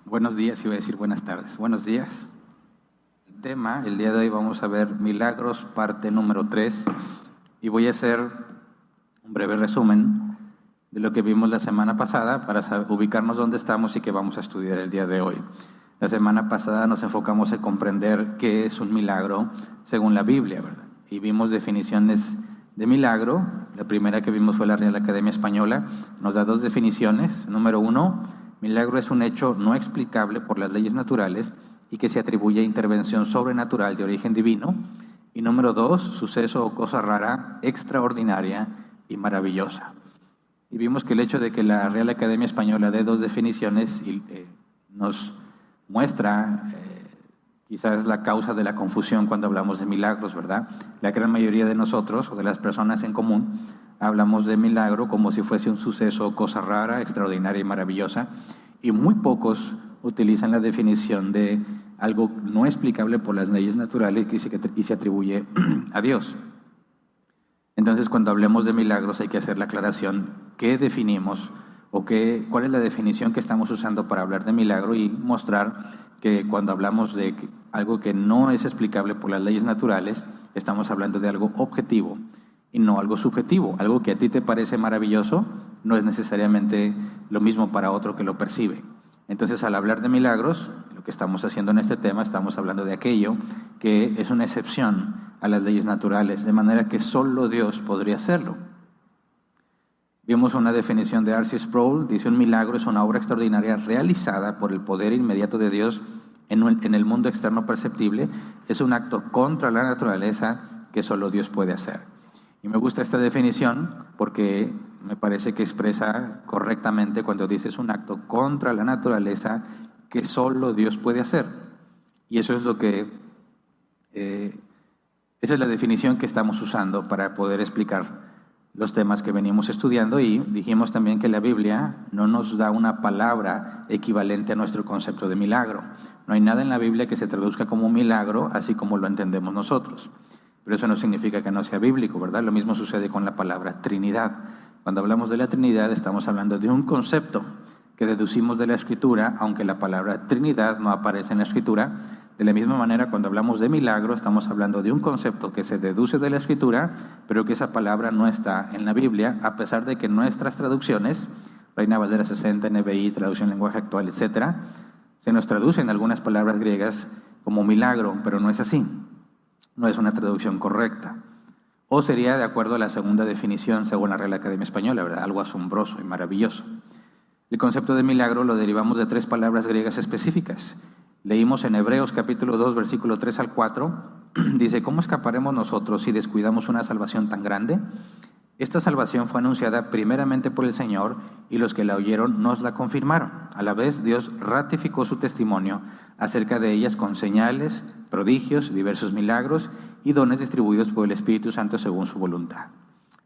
Buenos días, iba a decir buenas tardes. Buenos días. El tema, el día de hoy vamos a ver milagros, parte número 3, y voy a hacer un breve resumen de lo que vimos la semana pasada para ubicarnos dónde estamos y qué vamos a estudiar el día de hoy. La semana pasada nos enfocamos en comprender qué es un milagro según la Biblia, ¿verdad? Y vimos definiciones de milagro. La primera que vimos fue la Real Academia Española. Nos da 2 definiciones. Número 1, milagro es un hecho no explicable por las leyes naturales y que se atribuye a intervención sobrenatural de origen divino. Y número 2, suceso o cosa rara, extraordinaria y maravillosa. Y vimos que el hecho de que la Real Academia Española dé 2 definiciones nos muestra quizás la causa de la confusión cuando hablamos de milagros, ¿verdad? La gran mayoría de nosotros, o de las personas en común, hablamos de milagro como si fuese un suceso o cosa rara, extraordinaria y maravillosa, y muy pocos utilizan la definición de algo no explicable por las leyes naturales y se atribuye a Dios. Entonces, cuando hablemos de milagros hay que hacer la aclaración qué definimos o cuál es la definición que estamos usando para hablar de milagro y mostrar que cuando hablamos de algo que no es explicable por las leyes naturales, estamos hablando de algo objetivo y no algo subjetivo. Algo que a ti te parece maravilloso no es necesariamente lo mismo para otro que lo percibe. Entonces, al hablar de milagros, lo que estamos haciendo en este tema, estamos hablando de aquello que es una excepción a las leyes naturales, de manera que solo Dios podría hacerlo. Vimos una definición de R.C. Sproul, dice: un milagro es una obra extraordinaria realizada por el poder inmediato de Dios en el mundo externo perceptible. Es un acto contra la naturaleza que solo Dios puede hacer. Y me gusta esta definición porque me parece que expresa correctamente cuando dice es un acto contra la naturaleza que solo Dios puede hacer. Y eso es esa es la definición que estamos usando para poder explicar los temas que venimos estudiando, y dijimos también que la Biblia no nos da una palabra equivalente a nuestro concepto de milagro. No hay nada en la Biblia que se traduzca como milagro así como lo entendemos nosotros. Pero eso no significa que no sea bíblico, ¿verdad? Lo mismo sucede con la palabra Trinidad. Cuando hablamos de la Trinidad estamos hablando de un concepto que deducimos de la Escritura, aunque la palabra Trinidad no aparece en la Escritura. De la misma manera, cuando hablamos de milagro, estamos hablando de un concepto que se deduce de la Escritura, pero que esa palabra no está en la Biblia, a pesar de que nuestras traducciones, Reina Valera 60, NBI, Traducción Lenguaje Actual, etc., se nos traducen algunas palabras griegas como milagro, pero no es así. No es una traducción correcta. O sería de acuerdo a la segunda definición, según la Real Academia Española, ¿verdad? Algo asombroso y maravilloso. El concepto de milagro lo derivamos de 3 palabras griegas específicas. Leímos en Hebreos capítulo 2, versículo 3 al 4, dice: ¿cómo escaparemos nosotros si descuidamos una salvación tan grande? Esta salvación fue anunciada primeramente por el Señor, y los que la oyeron nos la confirmaron. A la vez, Dios ratificó su testimonio acerca de ellas con señales, prodigios, diversos milagros y dones distribuidos por el Espíritu Santo según su voluntad.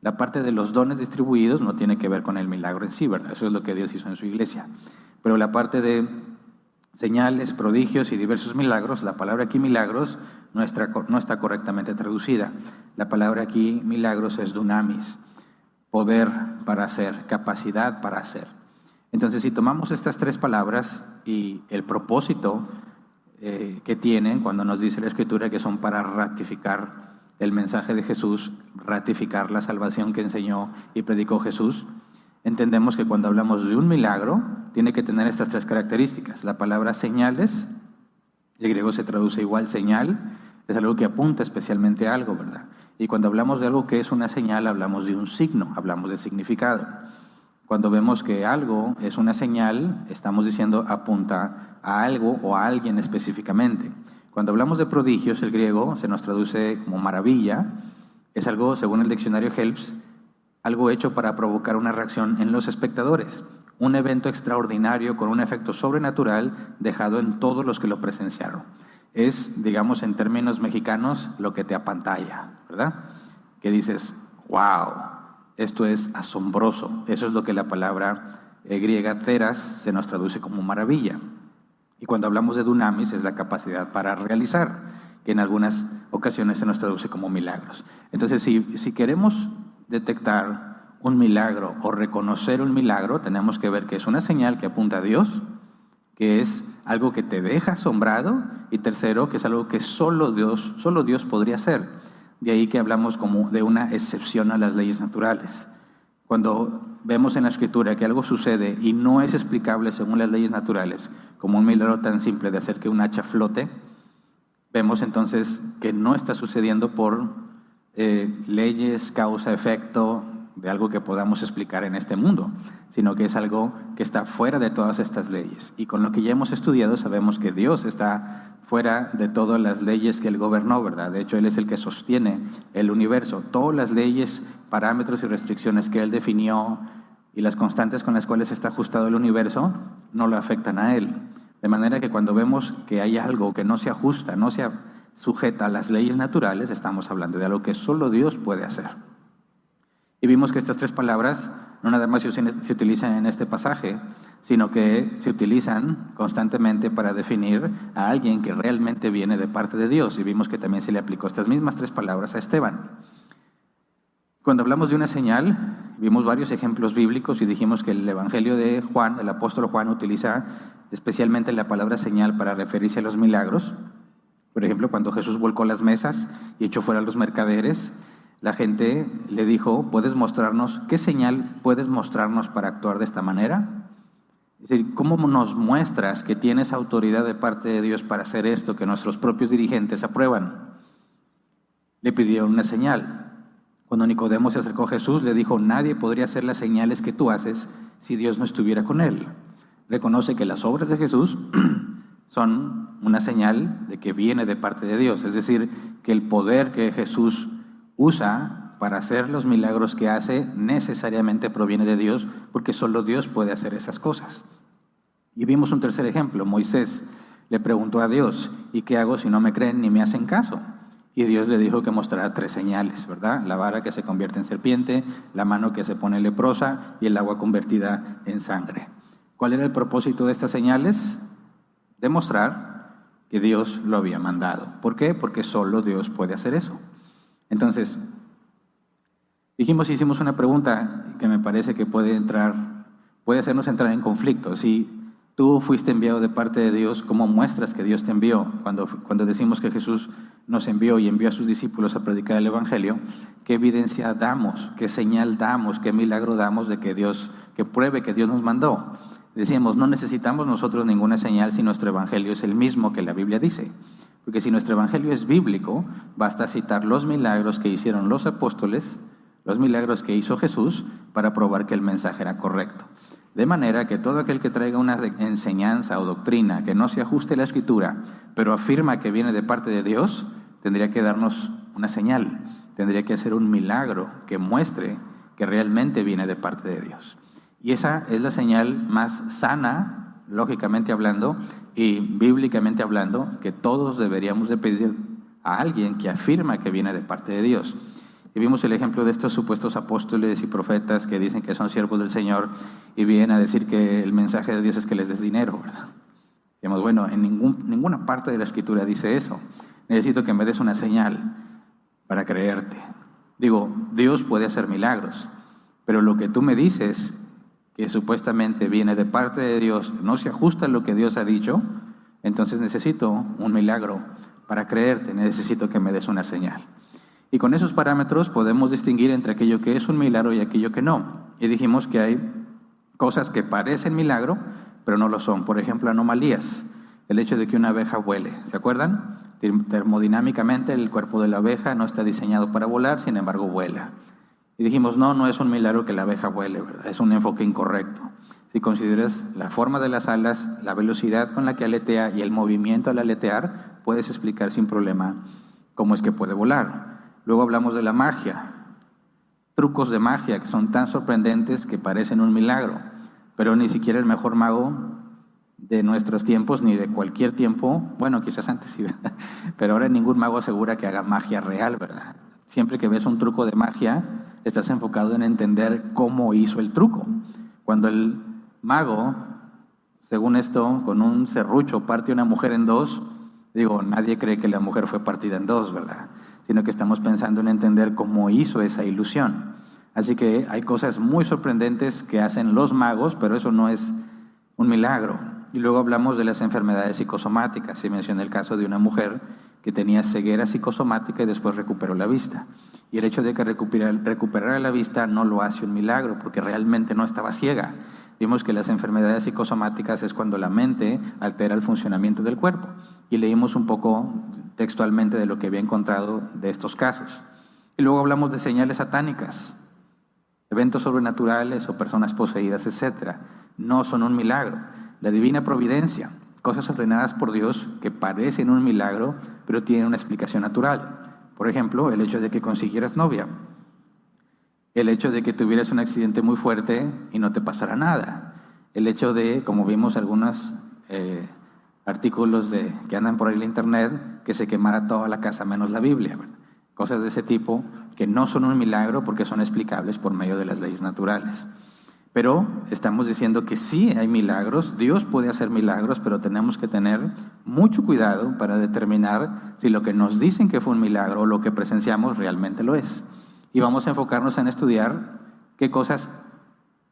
La parte de los dones distribuidos no tiene que ver con el milagro en sí, ¿verdad? Eso es lo que Dios hizo en su iglesia. Pero la parte de señales, prodigios y diversos milagros, la palabra aquí milagros no está correctamente traducida. La palabra aquí milagros es dunamis, poder para hacer, capacidad para hacer. Entonces, si tomamos estas 3 palabras y el propósito que tienen cuando nos dice la Escritura que son para ratificar el mensaje de Jesús, ratificar la salvación que enseñó y predicó Jesús, entendemos que cuando hablamos de un milagro, tiene que tener estas 3 características. La palabra señales, el griego se traduce igual, señal, es algo que apunta especialmente a algo, ¿verdad? Y cuando hablamos de algo que es una señal, hablamos de un signo, hablamos de significado. Cuando vemos que algo es una señal, estamos diciendo apunta a algo o a alguien específicamente. Cuando hablamos de prodigios, el griego se nos traduce como maravilla, es algo, según el diccionario Helps, algo hecho para provocar una reacción en los espectadores, un evento extraordinario con un efecto sobrenatural dejado en todos los que lo presenciaron. Es, digamos en términos mexicanos, lo que te apantalla, ¿verdad? Que dices, wow, esto es asombroso. Eso es lo que la palabra griega theras se nos traduce como maravilla. Y cuando hablamos de dunamis es la capacidad para realizar, que en algunas ocasiones se nos traduce como milagros. Entonces, si queremos detectar un milagro o reconocer un milagro, tenemos que ver que es una señal que apunta a Dios, que es algo que te deja asombrado, y tercero, que es algo que solo Dios podría hacer. De ahí que hablamos como de una excepción a las leyes naturales. Cuando vemos en la Escritura que algo sucede y no es explicable según las leyes naturales, como un milagro tan simple de hacer que un hacha flote, vemos entonces que no está sucediendo por leyes, causa, efecto, de algo que podamos explicar en este mundo, sino que es algo que está fuera de todas estas leyes. Y con lo que ya hemos estudiado sabemos que Dios está fuera de todas las leyes que Él gobernó, ¿verdad? De hecho, Él es el que sostiene el universo. Todas las leyes, parámetros y restricciones que Él definió y las constantes con las cuales está ajustado el universo no lo afectan a Él. De manera que cuando vemos que hay algo que no se ajusta, no se sujeta a las leyes naturales, estamos hablando de algo que solo Dios puede hacer. Y vimos que estas tres palabras no nada más se utilizan en este pasaje, sino que se utilizan constantemente para definir a alguien que realmente viene de parte de Dios. Y vimos que también se le aplicó estas mismas tres palabras a Esteban. Cuando hablamos de una señal, vimos varios ejemplos bíblicos y dijimos que el Evangelio de Juan, el apóstol Juan, utiliza especialmente la palabra señal para referirse a los milagros. Por ejemplo, cuando Jesús volcó las mesas y echó fuera a los mercaderes, la gente le dijo, ¿qué señal puedes mostrarnos para actuar de esta manera? Es decir, ¿cómo nos muestras que tienes autoridad de parte de Dios para hacer esto que nuestros propios dirigentes aprueban? Le pidieron una señal. Cuando Nicodemo se acercó a Jesús, le dijo, nadie podría hacer las señales que tú haces si Dios no estuviera con él. Reconoce que las obras de Jesús son una señal de que viene de parte de Dios. Es decir, que el poder que Jesús usa para hacer los milagros que hace necesariamente proviene de Dios, porque solo Dios puede hacer esas cosas. Y vimos un tercer ejemplo. Moisés le preguntó a Dios, ¿y qué hago si no me creen ni me hacen caso? Y Dios le dijo que mostrara tres señales, ¿verdad? La vara que se convierte en serpiente, la mano que se pone leprosa y el agua convertida en sangre. ¿Cuál era el propósito de estas señales? Demostrar que Dios lo había mandado. ¿Por qué? Porque solo Dios puede hacer eso. Entonces, hicimos una pregunta que me parece que puede hacernos entrar en conflicto. Si tú fuiste enviado de parte de Dios, ¿cómo muestras que Dios te envió? Cuando decimos que Jesús nos envió y envió a sus discípulos a predicar el Evangelio, ¿qué evidencia damos? ¿Qué señal damos? ¿Qué milagro damos de que pruebe que Dios nos mandó? Decíamos, no necesitamos nosotros ninguna señal si nuestro Evangelio es el mismo que la Biblia dice. Porque si nuestro Evangelio es bíblico, basta citar los milagros que hicieron los apóstoles, los milagros que hizo Jesús, para probar que el mensaje era correcto. De manera que todo aquel que traiga una enseñanza o doctrina que no se ajuste a la Escritura, pero afirma que viene de parte de Dios, tendría que darnos una señal, tendría que hacer un milagro que muestre que realmente viene de parte de Dios. Y esa es la señal más sana, lógicamente hablando, y bíblicamente hablando, que todos deberíamos de pedir a alguien que afirma que viene de parte de Dios. Y vimos el ejemplo de estos supuestos apóstoles y profetas que dicen que son siervos del Señor y vienen a decir que el mensaje de Dios es que les des dinero, ¿verdad? Digamos, bueno, en ninguna parte de la Escritura dice eso. Necesito que me des una señal para creerte. Digo, Dios puede hacer milagros, pero lo que tú me dices, que supuestamente viene de parte de Dios, no se ajusta a lo que Dios ha dicho, entonces necesito un milagro para creerte, necesito que me des una señal. Y con esos parámetros podemos distinguir entre aquello que es un milagro y aquello que no. Y dijimos que hay cosas que parecen milagro, pero no lo son. Por ejemplo, anomalías. El hecho de que una abeja vuele. ¿Se acuerdan? Termodinámicamente el cuerpo de la abeja no está diseñado para volar, sin embargo vuela. Y dijimos, no es un milagro que la abeja vuele, ¿verdad? Es un enfoque incorrecto. Si consideras la forma de las alas, la velocidad con la que aletea y el movimiento al aletear, puedes explicar sin problema cómo es que puede volar. Luego hablamos de la magia, trucos de magia que son tan sorprendentes que parecen un milagro, pero ni siquiera el mejor mago de nuestros tiempos, ni de cualquier tiempo, bueno, quizás antes sí, ¿verdad? Pero ahora ningún mago asegura que haga magia real, ¿verdad? Siempre que ves un truco de magia, estás enfocado en entender cómo hizo el truco. Cuando el mago, según esto, con un serrucho parte una mujer en dos, nadie cree que la mujer fue partida en dos, ¿verdad? Sino que estamos pensando en entender cómo hizo esa ilusión. Así que hay cosas muy sorprendentes que hacen los magos, pero eso no es un milagro. Y luego hablamos de las enfermedades psicosomáticas. Y mencioné el caso de una mujer que tenía ceguera psicosomática y después recuperó la vista. Y el hecho de que recuperara la vista no lo hace un milagro, porque realmente no estaba ciega. Vimos que las enfermedades psicosomáticas es cuando la mente altera el funcionamiento del cuerpo. Y leímos un poco textualmente de lo que había encontrado de estos casos. Y luego hablamos de señales satánicas, eventos sobrenaturales o personas poseídas, etc. No son un milagro. La divina providencia, cosas ordenadas por Dios que parecen un milagro, pero tienen una explicación natural. Por ejemplo, el hecho de que consiguieras novia, el hecho de que tuvieras un accidente muy fuerte y no te pasara nada, el hecho de, como vimos algunos artículos que andan por ahí en la internet, que se quemara toda la casa menos la Biblia. Cosas de ese tipo que no son un milagro porque son explicables por medio de las leyes naturales. Pero estamos diciendo que sí hay milagros, Dios puede hacer milagros, pero tenemos que tener mucho cuidado para determinar si lo que nos dicen que fue un milagro o lo que presenciamos realmente lo es. Y vamos a enfocarnos en estudiar qué cosas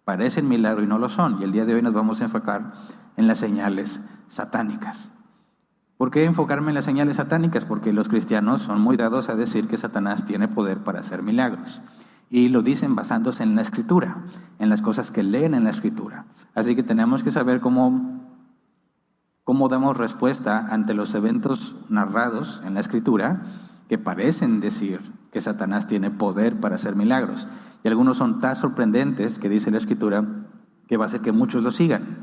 parecen milagro y no lo son. Y el día de hoy nos vamos a enfocar en las señales satánicas. ¿Por qué enfocarme en las señales satánicas? Porque los cristianos son muy dados a decir que Satanás tiene poder para hacer milagros. Y lo dicen basándose en la Escritura, en las cosas que leen en la Escritura. Así que tenemos que saber cómo damos respuesta ante los eventos narrados en la Escritura que parecen decir que Satanás tiene poder para hacer milagros. Y algunos son tan sorprendentes que dice la Escritura que va a hacer que muchos lo sigan.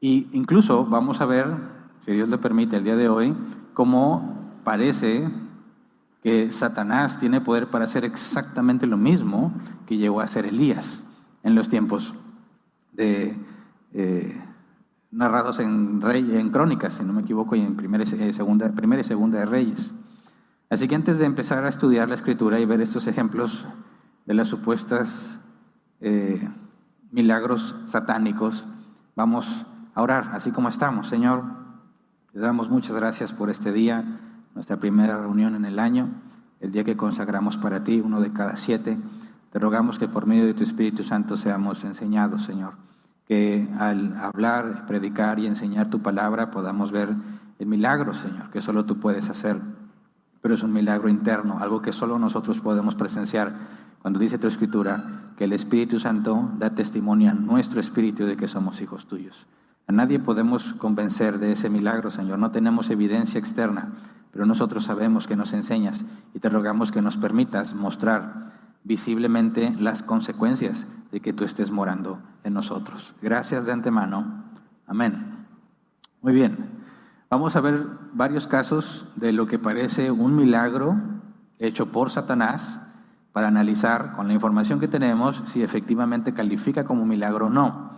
Y incluso vamos a ver, si Dios lo permite el día de hoy, cómo parece que Satanás tiene poder para hacer exactamente lo mismo que llegó a hacer Elías en los tiempos narrados en Crónicas, si no me equivoco, y en primera y segunda de Reyes. Así que antes de empezar a estudiar la Escritura y ver estos ejemplos de las supuestas milagros satánicos, vamos a orar, así como estamos. Señor, te damos muchas gracias por este día, nuestra primera reunión en el año, el día que consagramos para ti, uno de cada 7. Te rogamos que por medio de tu Espíritu Santo seamos enseñados, Señor. Que al hablar, predicar y enseñar tu palabra podamos ver el milagro, Señor, que solo tú puedes hacer. Pero es un milagro interno, algo que solo nosotros podemos presenciar. Cuando dice tu Escritura que el Espíritu Santo da testimonio a nuestro espíritu de que somos hijos tuyos. A nadie podemos convencer de ese milagro, Señor. No tenemos evidencia externa, pero nosotros sabemos que nos enseñas y te rogamos que nos permitas mostrar visiblemente las consecuencias de que tú estés morando en nosotros. Gracias de antemano. Amén. Muy bien. Vamos a ver varios casos de lo que parece un milagro hecho por Satanás para analizar con la información que tenemos si efectivamente califica como milagro o no.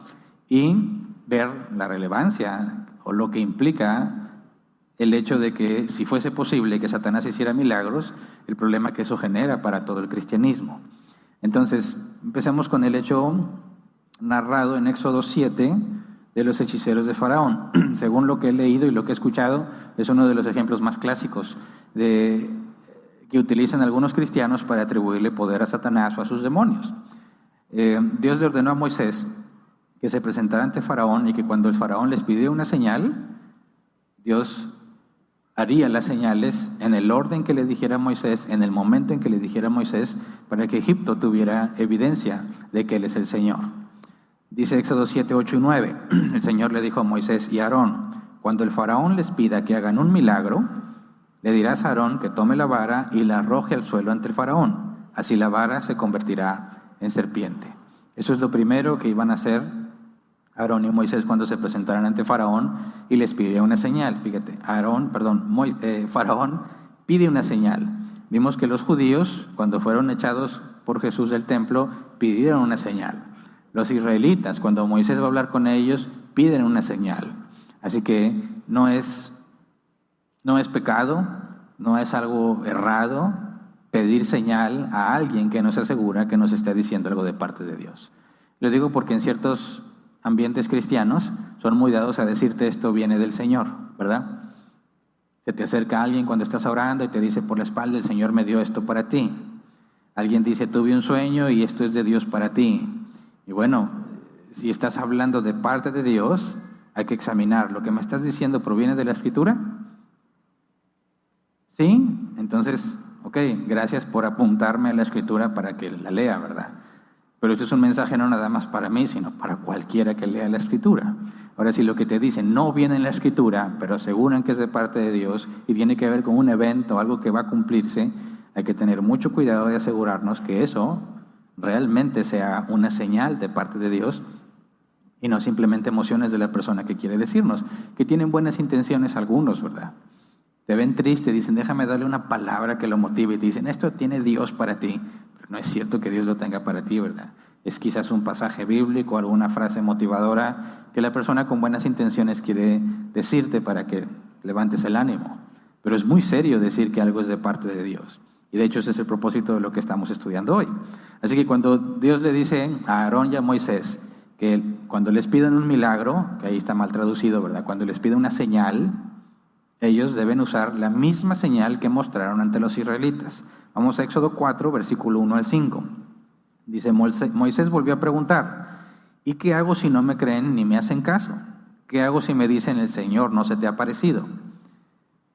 Y ver la relevancia o lo que implica el hecho de que si fuese posible que Satanás hiciera milagros, el problema que eso genera para todo el cristianismo. Entonces, empecemos con el hecho narrado en Éxodo 7 de los hechiceros de Faraón. Según lo que he leído y lo que he escuchado, es uno de los ejemplos más clásicos que utilizan algunos cristianos para atribuirle poder a Satanás o a sus demonios. Dios le ordenó a Moisés que se presentara ante Faraón y que cuando el Faraón les pidiera una señal, Dios haría las señales en el orden que le dijera a Moisés, en el momento en que le dijera a Moisés, para que Egipto tuviera evidencia de que Él es el Señor. Dice Éxodo 7, 8 y 9, el Señor le dijo a Moisés y a Aarón, cuando el Faraón les pida que hagan un milagro, le dirás a Aarón que tome la vara y la arroje al suelo ante el Faraón, así la vara se convertirá en serpiente. Eso es lo primero que iban a hacer Aarón y Moisés cuando se presentaran ante Faraón y les pide una señal. Fíjate, Faraón pide una señal. Vimos que los judíos, cuando fueron echados por Jesús del templo, pidieron una señal. Los israelitas, cuando Moisés va a hablar con ellos, piden una señal. Así que no es pecado, no es algo errado pedir señal a alguien que nos asegura que nos está diciendo algo de parte de Dios. Lo digo porque en ciertos ambientes cristianos son muy dados a decirte esto viene del Señor, ¿verdad? Se te acerca alguien cuando estás orando y te dice por la espalda, el Señor me dio esto para ti. Alguien dice, tuve un sueño y esto es de Dios para ti. Y bueno, si estás hablando de parte de Dios, Hay que examinar, ¿lo que me estás diciendo proviene de la Escritura? ¿Sí? Entonces, ok, gracias por apuntarme a la Escritura para que la lea, ¿verdad? Pero este es un mensaje no nada más para mí, sino para cualquiera que lea la Escritura. Ahora, si lo que te dicen no viene en la Escritura, pero aseguran que es de parte de Dios y tiene que ver con un evento, algo que va a cumplirse, hay que tener mucho cuidado de asegurarnos que eso realmente sea una señal de parte de Dios y no simplemente emociones de la persona que quiere decirnos, que tienen buenas intenciones algunos, ¿verdad? Te ven triste, dicen, déjame darle una palabra que lo motive, y te dicen, esto tiene Dios para ti, pero no es cierto que Dios lo tenga para ti, ¿verdad? Es quizás un pasaje bíblico, alguna frase motivadora que la persona con buenas intenciones quiere decirte para que levantes el ánimo, pero es muy serio decir que algo es de parte de Dios, y de hecho ese es el propósito de lo que estamos estudiando hoy. Así que cuando Dios le dice a Aarón y a Moisés, que cuando les pidan un milagro, que ahí está mal traducido, ¿verdad? Cuando les pida una señal, ellos deben usar la misma señal que mostraron ante los israelitas. Vamos a Éxodo 4, versículo 1 al 5. Dice, Moisés volvió a preguntar, ¿y qué hago si no me creen ni me hacen caso? ¿Qué hago si me dicen, el Señor no se te ha parecido?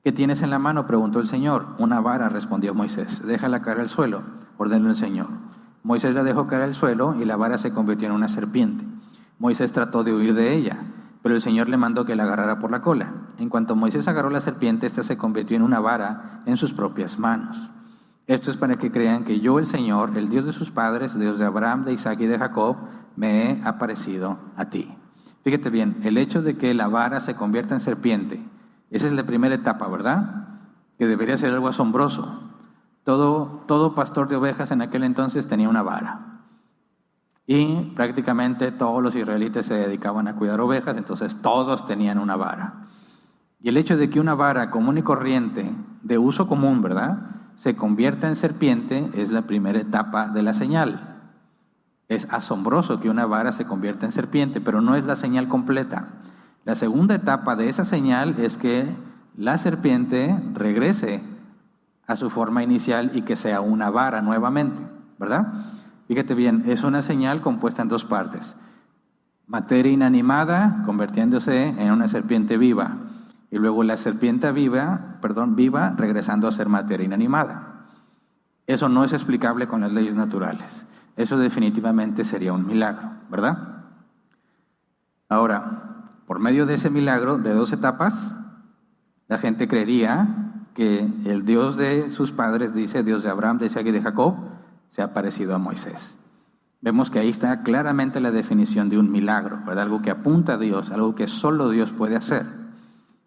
¿Qué tienes en la mano?, preguntó el Señor. Una vara, respondió Moisés. Déjala caer al suelo, ordenó el Señor. Moisés la dejó caer al suelo y la vara se convirtió en una serpiente. Moisés trató de huir de ella, pero el Señor le mandó que la agarrara por la cola. En cuanto Moisés agarró la serpiente, ésta se convirtió en una vara en sus propias manos. Esto es para que crean que yo, el Señor, el Dios de sus padres, Dios de Abraham, de Isaac y de Jacob, me he aparecido a ti. Fíjate bien, el hecho de que la vara se convierta en serpiente, esa es la primera etapa, ¿verdad? Que debería ser algo asombroso. Todo pastor de ovejas en aquel entonces tenía una vara. Y prácticamente todos los israelitas se dedicaban a cuidar ovejas, entonces todos tenían una vara. Y el hecho de que una vara común y corriente, de uso común, ¿verdad?, se convierta en serpiente, es la primera etapa de la señal. Es asombroso que una vara se convierta en serpiente, pero no es la señal completa. La segunda etapa de esa señal es que la serpiente regrese a su forma inicial y que sea una vara nuevamente, ¿verdad? Fíjate bien, es una señal compuesta en dos partes. Materia inanimada convirtiéndose en una serpiente viva. Y luego la serpiente viva regresando a ser materia inanimada. Eso no es explicable con las leyes naturales. Eso definitivamente sería un milagro, ¿verdad? Ahora, por medio de ese milagro de dos etapas, la gente creería que el Dios de sus padres, dice Dios de Abraham, de Isaac y de Jacob, se ha parecido a Moisés. Vemos que ahí está claramente la definición de un milagro, ¿verdad? Algo que apunta a Dios, algo que solo Dios puede hacer.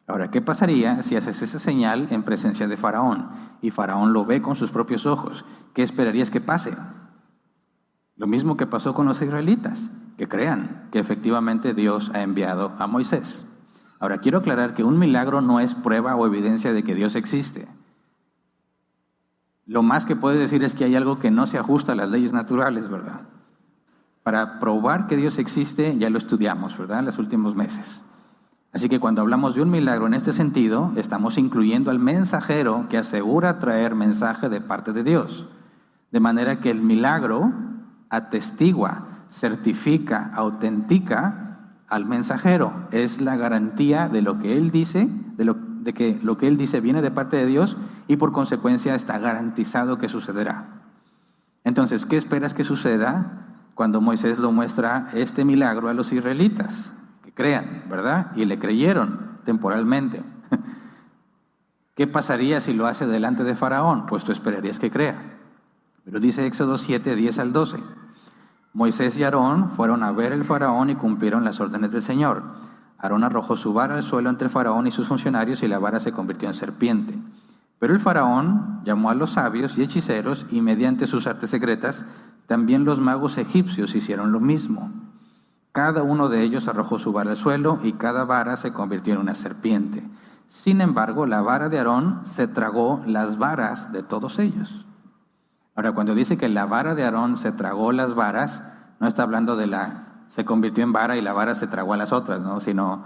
Ahora, ¿qué pasaría si haces esa señal en presencia de Faraón? Y Faraón lo ve con sus propios ojos. ¿Qué esperarías que pase? Lo mismo que pasó con los israelitas, que crean que efectivamente Dios ha enviado a Moisés. Ahora, quiero aclarar que un milagro no es prueba o evidencia de que Dios existe. Lo más que puedes decir es que hay algo que no se ajusta a las leyes naturales, ¿verdad? Para probar que Dios existe, ya lo estudiamos, ¿verdad?, en los últimos meses. Así que cuando hablamos de un milagro en este sentido, estamos incluyendo al mensajero que asegura traer mensaje de parte de Dios. De manera que el milagro atestigua, certifica, autentica al mensajero. Es la garantía de lo que él dice, de que lo que él dice viene de parte de Dios y por consecuencia está garantizado que sucederá. Entonces, ¿qué esperas que suceda cuando Moisés lo muestra este milagro a los israelitas? Que crean, ¿verdad? Y le creyeron temporalmente. ¿Qué pasaría si lo hace delante de Faraón? Pues tú esperarías que crea. Pero dice Éxodo 7, 10 al 12. Moisés y Aarón fueron a ver el Faraón y cumplieron las órdenes del Señor. Aarón arrojó su vara al suelo entre el Faraón y sus funcionarios y la vara se convirtió en serpiente. Pero el Faraón llamó a los sabios y hechiceros y mediante sus artes secretas también los magos egipcios hicieron lo mismo. Cada uno de ellos arrojó su vara al suelo y cada vara se convirtió en una serpiente. Sin embargo, la vara de Aarón se tragó las varas de todos ellos. Ahora, cuando dice que la vara de Aarón se tragó las varas, no está hablando de se convirtió en vara y la vara se tragó a las otras, ¿no? Sino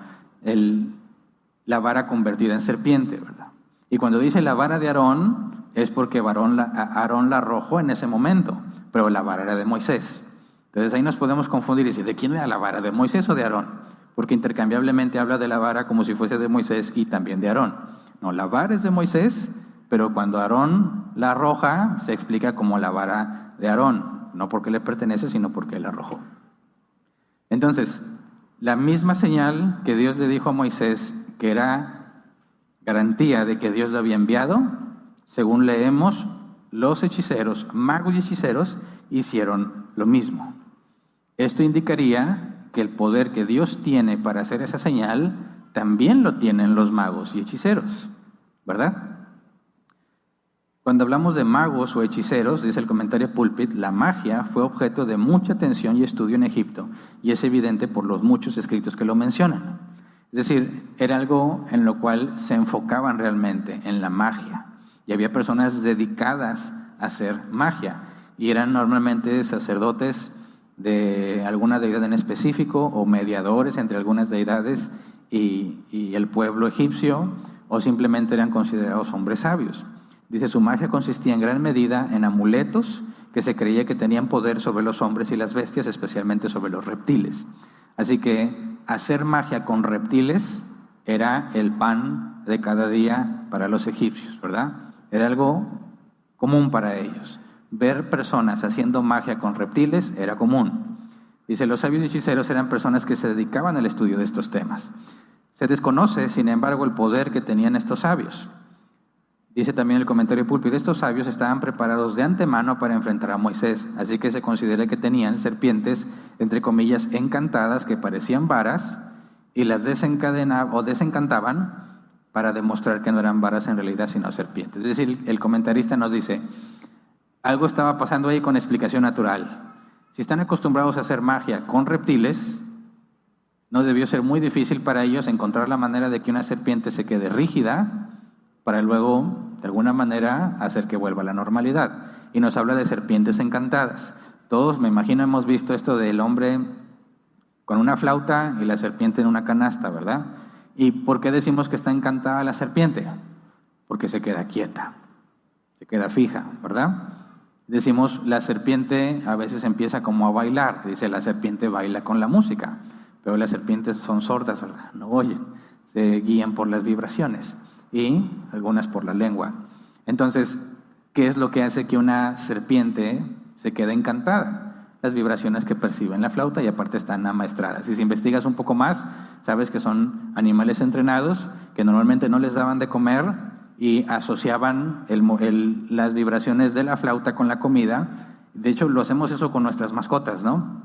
la vara convertida en serpiente, ¿verdad? Y cuando dice la vara de Aarón, es porque Aarón la arrojó en ese momento, pero la vara era de Moisés. Entonces ahí nos podemos confundir y decir, ¿de quién era la vara? ¿De Moisés o de Aarón? porque intercambiablemente habla de la vara como si fuese de Moisés y también de Aarón. No, la vara es de Moisés, pero cuando Aarón la arroja, se explica como la vara de Aarón, no porque le pertenece, sino porque él la arrojó. Entonces, la misma señal que Dios le dijo a Moisés, que era garantía de que Dios lo había enviado, según leemos, los hechiceros, magos y hechiceros, hicieron lo mismo. Esto indicaría que el poder que Dios tiene para hacer esa señal, también lo tienen los magos y hechiceros, ¿verdad? Cuando hablamos de magos o hechiceros, dice el comentario Pulpit, la magia fue objeto de mucha atención y estudio en Egipto, y es evidente por los muchos escritos que lo mencionan. Es decir, era algo en lo cual se enfocaban realmente, en la magia, y había personas dedicadas a hacer magia, y eran normalmente sacerdotes de alguna deidad en específico, o mediadores entre algunas deidades y el pueblo egipcio, o simplemente eran considerados hombres sabios. Dice, su magia consistía en gran medida en amuletos que se creía que tenían poder sobre los hombres y las bestias, especialmente sobre los reptiles. Así que hacer magia con reptiles era el pan de cada día para los egipcios, ¿verdad? Era algo común para ellos. Ver personas haciendo magia con reptiles era común. Dice, los sabios y hechiceros eran personas que se dedicaban al estudio de estos temas. Se desconoce, sin embargo, el poder que tenían estos sabios. Dice también el comentario Púlpito, estos sabios estaban preparados de antemano para enfrentar a Moisés, así que se considera que tenían serpientes, entre comillas, encantadas, que parecían varas, y las desencadenaban o desencantaban para demostrar que no eran varas en realidad, sino serpientes. Es decir, el comentarista nos dice, algo estaba pasando ahí con explicación natural. Si están acostumbrados a hacer magia con reptiles, no debió ser muy difícil para ellos encontrar la manera de que una serpiente se quede rígida, para luego, de alguna manera, hacer que vuelva a la normalidad. Y nos habla de serpientes encantadas. Todos, me imagino, hemos visto esto del hombre con una flauta y la serpiente en una canasta, ¿verdad? ¿Y por qué decimos que está encantada la serpiente? Porque se queda quieta, se queda fija, ¿verdad? Decimos, la serpiente a veces empieza como a bailar. Dice, la serpiente baila con la música, pero las serpientes son sordas, ¿verdad? No oyen, se guían por las vibraciones. Y algunas por la lengua. Entonces, ¿qué es lo que hace que una serpiente se quede encantada? Las vibraciones que percibe en la flauta, y aparte están amaestradas. Y si investigas un poco más, sabes que son animales entrenados que normalmente no les daban de comer y asociaban las vibraciones de la flauta con la comida. De hecho, lo hacemos eso con nuestras mascotas, ¿no?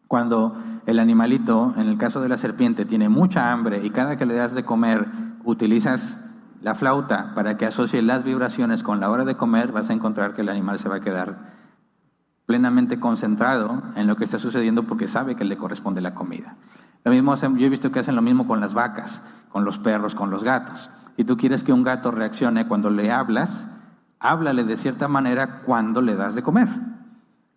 Cuando el animalito, en el caso de la serpiente, tiene mucha hambre y cada que le das de comer utilizas la flauta para que asocie las vibraciones con la hora de comer, vas a encontrar que el animal se va a quedar plenamente concentrado en lo que está sucediendo porque sabe que le corresponde la comida. Lo mismo yo he visto que hacen lo mismo con las vacas, con los perros, con los gatos. Si tú quieres que un gato reaccione cuando le hablas, háblale de cierta manera cuando le das de comer.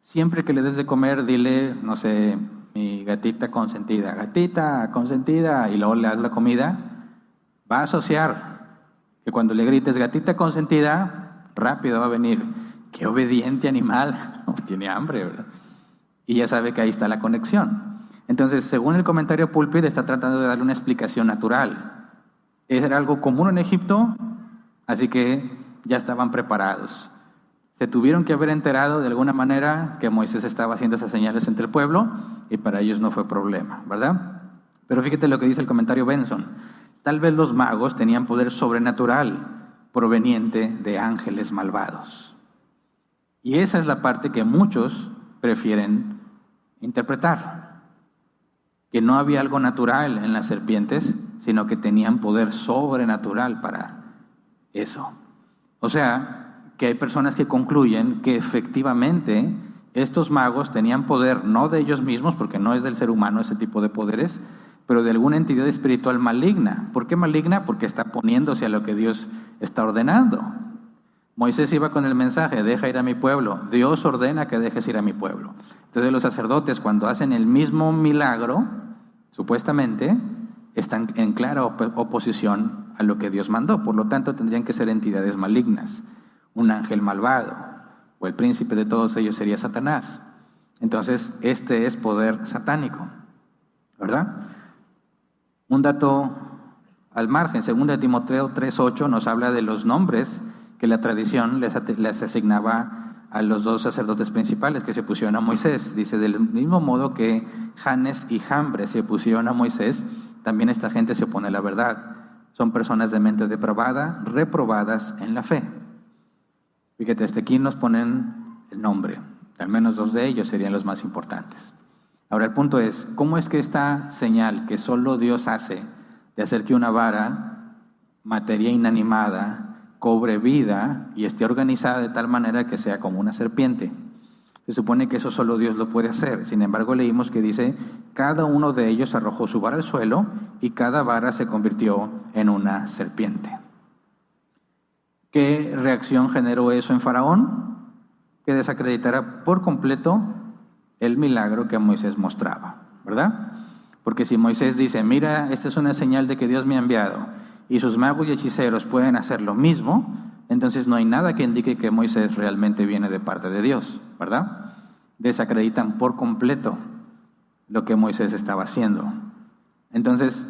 Siempre que le des de comer, dile, no sé, mi gatita consentida, y luego le das la comida, va a asociar que cuando le grites gatita consentida, rápido va a venir, qué obediente animal, tiene hambre, ¿verdad? Y ya sabe que ahí está la conexión. Entonces, según el comentario Pulpit, está tratando de darle una explicación natural. Era algo común en Egipto, así que ya estaban preparados. Se tuvieron que haber enterado de alguna manera que Moisés estaba haciendo esas señales entre el pueblo, y para ellos no fue problema, ¿verdad? Pero fíjate lo que dice el comentario Benson. Tal vez los magos tenían poder sobrenatural proveniente de ángeles malvados. Y esa es la parte que muchos prefieren interpretar. Que no había algo natural en las serpientes, sino que tenían poder sobrenatural para eso. O sea, que hay personas que concluyen que efectivamente estos magos tenían poder no de ellos mismos, porque no es del ser humano ese tipo de poderes, pero de alguna entidad espiritual maligna. ¿Por qué maligna? Porque está poniéndose a lo que Dios está ordenando. Moisés iba con el mensaje, deja ir a mi pueblo. Dios ordena que dejes ir a mi pueblo. Entonces los sacerdotes, cuando hacen el mismo milagro, supuestamente, están en clara oposición a lo que Dios mandó. Por lo tanto, tendrían que ser entidades malignas. Un ángel malvado, o el príncipe de todos ellos sería Satanás. Entonces, este es poder satánico, ¿verdad? Un dato al margen, 2 Timoteo 3:8 nos habla de los nombres que la tradición les asignaba a los 2 sacerdotes principales que se pusieron a Moisés. Dice, del mismo modo que Janes y Jambres se pusieron a Moisés, también esta gente se opone a la verdad. Son personas de mente depravada, reprobadas en la fe. Fíjate, hasta aquí nos ponen el nombre. Al menos 2 de ellos serían los más importantes. Ahora el punto es, ¿cómo es que esta señal que solo Dios hace de hacer que una vara, materia inanimada, cobre vida y esté organizada de tal manera que sea como una serpiente? Se supone que eso solo Dios lo puede hacer. Sin embargo, leímos que dice, cada uno de ellos arrojó su vara al suelo y cada vara se convirtió en una serpiente. ¿Qué reacción generó eso en Faraón? Que desacreditara por completo el milagro que Moisés mostraba, ¿verdad? Porque si Moisés dice, mira, esta es una señal de que Dios me ha enviado, y sus magos y hechiceros pueden hacer lo mismo, entonces no hay nada que indique que Moisés realmente viene de parte de Dios, ¿verdad? Desacreditan por completo lo que Moisés estaba haciendo. Entonces,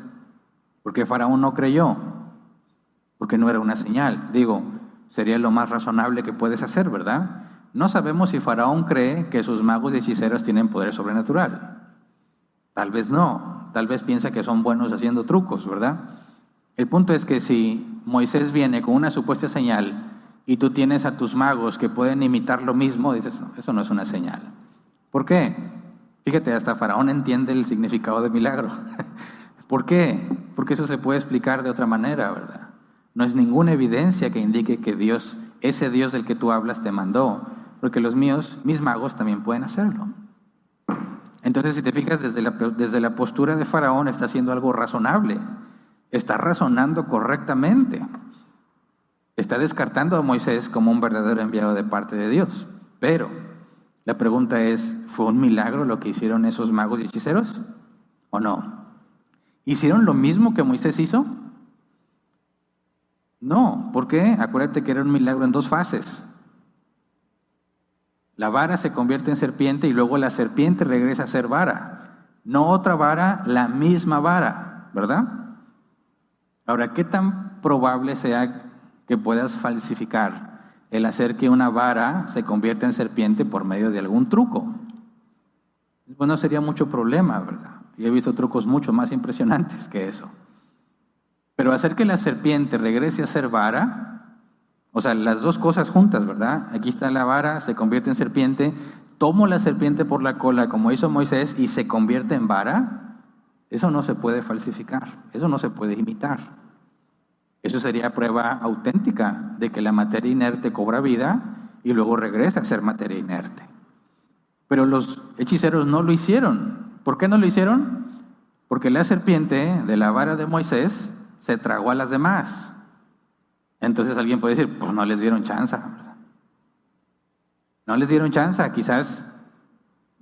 ¿por qué Faraón no creyó? Porque no era una señal. Digo, sería lo más razonable que puedes hacer, ¿verdad? No sabemos si Faraón cree que sus magos y hechiceros tienen poder sobrenatural. Tal vez no. Tal vez piensa que son buenos haciendo trucos, ¿verdad? El punto es que si Moisés viene con una supuesta señal y tú tienes a tus magos que pueden imitar lo mismo, dices, no, eso no es una señal. ¿Por qué? Fíjate, hasta Faraón entiende el significado de milagro. ¿Por qué? Porque eso se puede explicar de otra manera, ¿verdad? No es ninguna evidencia que indique que Dios, ese Dios del que tú hablas, te mandó, porque mis magos también pueden hacerlo. Entonces, si te fijas, desde la postura de Faraón está haciendo algo razonable. Está razonando correctamente. Está descartando a Moisés como un verdadero enviado de parte de Dios. Pero la pregunta es, ¿fue un milagro lo que hicieron esos magos y hechiceros? ¿O no? ¿Hicieron lo mismo que Moisés hizo? No. ¿Por qué? Acuérdate que era un milagro en 2 fases. La vara se convierte en serpiente y luego la serpiente regresa a ser vara. No otra vara, la misma vara, ¿verdad? Ahora, ¿qué tan probable sea que puedas falsificar el hacer que una vara se convierta en serpiente por medio de algún truco? Pues no sería mucho problema, ¿verdad? Yo he visto trucos mucho más impresionantes que eso. Pero hacer que la serpiente regrese a ser vara, o sea, las 2 cosas juntas, ¿verdad? Aquí está la vara, se convierte en serpiente, tomo la serpiente por la cola como hizo Moisés y se convierte en vara. Eso no se puede falsificar, eso no se puede imitar. Eso sería prueba auténtica de que la materia inerte cobra vida y luego regresa a ser materia inerte. Pero los hechiceros no lo hicieron. ¿Por qué no lo hicieron? Porque la serpiente de la vara de Moisés se tragó a las demás. Entonces alguien puede decir, pues no les dieron chance, ¿verdad? No les dieron chance, quizás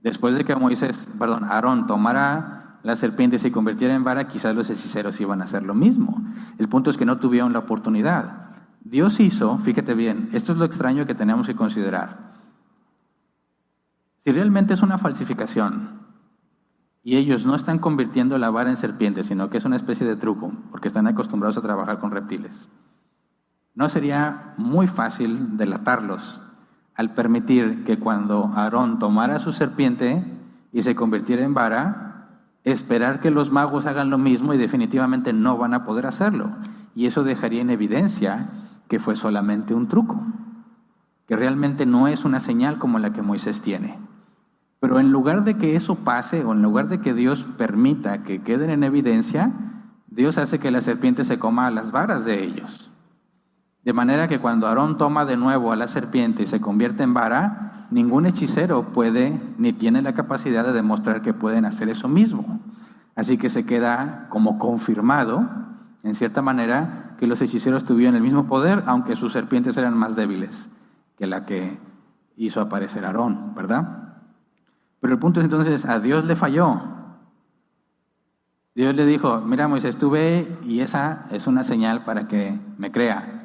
después de que Aarón tomara la serpiente y se convirtiera en vara, quizás los hechiceros iban a hacer lo mismo. El punto es que no tuvieron la oportunidad. Dios hizo, fíjate bien, esto es lo extraño que tenemos que considerar. Si realmente es una falsificación y ellos no están convirtiendo la vara en serpiente, sino que es una especie de truco, porque están acostumbrados a trabajar con reptiles, ¿no sería muy fácil delatarlos al permitir que cuando Aarón tomara su serpiente y se convirtiera en vara, esperar que los magos hagan lo mismo y definitivamente no van a poder hacerlo? Y eso dejaría en evidencia que fue solamente un truco, que realmente no es una señal como la que Moisés tiene. Pero en lugar de que eso pase, o en lugar de que Dios permita que queden en evidencia, Dios hace que la serpiente se coma a las varas de ellos. De manera que cuando Aarón toma de nuevo a la serpiente y se convierte en vara, ningún hechicero puede ni tiene la capacidad de demostrar que pueden hacer eso mismo. Así que se queda como confirmado, en cierta manera, que los hechiceros tuvieron el mismo poder, aunque sus serpientes eran más débiles que la que hizo aparecer Aarón, ¿verdad? Pero el punto es entonces, a Dios le falló. Dios le dijo, mira Moisés, tú ve y esa es una señal para que me crea.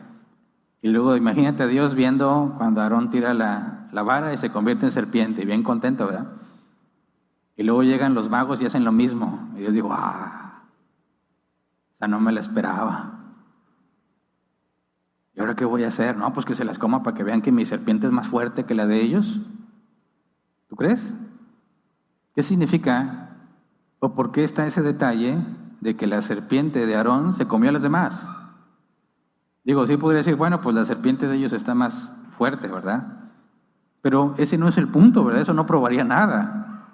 Y luego imagínate a Dios viendo cuando Aarón tira la vara y se convierte en serpiente, bien contento, ¿verdad? Y luego llegan los magos y hacen lo mismo. Y Dios dijo, ¡ah! sea, no me la esperaba. ¿Y ahora qué voy a hacer? No, pues que se las coma para que vean que mi serpiente es más fuerte que la de ellos. ¿Tú crees? ¿Qué significa o por qué está ese detalle de que la serpiente de Aarón se comió a las demás? Digo, sí podría decir, bueno, pues la serpiente de ellos está más fuerte, ¿verdad? Pero ese no es el punto, ¿verdad? Eso no probaría nada.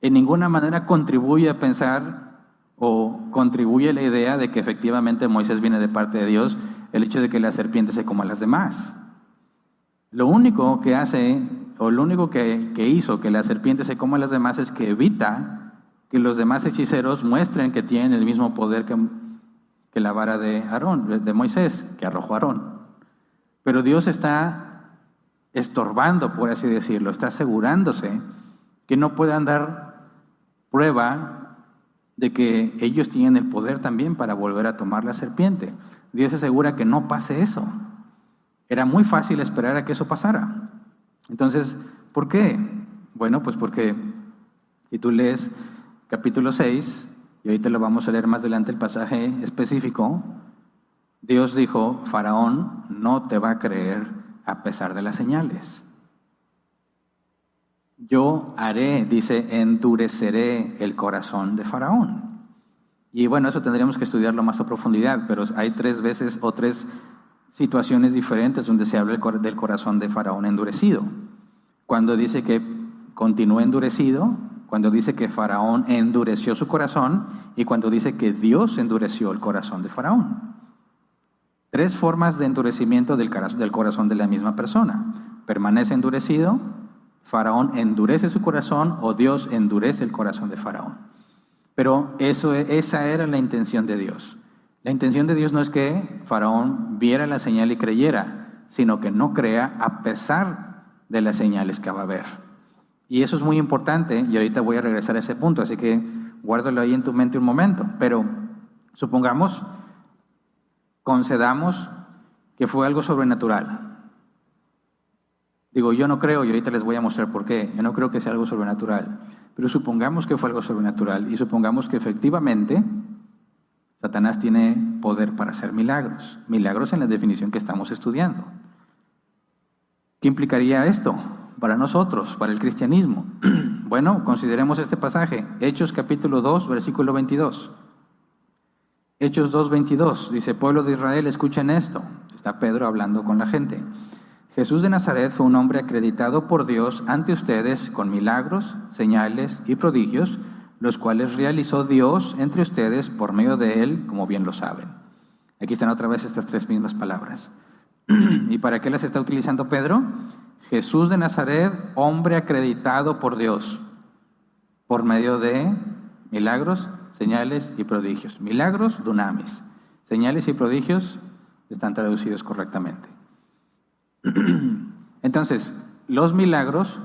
En ninguna manera contribuye a pensar o contribuye a la idea de que efectivamente Moisés viene de parte de Dios el hecho de que la serpiente se coma a las demás. Lo único que hace, o lo único que hizo que la serpiente se coma a las demás es que evita que los demás hechiceros muestren que tienen el mismo poder que la vara de Aarón, de Moisés, que arrojó Aarón. Pero Dios está estorbando, por así decirlo, está asegurándose que no puedan dar prueba de que ellos tienen el poder también para volver a tomar la serpiente. Dios asegura que no pase eso. Era muy fácil esperar a que eso pasara. Entonces, ¿por qué? Bueno, pues porque si tú lees capítulo 6, y ahorita lo vamos a leer más adelante el pasaje específico, Dios dijo, Faraón no te va a creer a pesar de las señales. Yo haré, dice, endureceré el corazón de Faraón. Y bueno, eso tendríamos que estudiarlo más a profundidad, pero hay 3 veces o 3 situaciones diferentes donde se habla del corazón de Faraón endurecido. Cuando dice que continúa endurecido, cuando dice que Faraón endureció su corazón y cuando dice que Dios endureció el corazón de Faraón. 3 formas de endurecimiento del corazón de la misma persona. Permanece endurecido, Faraón endurece su corazón o Dios endurece el corazón de Faraón. Pero esa era la intención de Dios. La intención de Dios no es que Faraón viera la señal y creyera, sino que no crea a pesar de las señales que va a ver. Y eso es muy importante, y ahorita voy a regresar a ese punto, así que guárdalo ahí en tu mente un momento. Pero supongamos, concedamos que fue algo sobrenatural. Digo, yo no creo, y ahorita les voy a mostrar por qué. Yo no creo que sea algo sobrenatural. Pero supongamos que fue algo sobrenatural, y supongamos que efectivamente Satanás tiene poder para hacer milagros. Milagros en la definición que estamos estudiando. ¿Qué implicaría esto para nosotros, para el cristianismo? Bueno, consideremos este pasaje. Hechos capítulo 2, versículo 22. Hechos 2, 22. Dice, pueblo de Israel, escuchen esto. Está Pedro hablando con la gente. Jesús de Nazaret fue un hombre acreditado por Dios ante ustedes con milagros, señales y prodigios, los cuales realizó Dios entre ustedes por medio de él, como bien lo saben. Aquí están otra vez estas 3 mismas palabras. ¿Y para qué las está utilizando Pedro? Jesús de Nazaret, hombre acreditado por Dios, por medio de milagros, señales y prodigios. Milagros, dunamis. Señales y prodigios están traducidos correctamente. Entonces, los milagros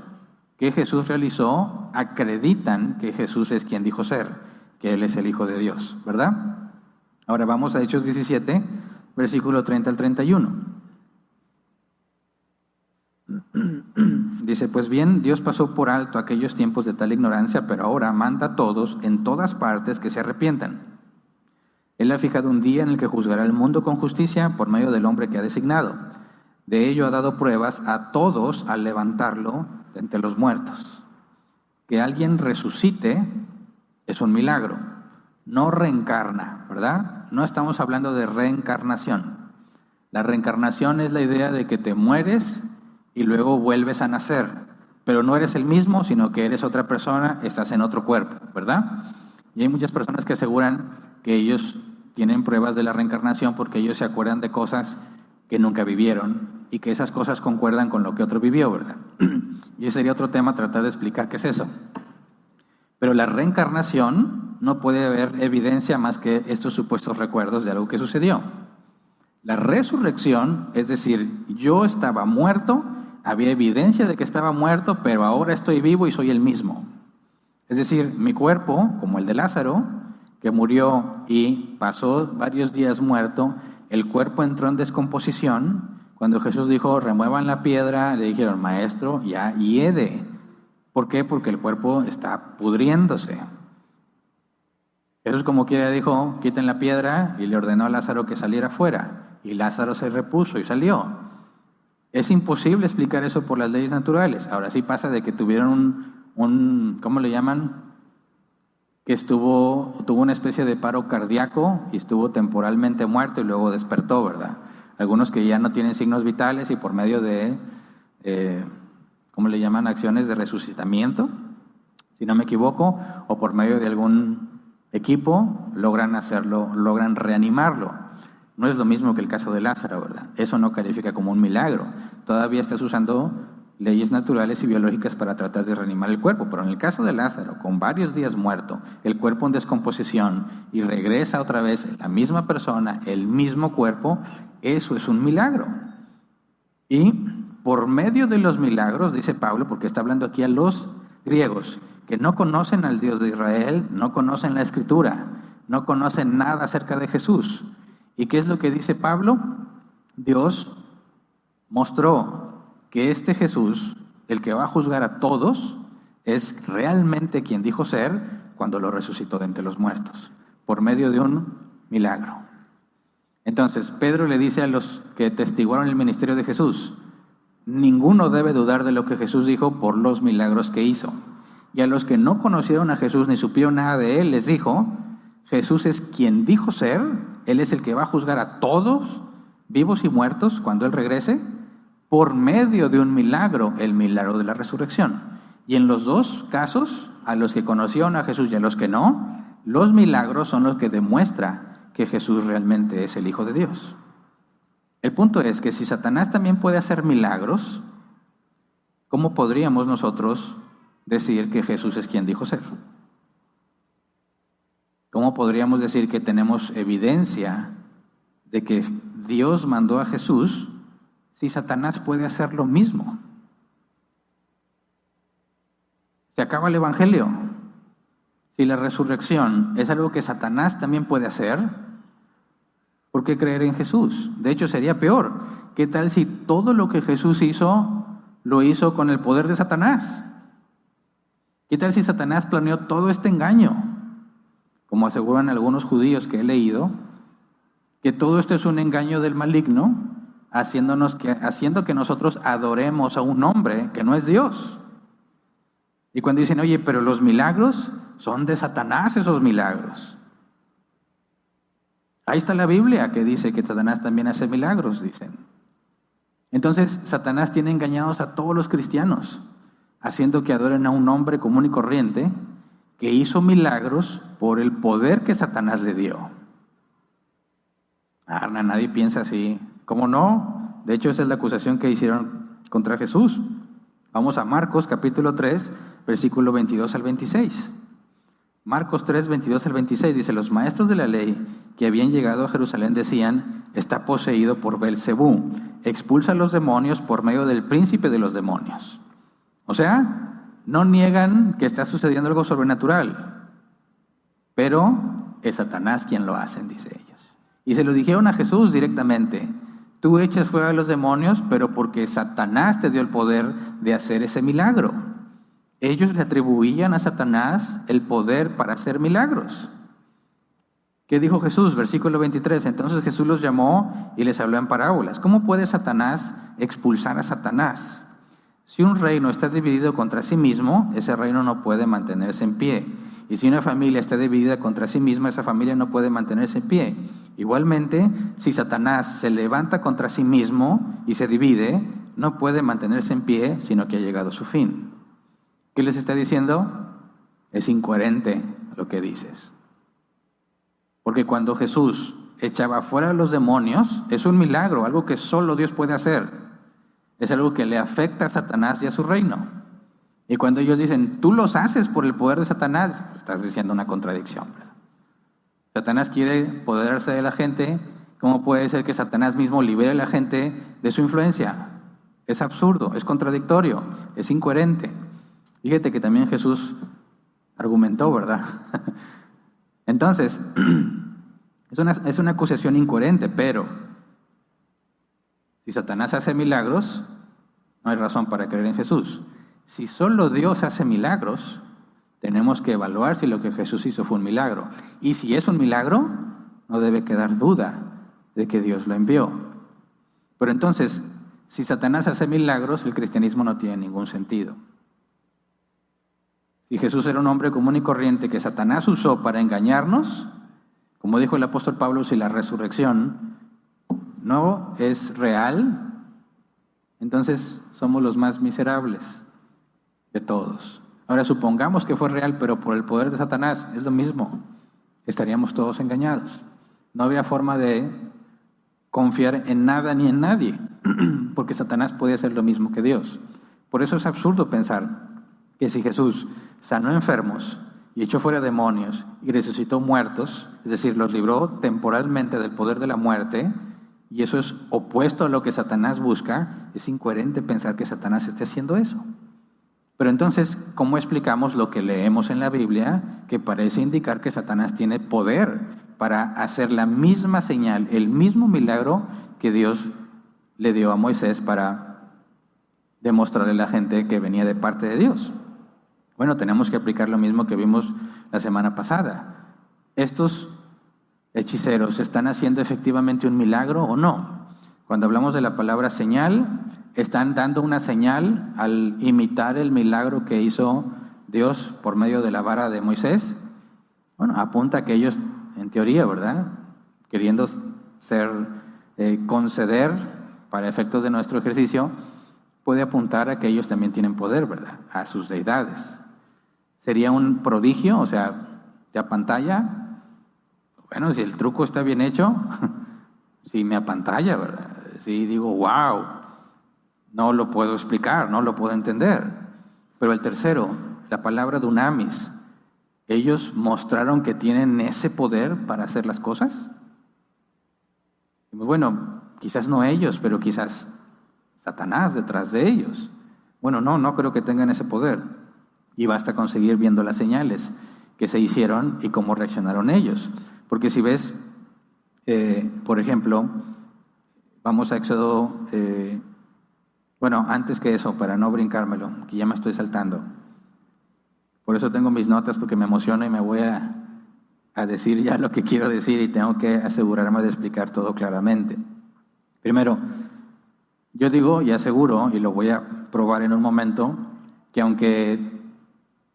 que Jesús realizó acreditan que Jesús es quien dijo ser, que Él es el Hijo de Dios, ¿verdad? Ahora vamos a Hechos 17, versículo 30 al 31. Dice, pues bien, Dios pasó por alto aquellos tiempos de tal ignorancia, pero ahora manda a todos en todas partes que se arrepientan. Él ha fijado un día en el que juzgará al mundo con justicia por medio del hombre que ha designado. De ello ha dado pruebas a todos al levantarlo de entre los muertos. Que alguien resucite es un milagro, no reencarna, ¿verdad? No estamos hablando de reencarnación. La reencarnación es la idea de que te mueres y luego vuelves a nacer, pero no eres el mismo, sino que eres otra persona, estás en otro cuerpo, ¿verdad? Y hay muchas personas que aseguran que ellos tienen pruebas de la reencarnación porque ellos se acuerdan de cosas que nunca vivieron y que esas cosas concuerdan con lo que otro vivió, ¿verdad? Y ese sería otro tema, tratar de explicar qué es eso. Pero la reencarnación no puede haber evidencia más que estos supuestos recuerdos de algo que sucedió. La resurrección, es decir, yo estaba muerto, había evidencia de que estaba muerto, pero ahora estoy vivo y soy el mismo. Es decir, mi cuerpo, como el de Lázaro, que murió y pasó varios días muerto, el cuerpo entró en descomposición. Cuando Jesús dijo, remuevan la piedra, le dijeron, maestro, ya hiede. ¿Por qué? Porque el cuerpo está pudriéndose. Jesús como quiera dijo, quiten la piedra, y le ordenó a Lázaro que saliera fuera. Y Lázaro se repuso y salió. Es imposible explicar eso por las leyes naturales. Ahora sí pasa de que tuvieron ¿cómo le llaman? Que tuvo una especie de paro cardíaco y estuvo temporalmente muerto y luego despertó, ¿verdad? Algunos que ya no tienen signos vitales y por medio de, ¿cómo le llaman? Acciones de resucitamiento, si no me equivoco, o por medio de algún equipo logran hacerlo, logran reanimarlo. No es lo mismo que el caso de Lázaro, ¿verdad? Eso no califica como un milagro. Todavía estás usando leyes naturales y biológicas para tratar de reanimar el cuerpo, pero en el caso de Lázaro, con varios días muerto, el cuerpo en descomposición y regresa otra vez la misma persona, el mismo cuerpo, eso es un milagro. Y por medio de los milagros, dice Pablo, porque está hablando aquí a los griegos, que no conocen al Dios de Israel, no conocen la Escritura, no conocen nada acerca de Jesús. ¿Y qué es lo que dice Pablo? Dios mostró que este Jesús, el que va a juzgar a todos, es realmente quien dijo ser cuando lo resucitó de entre los muertos, por medio de un milagro. Entonces, Pedro le dice a los que testiguaron el ministerio de Jesús, ninguno debe dudar de lo que Jesús dijo por los milagros que hizo. Y a los que no conocieron a Jesús ni supieron nada de él, les dijo, Jesús es quien dijo ser, Él es el que va a juzgar a todos, vivos y muertos, cuando Él regrese, por medio de un milagro, el milagro de la resurrección. Y en los dos casos, a los que conocieron a Jesús y a los que no, los milagros son los que demuestran que Jesús realmente es el Hijo de Dios. El punto es que si Satanás también puede hacer milagros, ¿cómo podríamos nosotros decir que Jesús es quien dijo ser? ¿Cómo podríamos decir que tenemos evidencia de que Dios mandó a Jesús si Satanás puede hacer lo mismo? Se acaba el Evangelio. Si la resurrección es algo que Satanás también puede hacer, ¿por qué creer en Jesús? De hecho, sería peor. ¿Qué tal si todo lo que Jesús hizo, lo hizo con el poder de Satanás? ¿Qué tal si Satanás planeó todo este engaño? Como aseguran algunos judíos que he leído, que todo esto es un engaño del maligno, haciendo que nosotros adoremos a un hombre que no es Dios. Y cuando dicen, oye, pero los milagros son de Satanás, esos milagros. Ahí está la Biblia que dice que Satanás también hace milagros, dicen. Entonces, Satanás tiene engañados a todos los cristianos, haciendo que adoren a un hombre común y corriente que hizo milagros por el poder que Satanás le dio. Nadie piensa así. ¿Cómo no? De hecho, esa es la acusación que hicieron contra Jesús. Vamos a Marcos capítulo 3, versículo 22 al 26. Marcos 3, 22 al 26 dice, los maestros de la ley que habían llegado a Jerusalén decían, está poseído por Belcebú, expulsa a los demonios por medio del príncipe de los demonios. O sea, no niegan que está sucediendo algo sobrenatural, pero es Satanás quien lo hace, dice ellos. Y se lo dijeron a Jesús directamente, tú echas fuera a los demonios, pero porque Satanás te dio el poder de hacer ese milagro. Ellos le atribuían a Satanás el poder para hacer milagros. ¿Qué dijo Jesús? Versículo 23. Entonces Jesús los llamó y les habló en parábolas. ¿Cómo puede Satanás expulsar a Satanás? Si un reino está dividido contra sí mismo, ese reino no puede mantenerse en pie. Y si una familia está dividida contra sí misma, esa familia no puede mantenerse en pie. Igualmente, si Satanás se levanta contra sí mismo y se divide, no puede mantenerse en pie, sino que ha llegado a su fin. ¿Qué les está diciendo? Es incoherente lo que dices. Porque cuando Jesús echaba fuera a los demonios, es un milagro, algo que solo Dios puede hacer. Es algo que le afecta a Satanás y a su reino. Y cuando ellos dicen, tú los haces por el poder de Satanás, estás diciendo una contradicción, ¿verdad? Satanás quiere poderarse de la gente. ¿Cómo puede ser que Satanás mismo libere a la gente de su influencia? Es absurdo, es contradictorio, es incoherente. Fíjate que también Jesús argumentó, ¿verdad? Entonces, es una acusación incoherente, pero si Satanás hace milagros, no hay razón para creer en Jesús. Si solo Dios hace milagros, Tenemos que evaluar si lo que Jesús hizo fue un milagro. Y si es un milagro, no debe quedar duda de que Dios lo envió. Pero entonces, si Satanás hace milagros, el cristianismo no tiene ningún sentido. Si Jesús era un hombre común y corriente que Satanás usó para engañarnos, como dijo el apóstol Pablo, si la resurrección no es real, entonces somos los más miserables de todos. Ahora supongamos que fue real, pero por el poder de Satanás es lo mismo. Estaríamos todos engañados. No habría forma de confiar en nada ni en nadie, porque Satanás puede hacer lo mismo que Dios. Por eso es absurdo pensar que si Jesús sanó enfermos y echó fuera demonios y resucitó muertos, es decir, los libró temporalmente del poder de la muerte, y eso es opuesto a lo que Satanás busca, es incoherente pensar que Satanás esté haciendo eso. Pero entonces, ¿cómo explicamos lo que leemos en la Biblia, que parece indicar que Satanás tiene poder para hacer la misma señal, el mismo milagro que Dios le dio a Moisés para demostrarle a la gente que venía de parte de Dios? Bueno, tenemos que aplicar lo mismo que vimos la semana pasada. ¿Estos hechiceros están haciendo efectivamente un milagro o no? Cuando hablamos de la palabra señal, ¿están dando una señal al imitar el milagro que hizo Dios por medio de la vara de Moisés? Bueno, apunta a que ellos, en teoría, ¿verdad?, queriendo conceder para efectos de nuestro ejercicio, puede apuntar a que ellos también tienen poder, ¿verdad?, a sus deidades. ¿Sería un prodigio? O sea, ¿te apantalla? Bueno, si el truco está bien hecho, sí me apantalla, ¿verdad? Sí digo, wow, no lo puedo explicar, no lo puedo entender. Pero el tercero, la palabra dunamis, ¿ellos mostraron que tienen ese poder para hacer las cosas? Bueno, quizás no ellos, pero quizás Satanás detrás de ellos. Bueno, no creo que tengan ese poder. Y basta con seguir viendo las señales que se hicieron y cómo reaccionaron ellos. Porque si ves, por ejemplo, vamos a Éxodo, antes que eso, para no brincármelo, que ya me estoy saltando. Por eso tengo mis notas, porque me emociono y me voy a decir ya lo que quiero decir y tengo que asegurarme de explicar todo claramente. Primero, yo digo y aseguro, y lo voy a probar en un momento, que aunque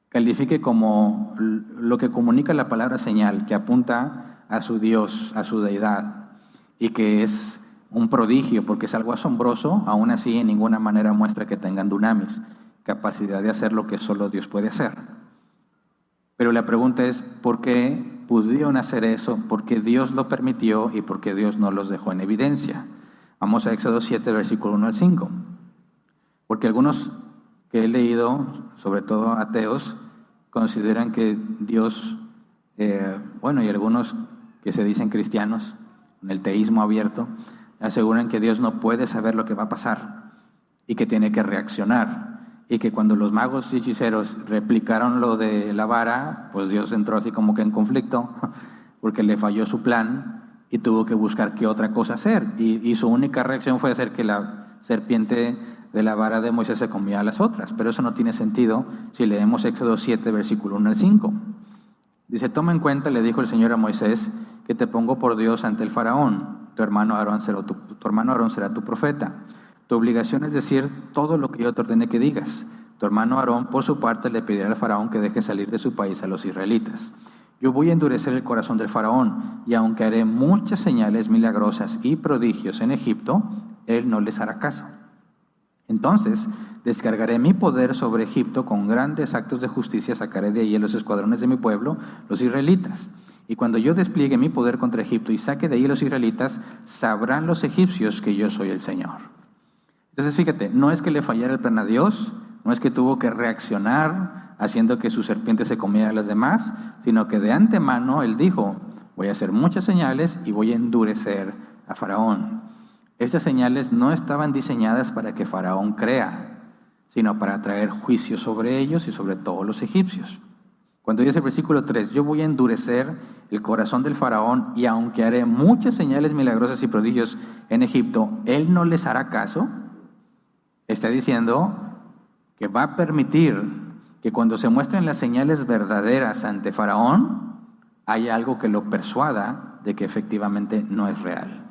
califique como lo que comunica la palabra señal, que apunta a su Dios, a su deidad, y que es un prodigio porque es algo asombroso, aún así en ninguna manera muestra que tengan dunamis, capacidad de hacer lo que solo Dios puede hacer. Pero la pregunta es, ¿por qué pudieron hacer eso? ¿Por qué Dios lo permitió y por qué Dios no los dejó en evidencia? Vamos a Éxodo 7, versículo 1 al 5. Porque algunos que he leído, sobre todo ateos, consideran que Dios, y algunos que se dicen cristianos, en el teísmo abierto, aseguran que Dios no puede saber lo que va a pasar y que tiene que reaccionar. Y que cuando los magos y hechiceros replicaron lo de la vara, pues Dios entró así como que en conflicto, porque le falló su plan y tuvo que buscar qué otra cosa hacer. Y su única reacción fue hacer que la serpiente de la vara de Moisés se comía a las otras. Pero eso no tiene sentido si leemos Éxodo 7, versículo 1 al 5. Dice, toma en cuenta, le dijo el Señor a Moisés, que te pongo por Dios ante el faraón. Tu hermano Aarón será tu profeta. Tu obligación es decir todo lo que yo te ordene que digas. Tu hermano Aarón, por su parte, le pedirá al faraón que deje salir de su país a los israelitas. Yo voy a endurecer el corazón del faraón, y aunque haré muchas señales milagrosas y prodigios en Egipto, él no les hará caso. Entonces descargaré mi poder sobre Egipto, con grandes actos de justicia sacaré de allí a los escuadrones de mi pueblo, los israelitas. Y cuando yo despliegue mi poder contra Egipto y saque de allí a los israelitas, sabrán los egipcios que yo soy el Señor. Entonces fíjate, no es que le fallara el plan a Dios, no es que tuvo que reaccionar haciendo que su serpiente se comiera a las demás, sino que de antemano él dijo, voy a hacer muchas señales y voy a endurecer a Faraón. Estas señales no estaban diseñadas para que Faraón crea, sino para traer juicio sobre ellos y sobre todos los egipcios. Cuando dice el versículo 3, yo voy a endurecer el corazón del faraón y aunque haré muchas señales milagrosas y prodigios en Egipto, él no les hará caso. Está diciendo que va a permitir que cuando se muestren las señales verdaderas ante Faraón, hay algo que lo persuada de que efectivamente no es real.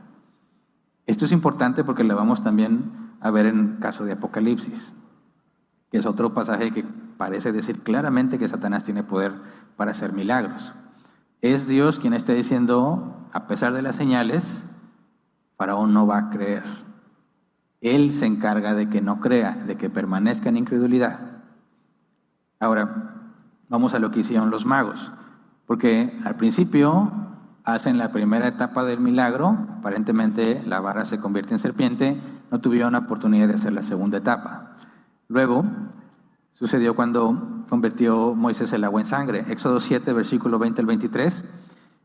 Esto es importante porque lo vamos también a ver en el caso de Apocalipsis, que es otro pasaje que parece decir claramente que Satanás tiene poder para hacer milagros. Es Dios quien está diciendo, a pesar de las señales, Faraón no va a creer. Él se encarga de que no crea, de que permanezca en incredulidad. Ahora, vamos a lo que hicieron los magos, porque al principio hacen la primera etapa del milagro, aparentemente la vara se convierte en serpiente, no tuvieron la oportunidad de hacer la segunda etapa. Luego, sucedió cuando convirtió Moisés el agua en sangre. Éxodo 7, versículo 20 al 23,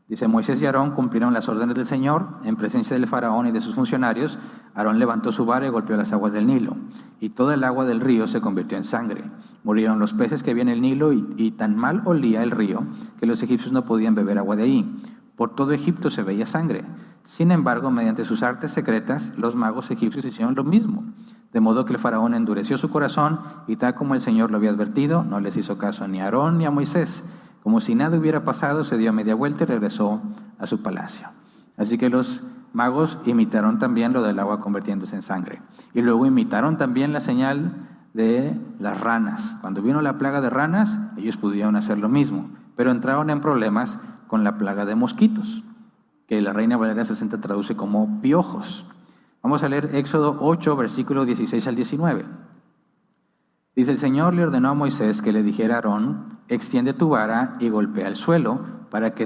dice: Moisés y Aarón cumplieron las órdenes del Señor en presencia del faraón y de sus funcionarios. Aarón levantó su vara y golpeó las aguas del Nilo, y toda el agua del río se convirtió en sangre. Murieron los peces que había en el Nilo, y tan mal olía el río que los egipcios no podían beber agua de ahí. Por todo Egipto se veía sangre. Sin embargo, mediante sus artes secretas, los magos egipcios hicieron lo mismo. De modo que el faraón endureció su corazón, y tal como el Señor lo había advertido, no les hizo caso ni a Aarón ni a Moisés. Como si nada hubiera pasado, se dio media vuelta y regresó a su palacio. Así que los magos imitaron también lo del agua convirtiéndose en sangre. Y luego imitaron también la señal de las ranas. Cuando vino la plaga de ranas, ellos pudieron hacer lo mismo, pero entraron en problemas con la plaga de mosquitos, que la Reina Valera 60 traduce como piojos. Vamos a leer Éxodo 8, versículos 16 al 19. Dice: el Señor le ordenó a Moisés que le dijera a Aarón: extiende tu vara y golpea el suelo, para que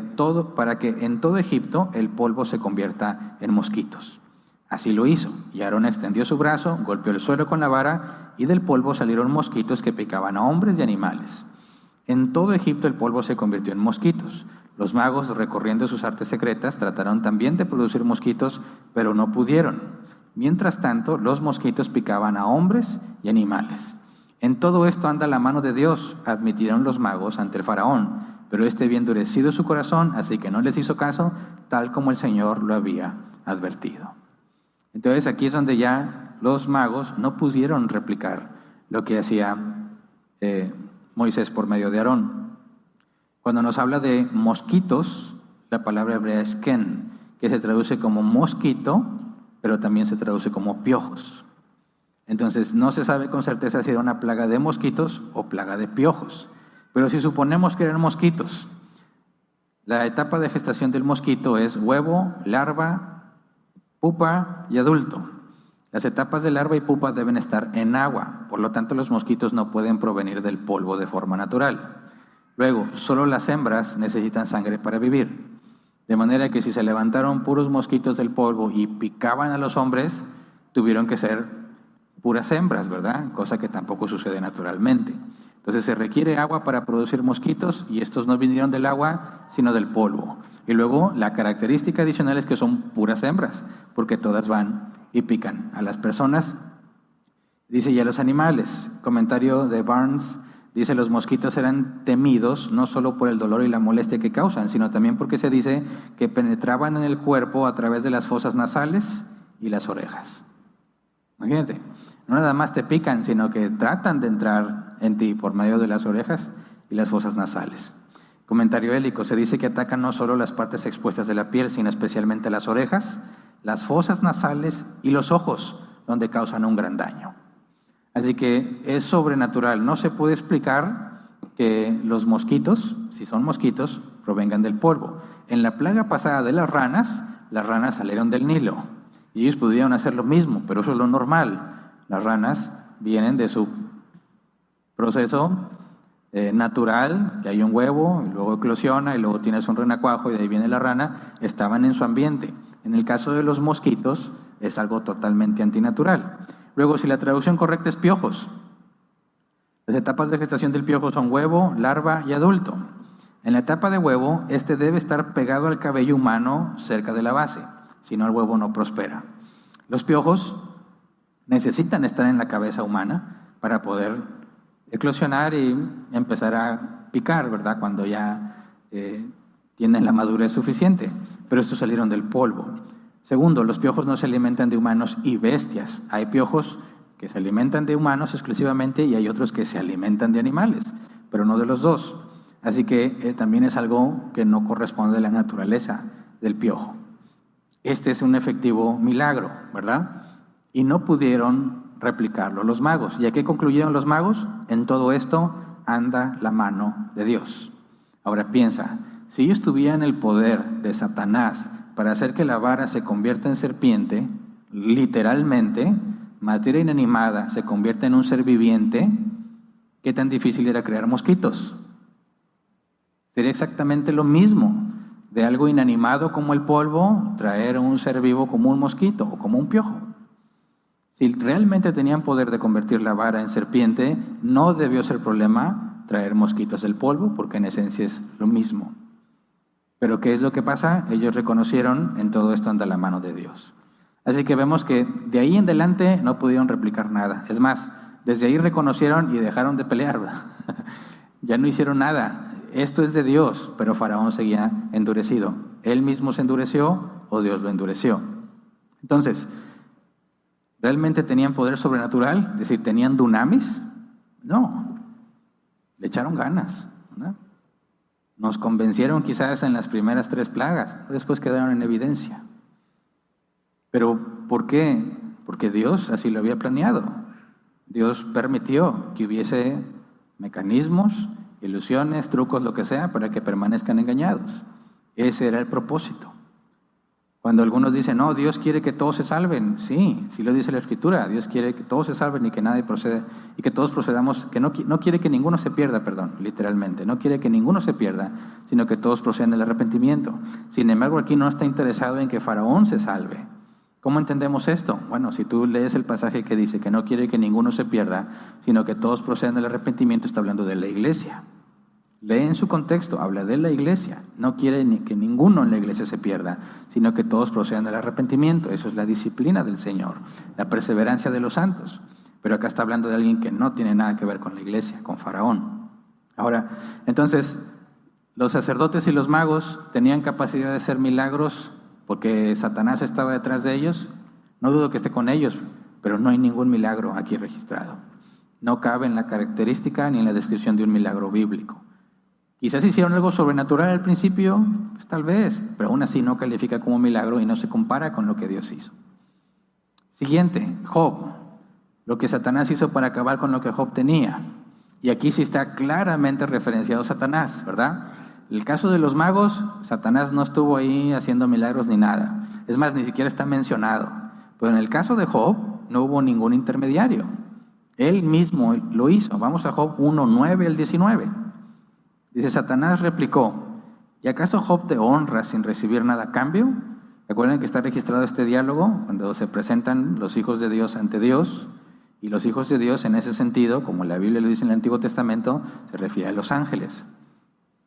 en todo Egipto el polvo se convierta en mosquitos. Así lo hizo, y Aarón extendió su brazo, golpeó el suelo con la vara, y del polvo salieron mosquitos que picaban a hombres y animales. En todo Egipto el polvo se convirtió en mosquitos. Los magos, recorriendo sus artes secretas, trataron también de producir mosquitos, pero no pudieron. Mientras tanto, los mosquitos picaban a hombres y animales. En todo esto anda la mano de Dios, admitieron los magos ante el faraón, pero éste había endurecido su corazón, así que no les hizo caso, tal como el Señor lo había advertido. Entonces aquí es donde ya los magos no pudieron replicar lo que hacía Moisés por medio de Aarón. Cuando nos habla de mosquitos, la palabra hebrea es ken, que se traduce como mosquito, pero también se traduce como piojos. Entonces no se sabe con certeza si era una plaga de mosquitos o plaga de piojos. Pero si suponemos que eran mosquitos, la etapa de gestación del mosquito es huevo, larva, pupa y adulto. Las etapas de larva y pupa deben estar en agua, por lo tanto los mosquitos no pueden provenir del polvo de forma natural. Luego, solo las hembras necesitan sangre para vivir. De manera que si se levantaron puros mosquitos del polvo y picaban a los hombres, tuvieron que ser puras hembras, ¿verdad? Cosa que tampoco sucede naturalmente. Entonces se requiere agua para producir mosquitos, y estos no vinieron del agua, sino del polvo. Y luego la característica adicional es que son puras hembras, porque todas van y pican a las personas. Dice: y a los animales. Comentario de Barnes. Dice: los mosquitos eran temidos no solo por el dolor y la molestia que causan, sino también porque se dice que penetraban en el cuerpo a través de las fosas nasales y las orejas. Imagínate, no nada más te pican, sino que tratan de entrar en ti por medio de las orejas y las fosas nasales. Comentario hélico: se dice que atacan no solo las partes expuestas de la piel, sino especialmente las orejas, las fosas nasales y los ojos, donde causan un gran daño. Así que es sobrenatural. No se puede explicar que los mosquitos, si son mosquitos, provengan del polvo. En la plaga pasada de las ranas salieron del Nilo. Y ellos pudieron hacer lo mismo, pero eso es lo normal. Las ranas vienen de su proceso natural, que hay un huevo, y luego eclosiona, y luego tienes un renacuajo, y de ahí viene la rana. Estaban en su ambiente. En el caso de los mosquitos, es algo totalmente antinatural. Luego, si la traducción correcta es piojos, las etapas de gestación del piojo son huevo, larva y adulto. En la etapa de huevo, este debe estar pegado al cabello humano cerca de la base, si no el huevo no prospera. Los piojos necesitan estar en la cabeza humana para poder eclosionar y empezar a picar, ¿verdad? Cuando ya tienen la madurez suficiente, pero estos salieron del polvo. Segundo, los piojos no se alimentan de humanos y bestias. Hay piojos que se alimentan de humanos exclusivamente y hay otros que se alimentan de animales. pero no de los dos. Así que también es algo que no corresponde a la naturaleza del piojo. Este es un efectivo milagro, ¿verdad? Y no pudieron replicarlo los magos. ¿Y a qué concluyeron los magos? En todo esto anda la mano de Dios. Ahora piensa, si ellos tuvieran el poder de Satanás para hacer que la vara se convierta en serpiente, literalmente, materia inanimada se convierte en un ser viviente, ¿qué tan difícil era crear mosquitos? Sería exactamente lo mismo, de algo inanimado como el polvo, traer un ser vivo como un mosquito o como un piojo. Si realmente tenían poder de convertir la vara en serpiente, no debió ser problema traer mosquitos del polvo, porque en esencia es lo mismo. Pero ¿qué es lo que pasa? Ellos reconocieron, en todo esto anda la mano de Dios. Así que vemos que de ahí en adelante no pudieron replicar nada. Es más, desde ahí reconocieron y dejaron de pelear. Ya no hicieron nada. Esto es de Dios, pero Faraón seguía endurecido. ¿Él mismo se endureció o Dios lo endureció? Entonces, ¿realmente tenían poder sobrenatural? Es decir, ¿tenían dunamis? No. Le echaron ganas, ¿no? Nos convencieron quizás en las primeras 3 plagas, después quedaron en evidencia. ¿Pero por qué? Porque Dios así lo había planeado. Dios permitió que hubiese mecanismos, ilusiones, trucos, lo que sea, para que permanezcan engañados. Ese era el propósito. Cuando algunos dicen, no, Dios quiere que todos se salven, sí lo dice la Escritura, Dios quiere que todos se salven y que nadie proceda, y que todos procedamos, que no quiere que ninguno se pierda, literalmente, no quiere que ninguno se pierda, sino que todos procedan del arrepentimiento. Sin embargo, aquí no está interesado en que Faraón se salve. ¿Cómo entendemos esto? Bueno, si tú lees el pasaje que dice que no quiere que ninguno se pierda, sino que todos procedan del arrepentimiento, está hablando de la iglesia. Lee en su contexto, habla de la iglesia. No quiere ni que ninguno en la iglesia se pierda, sino que todos procedan del arrepentimiento. Eso es la disciplina del Señor, la perseverancia de los santos. Pero acá está hablando de alguien que no tiene nada que ver con la iglesia, con Faraón. Ahora, entonces, los sacerdotes y los magos tenían capacidad de hacer milagros porque Satanás estaba detrás de ellos. No dudo que esté con ellos, pero no hay ningún milagro aquí registrado. No cabe en la característica ni en la descripción de un milagro bíblico. Quizás hicieron algo sobrenatural al principio, pues tal vez, pero aún así no califica como milagro y no se compara con lo que Dios hizo. Siguiente, Job. Lo que Satanás hizo para acabar con lo que Job tenía. Y aquí sí está claramente referenciado Satanás, ¿verdad? El caso de los magos, Satanás no estuvo ahí haciendo milagros ni nada. Es más, ni siquiera está mencionado. Pero en el caso de Job, no hubo ningún intermediario. Él mismo lo hizo. Vamos a Job 1:9 al 19. Dice, Satanás replicó, ¿y acaso Job te honra sin recibir nada a cambio? Recuerden que está registrado este diálogo cuando se presentan los hijos de Dios ante Dios, y los hijos de Dios en ese sentido, como la Biblia lo dice en el Antiguo Testamento, se refiere a los ángeles.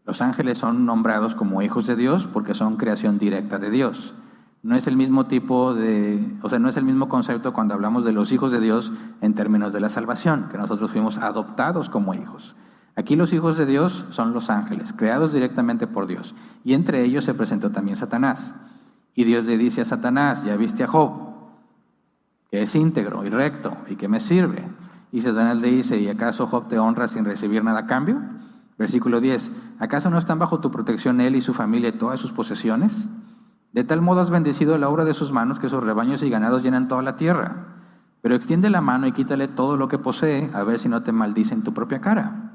Los ángeles son nombrados como hijos de Dios porque son creación directa de Dios. No es el mismo no es el mismo concepto cuando hablamos de los hijos de Dios en términos de la salvación, que nosotros fuimos adoptados como hijos. Aquí los hijos de Dios son los ángeles, creados directamente por Dios. Y entre ellos se presentó también Satanás. Y Dios le dice a Satanás, ya viste a Job, que es íntegro y recto y que me sirve. Y Satanás le dice, ¿y acaso Job te honra sin recibir nada a cambio? Versículo 10, ¿acaso no están bajo tu protección él y su familia y todas sus posesiones? De tal modo has bendecido la obra de sus manos que sus rebaños y ganados llenan toda la tierra. Pero extiende la mano y quítale todo lo que posee, a ver si no te maldice en tu propia cara.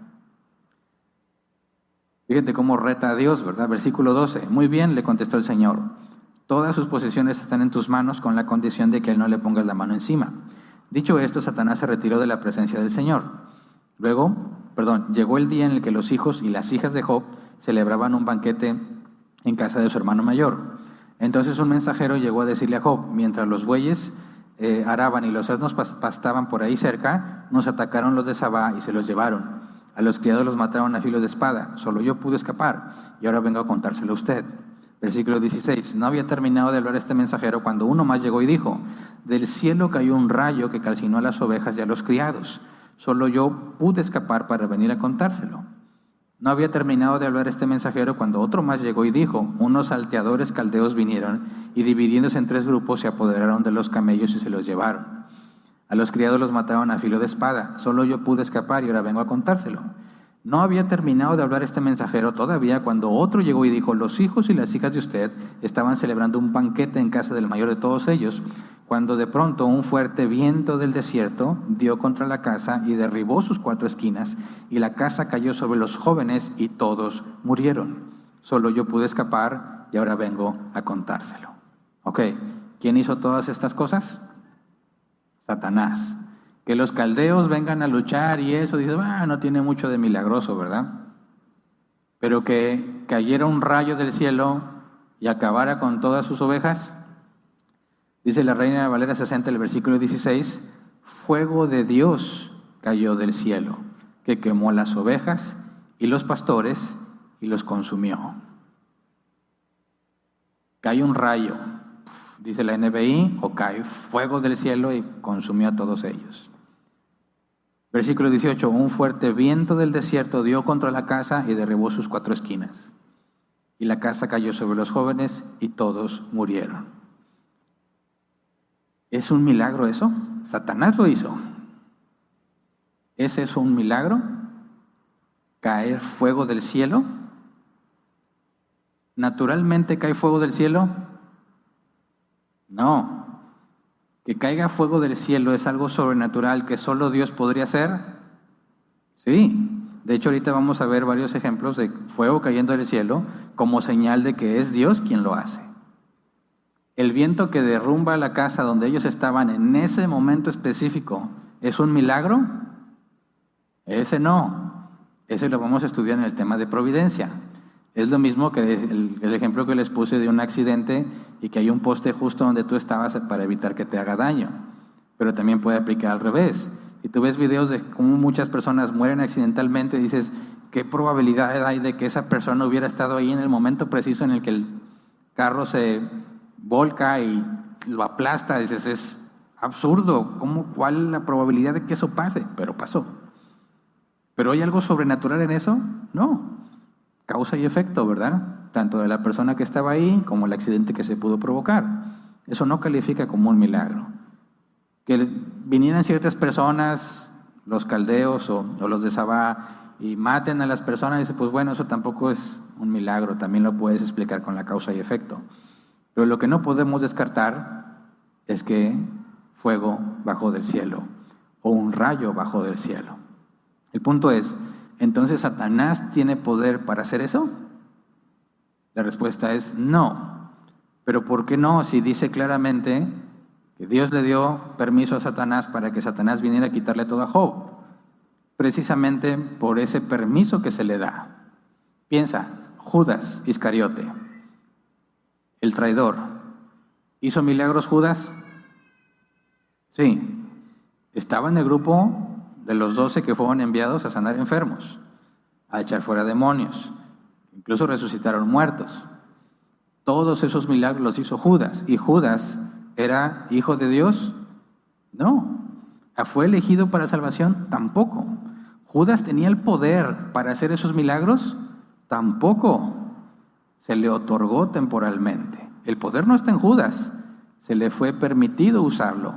Fíjate cómo reta a Dios, ¿verdad? Versículo 12. Muy bien, le contestó el Señor. Todas sus posesiones están en tus manos con la condición de que él no le pongas la mano encima. Dicho esto, Satanás se retiró de la presencia del Señor. Llegó el día en el que los hijos y las hijas de Job celebraban un banquete en casa de su hermano mayor. Entonces un mensajero llegó a decirle a Job, mientras los bueyes araban y los asnos pastaban por ahí cerca, nos atacaron los de Sabá y se los llevaron. A los criados los mataron a filo de espada. Solo yo pude escapar y ahora vengo a contárselo a usted. Versículo 16. No había terminado de hablar este mensajero cuando uno más llegó y dijo, del cielo cayó un rayo que calcinó a las ovejas y a los criados. Solo yo pude escapar para venir a contárselo. No había terminado de hablar este mensajero cuando otro más llegó y dijo, unos salteadores caldeos vinieron y dividiéndose en 3 grupos se apoderaron de los camellos y se los llevaron. A los criados los mataron a filo de espada. Solo yo pude escapar y ahora vengo a contárselo. No había terminado de hablar este mensajero todavía cuando otro llegó y dijo: los hijos y las hijas de usted estaban celebrando un banquete en casa del mayor de todos ellos, cuando de pronto un fuerte viento del desierto dio contra la casa y derribó sus 4 esquinas, y la casa cayó sobre los jóvenes y todos murieron. Solo yo pude escapar y ahora vengo a contárselo. Ok, ¿quién hizo todas estas cosas? Satanás. Que los caldeos vengan a luchar y eso, dice, no tiene mucho de milagroso, ¿verdad? Pero que cayera un rayo del cielo y acabara con todas sus ovejas. Dice la Reina Valera 60, el versículo 16, fuego de Dios cayó del cielo, que quemó las ovejas y los pastores y los consumió. Cae un rayo, dice la NBI, o cae fuego del cielo y consumió a todos ellos. Versículo 18, un fuerte viento del desierto dio contra la casa y derribó sus 4 esquinas. Y la casa cayó sobre los jóvenes y todos murieron. ¿Es un milagro eso? Satanás lo hizo. ¿Es eso un milagro? ¿Caer fuego del cielo? ¿Naturalmente cae fuego del cielo? No. ¿Que caiga fuego del cielo es algo sobrenatural que solo Dios podría hacer? Sí. De hecho, ahorita vamos a ver varios ejemplos de fuego cayendo del cielo como señal de que es Dios quien lo hace. El viento que derrumba la casa donde ellos estaban en ese momento específico, ¿es un milagro? Ese no. Ese lo vamos a estudiar en el tema de providencia. Es lo mismo que el ejemplo que les puse de un accidente y que hay un poste justo donde tú estabas para evitar que te haga daño. Pero también puede aplicar al revés. Si tú ves videos de cómo muchas personas mueren accidentalmente, dices, ¿qué probabilidad hay de que esa persona hubiera estado ahí en el momento preciso en el que el carro se volca y lo aplasta? Dices, es absurdo. ¿Cuál es la probabilidad de que eso pase? Pero pasó. ¿Pero hay algo sobrenatural en eso? No. Causa y efecto, ¿verdad? Tanto de la persona que estaba ahí como el accidente que se pudo provocar. Eso no califica como un milagro. Que vinieran ciertas personas, los caldeos o los de Sabá, y maten a las personas, y dice, pues bueno, eso tampoco es un milagro, también lo puedes explicar con la causa y efecto. Pero lo que no podemos descartar es que fuego bajó del cielo o un rayo bajó del cielo. El punto es, ¿entonces Satanás tiene poder para hacer eso? La respuesta es no. ¿Pero por qué no? Si dice claramente que Dios le dio permiso a Satanás para que Satanás viniera a quitarle todo a Job. Precisamente por ese permiso que se le da. Piensa, Judas Iscariote, el traidor, ¿hizo milagros Judas? Sí. Estaba en el grupo de los 12 que fueron enviados a sanar enfermos, a echar fuera demonios, incluso resucitaron muertos. Todos esos milagros los hizo Judas. ¿Y Judas era hijo de Dios? No. ¿Fue elegido para salvación? Tampoco. ¿Judas tenía el poder para hacer esos milagros? Tampoco. Se le otorgó temporalmente. El poder no está en Judas, se le fue permitido usarlo.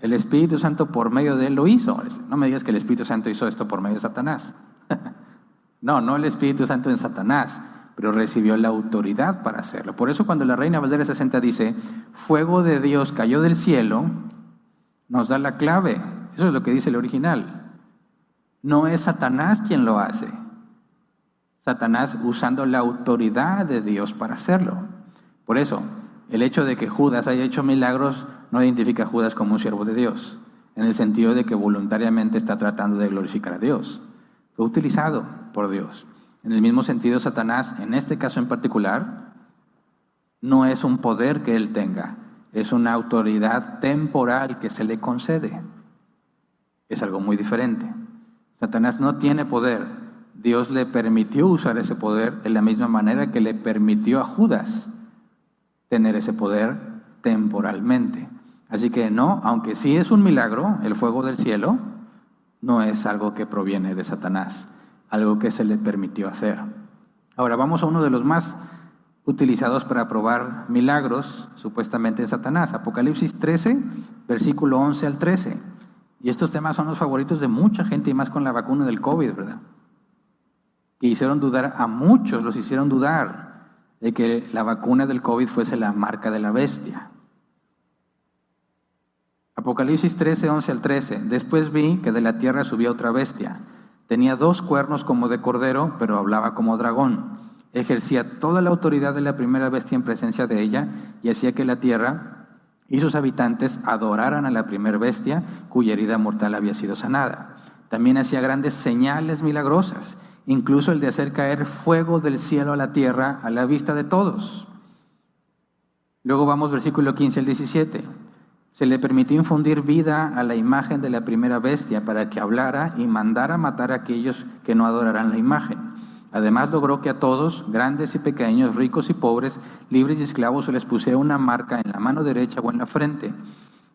El Espíritu Santo por medio de él lo hizo. No me digas que el Espíritu Santo hizo esto por medio de Satanás. No el Espíritu Santo en Satanás, pero recibió la autoridad para hacerlo. Por eso cuando la Reina Valera 60 dice, fuego de Dios cayó del cielo, nos da la clave. Eso es lo que dice el original. No es Satanás quien lo hace. Satanás usando la autoridad de Dios para hacerlo. Por eso, el hecho de que Judas haya hecho milagros no identifica a Judas como un siervo de Dios, en el sentido de que voluntariamente está tratando de glorificar a Dios. Fue utilizado por Dios. En el mismo sentido, Satanás, en este caso en particular, no es un poder que él tenga, es una autoridad temporal que se le concede. Es algo muy diferente. Satanás no tiene poder. Dios le permitió usar ese poder de la misma manera que le permitió a Judas tener ese poder temporalmente. Así que no, aunque sí es un milagro, el fuego del cielo, no es algo que proviene de Satanás, algo que se le permitió hacer. Ahora vamos a uno de los más utilizados para probar milagros, supuestamente de Satanás, Apocalipsis 13, versículo 11 al 13. Y estos temas son los favoritos de mucha gente y más con la vacuna del COVID, ¿verdad? que hicieron dudar a muchos, los hicieron dudar de que la vacuna del COVID fuese la marca de la bestia. Apocalipsis 13, 11 al 13. Después vi que de la tierra subía otra bestia. Tenía 2 cuernos como de cordero, pero hablaba como dragón. Ejercía toda la autoridad de la primera bestia en presencia de ella y hacía que la tierra y sus habitantes adoraran a la primera bestia, cuya herida mortal había sido sanada. También hacía grandes señales milagrosas, incluso el de hacer caer fuego del cielo a la tierra a la vista de todos. Luego vamos versículo 15 al 17. Se le permitió infundir vida a la imagen de la primera bestia para que hablara y mandara matar a aquellos que no adoraran la imagen. Además logró que a todos, grandes y pequeños, ricos y pobres, libres y esclavos, se les pusiera una marca en la mano derecha o en la frente,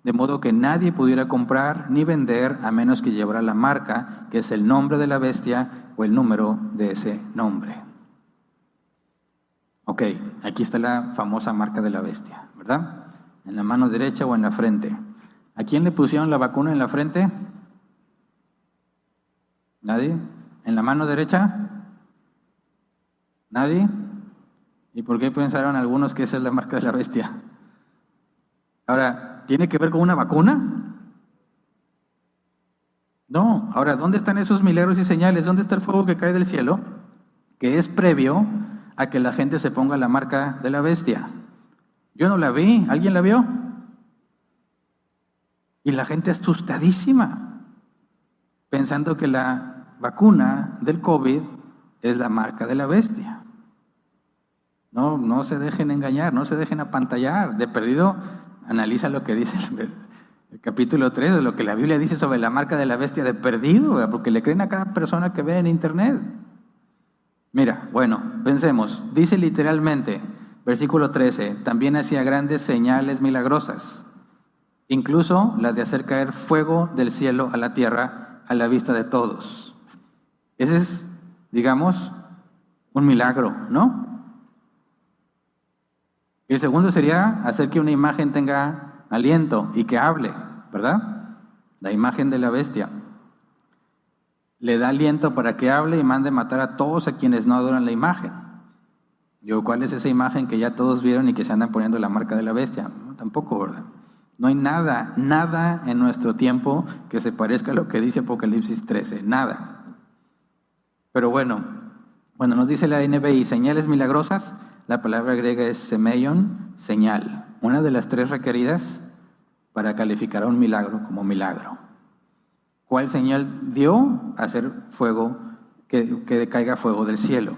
de modo que nadie pudiera comprar ni vender a menos que llevara la marca, que es el nombre de la bestia o el número de ese nombre. Ok, aquí está la famosa marca de la bestia, ¿verdad? En la mano derecha o en la frente. ¿A quién le pusieron la vacuna en la frente? ¿Nadie? ¿En la mano derecha? ¿Nadie? ¿Y por qué pensaron algunos que esa es la marca de la bestia? Ahora, ¿tiene que ver con una vacuna? No. Ahora, ¿dónde están esos milagros y señales? ¿Dónde está el fuego que cae del cielo? Que es previo a que la gente se ponga la marca de la bestia. Yo no la vi. ¿Alguien la vio? Y la gente asustadísima, pensando que la vacuna del COVID es la marca de la bestia. No se dejen engañar, no se dejen apantallar. De perdido, analiza lo que dice el capítulo 3, de lo que la Biblia dice sobre la marca de la bestia, de perdido, ¿verdad? Porque le creen a cada persona que ve en internet. Mira, bueno, pensemos. Dice literalmente, versículo 13, también hacía grandes señales milagrosas, incluso las de hacer caer fuego del cielo a la tierra a la vista de todos. Ese es, digamos, un milagro, ¿no? El segundo sería hacer que una imagen tenga aliento y que hable, ¿verdad? La imagen de la bestia le da aliento para que hable y mande matar a todos a quienes no adoran la imagen. Digo, ¿cuál es esa imagen que ya todos vieron y que se andan poniendo la marca de la bestia? No, tampoco, ¿verdad? No hay nada en nuestro tiempo que se parezca a lo que dice Apocalipsis 13, nada. Pero bueno, nos dice la NBI, señales milagrosas. La palabra griega es semeion, señal, una de las 3 requeridas para calificar a un milagro como milagro. ¿Cuál señal dio? Hacer fuego, que caiga fuego del cielo.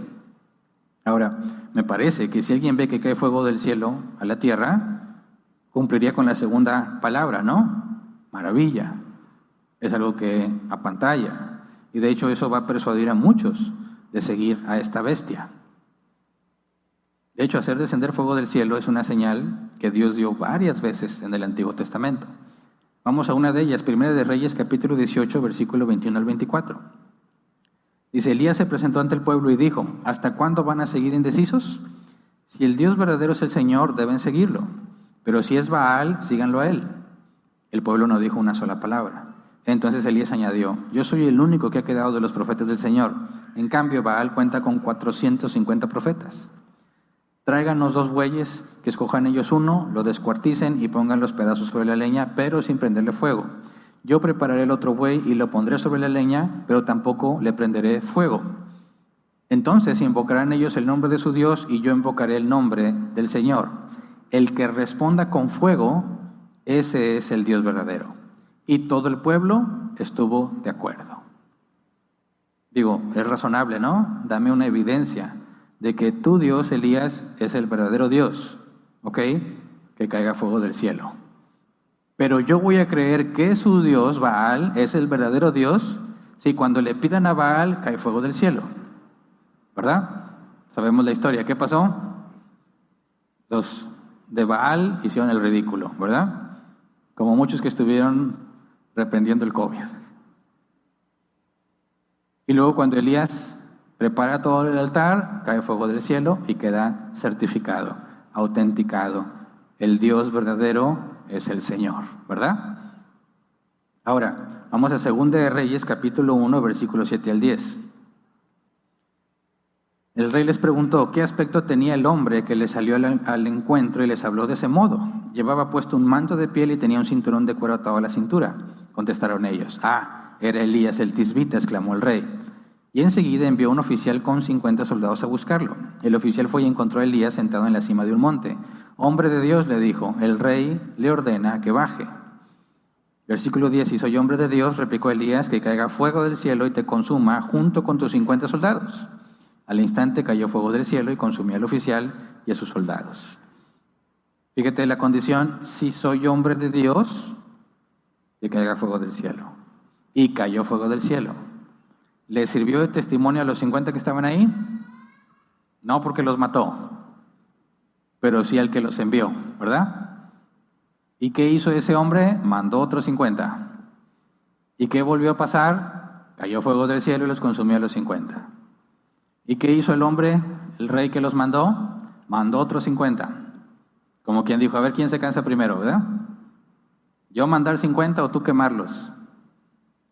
Ahora, me parece que si alguien ve que cae fuego del cielo a la tierra, cumpliría con la segunda palabra, ¿no? Maravilla. Es algo que apantalla. Y de hecho eso va a persuadir a muchos de seguir a esta bestia. De hecho, hacer descender fuego del cielo es una señal que Dios dio varias veces en el Antiguo Testamento. Vamos a una de ellas, Primera de Reyes, capítulo 18, versículo 21 al 24. Dice, Elías se presentó ante el pueblo y dijo, ¿hasta cuándo van a seguir indecisos? Si el Dios verdadero es el Señor, deben seguirlo. Pero si es Baal, síganlo a él. El pueblo no dijo una sola palabra. Entonces Elías añadió, yo soy el único que ha quedado de los profetas del Señor. En cambio, Baal cuenta con 450 profetas. Tráiganos 2 bueyes, que escojan ellos uno, lo descuarticen y pongan los pedazos sobre la leña, pero sin prenderle fuego. Yo prepararé el otro buey y lo pondré sobre la leña, pero tampoco le prenderé fuego. Entonces invocarán ellos el nombre de su Dios y yo invocaré el nombre del Señor. El que responda con fuego, ese es el Dios verdadero. Y todo el pueblo estuvo de acuerdo. Digo, es razonable, ¿no? Dame una evidencia de que tu Dios, Elías, es el verdadero Dios, ¿ok? Que caiga fuego del cielo. Pero yo voy a creer que su Dios, Baal, es el verdadero Dios, si cuando le pidan a Baal, cae fuego del cielo, ¿verdad? Sabemos la historia. ¿Qué pasó? Los de Baal hicieron el ridículo, ¿verdad? Como muchos que estuvieron reprendiendo el COVID. Y luego cuando Elías prepara todo el altar, cae fuego del cielo y queda certificado, autenticado. El Dios verdadero es el Señor, ¿verdad? Ahora, vamos a 2 de Reyes, capítulo 1, versículos 7 al 10. El rey les preguntó qué aspecto tenía el hombre que les salió al encuentro y les habló de ese modo. Llevaba puesto un manto de piel y tenía un cinturón de cuero atado a la cintura. Contestaron ellos: era Elías el tisbita, exclamó el rey. Y enseguida envió un oficial con 50 soldados a buscarlo. El oficial fue y encontró a Elías sentado en la cima de un monte. Hombre de Dios, le dijo, el rey le ordena que baje. Versículo 10, si soy hombre de Dios, replicó Elías, que caiga fuego del cielo y te consuma junto con tus 50 soldados. Al instante cayó fuego del cielo y consumió al oficial y a sus soldados. Fíjate la condición, si soy hombre de Dios, que caiga fuego del cielo. Y cayó fuego del cielo. ¿Le sirvió de testimonio a los 50 que estaban ahí? No, porque los mató, pero sí al que los envió, ¿verdad? ¿Y qué hizo ese hombre? Mandó otros 50. ¿Y qué volvió a pasar? Cayó fuego del cielo y los consumió a los 50. ¿Y qué hizo el hombre, el rey que los mandó? Mandó otros 50. Como quien dijo, a ver quién se cansa primero, ¿verdad? ¿Yo mandar 50 o tú quemarlos?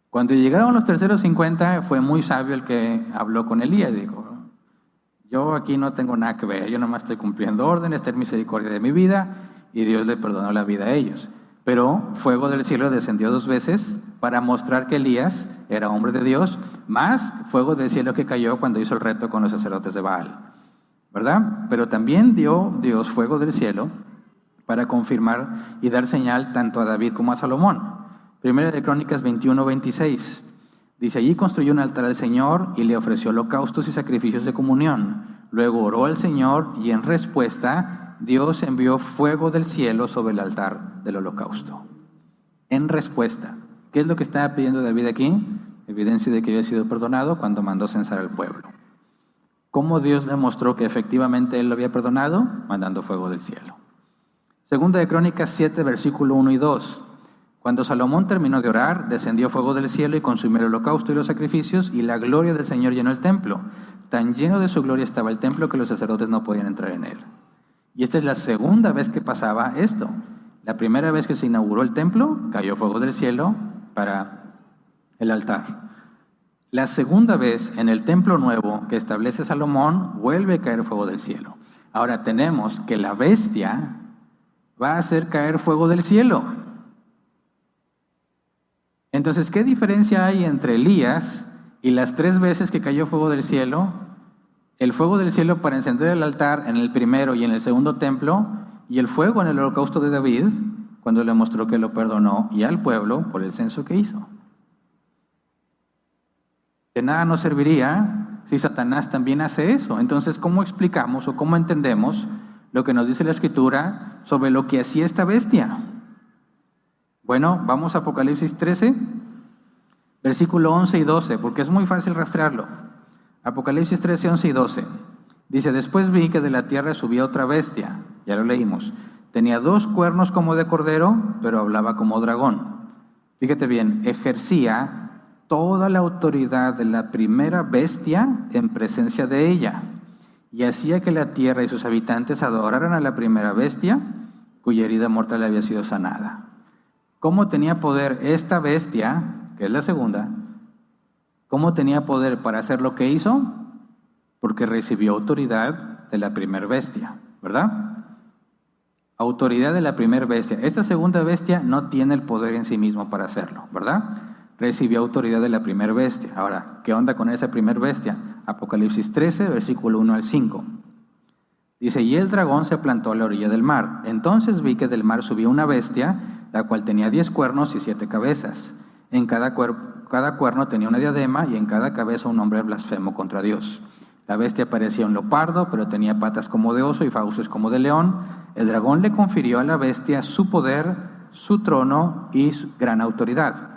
Cuando llegaron los terceros 50, fue muy sabio el que habló con Elías. Dijo, yo aquí no tengo nada que ver, yo nomás estoy cumpliendo órdenes, ten misericordia de mi vida, y Dios le perdonó la vida a ellos. Pero fuego del cielo descendió 2 veces para mostrar que Elías era hombre de Dios, más fuego del cielo que cayó cuando hizo el reto con los sacerdotes de Baal, ¿verdad? Pero también dio Dios fuego del cielo para confirmar y dar señal tanto a David como a Salomón. Primera de Crónicas 21:26. Dice, allí construyó un altar al Señor y le ofreció holocaustos y sacrificios de comunión. Luego oró al Señor y en respuesta Dios envió fuego del cielo sobre el altar del holocausto. En respuesta. ¿Qué es lo que estaba pidiendo David aquí? Evidencia de que había sido perdonado cuando mandó censar al pueblo. ¿Cómo Dios le mostró que efectivamente él lo había perdonado? Mandando fuego del cielo. Segunda de Crónicas 7, versículo 1 y 2. Cuando Salomón terminó de orar, descendió fuego del cielo y consumió el holocausto y los sacrificios, y la gloria del Señor llenó el templo. Tan lleno de su gloria estaba el templo que los sacerdotes no podían entrar en él. Y esta es la segunda vez que pasaba esto. La primera vez que se inauguró el templo, cayó fuego del cielo para el altar. La segunda vez, en el templo nuevo que establece Salomón, vuelve a caer fuego del cielo. Ahora tenemos que la bestia va a hacer caer fuego del cielo. Entonces, ¿qué diferencia hay entre Elías y las 3 veces que cayó fuego del cielo? El fuego del cielo para encender el altar en el primero y en el segundo templo, y el fuego en el holocausto de David, cuando le mostró que lo perdonó y al pueblo por el censo que hizo. De nada nos serviría si Satanás también hace eso. Entonces, ¿cómo explicamos o cómo entendemos lo que nos dice la Escritura sobre lo que hacía esta bestia? Bueno, vamos a Apocalipsis 13, versículo 11 y 12, porque es muy fácil rastrearlo. Apocalipsis 13, 11 y 12. Dice, después vi que de la tierra subía otra bestia, ya lo leímos. Tenía 2 cuernos como de cordero, pero hablaba como dragón. Fíjate bien, ejercía toda la autoridad de la primera bestia en presencia de ella, y hacía que la tierra y sus habitantes adoraran a la primera bestia, cuya herida mortal había sido sanada. ¿Cómo tenía poder esta bestia, que es la segunda? ¿Cómo tenía poder para hacer lo que hizo? Porque recibió autoridad de la primera bestia, ¿verdad? Autoridad de la primera bestia. Esta segunda bestia no tiene el poder en sí mismo para hacerlo, ¿verdad? Recibió autoridad de la primera bestia. Ahora, ¿qué onda con esa primera bestia? Apocalipsis 13, versículo 1 al 5. Dice, y el dragón se plantó a la orilla del mar. Entonces vi que del mar subía una bestia, la cual tenía 10 cuernos y 7 cabezas. En cada cuerno tenía una diadema y en cada cabeza un nombre blasfemo contra Dios. La bestia parecía un leopardo, pero tenía patas como de oso y fauces como de león. El dragón le confirió a la bestia su poder, su trono y su gran autoridad.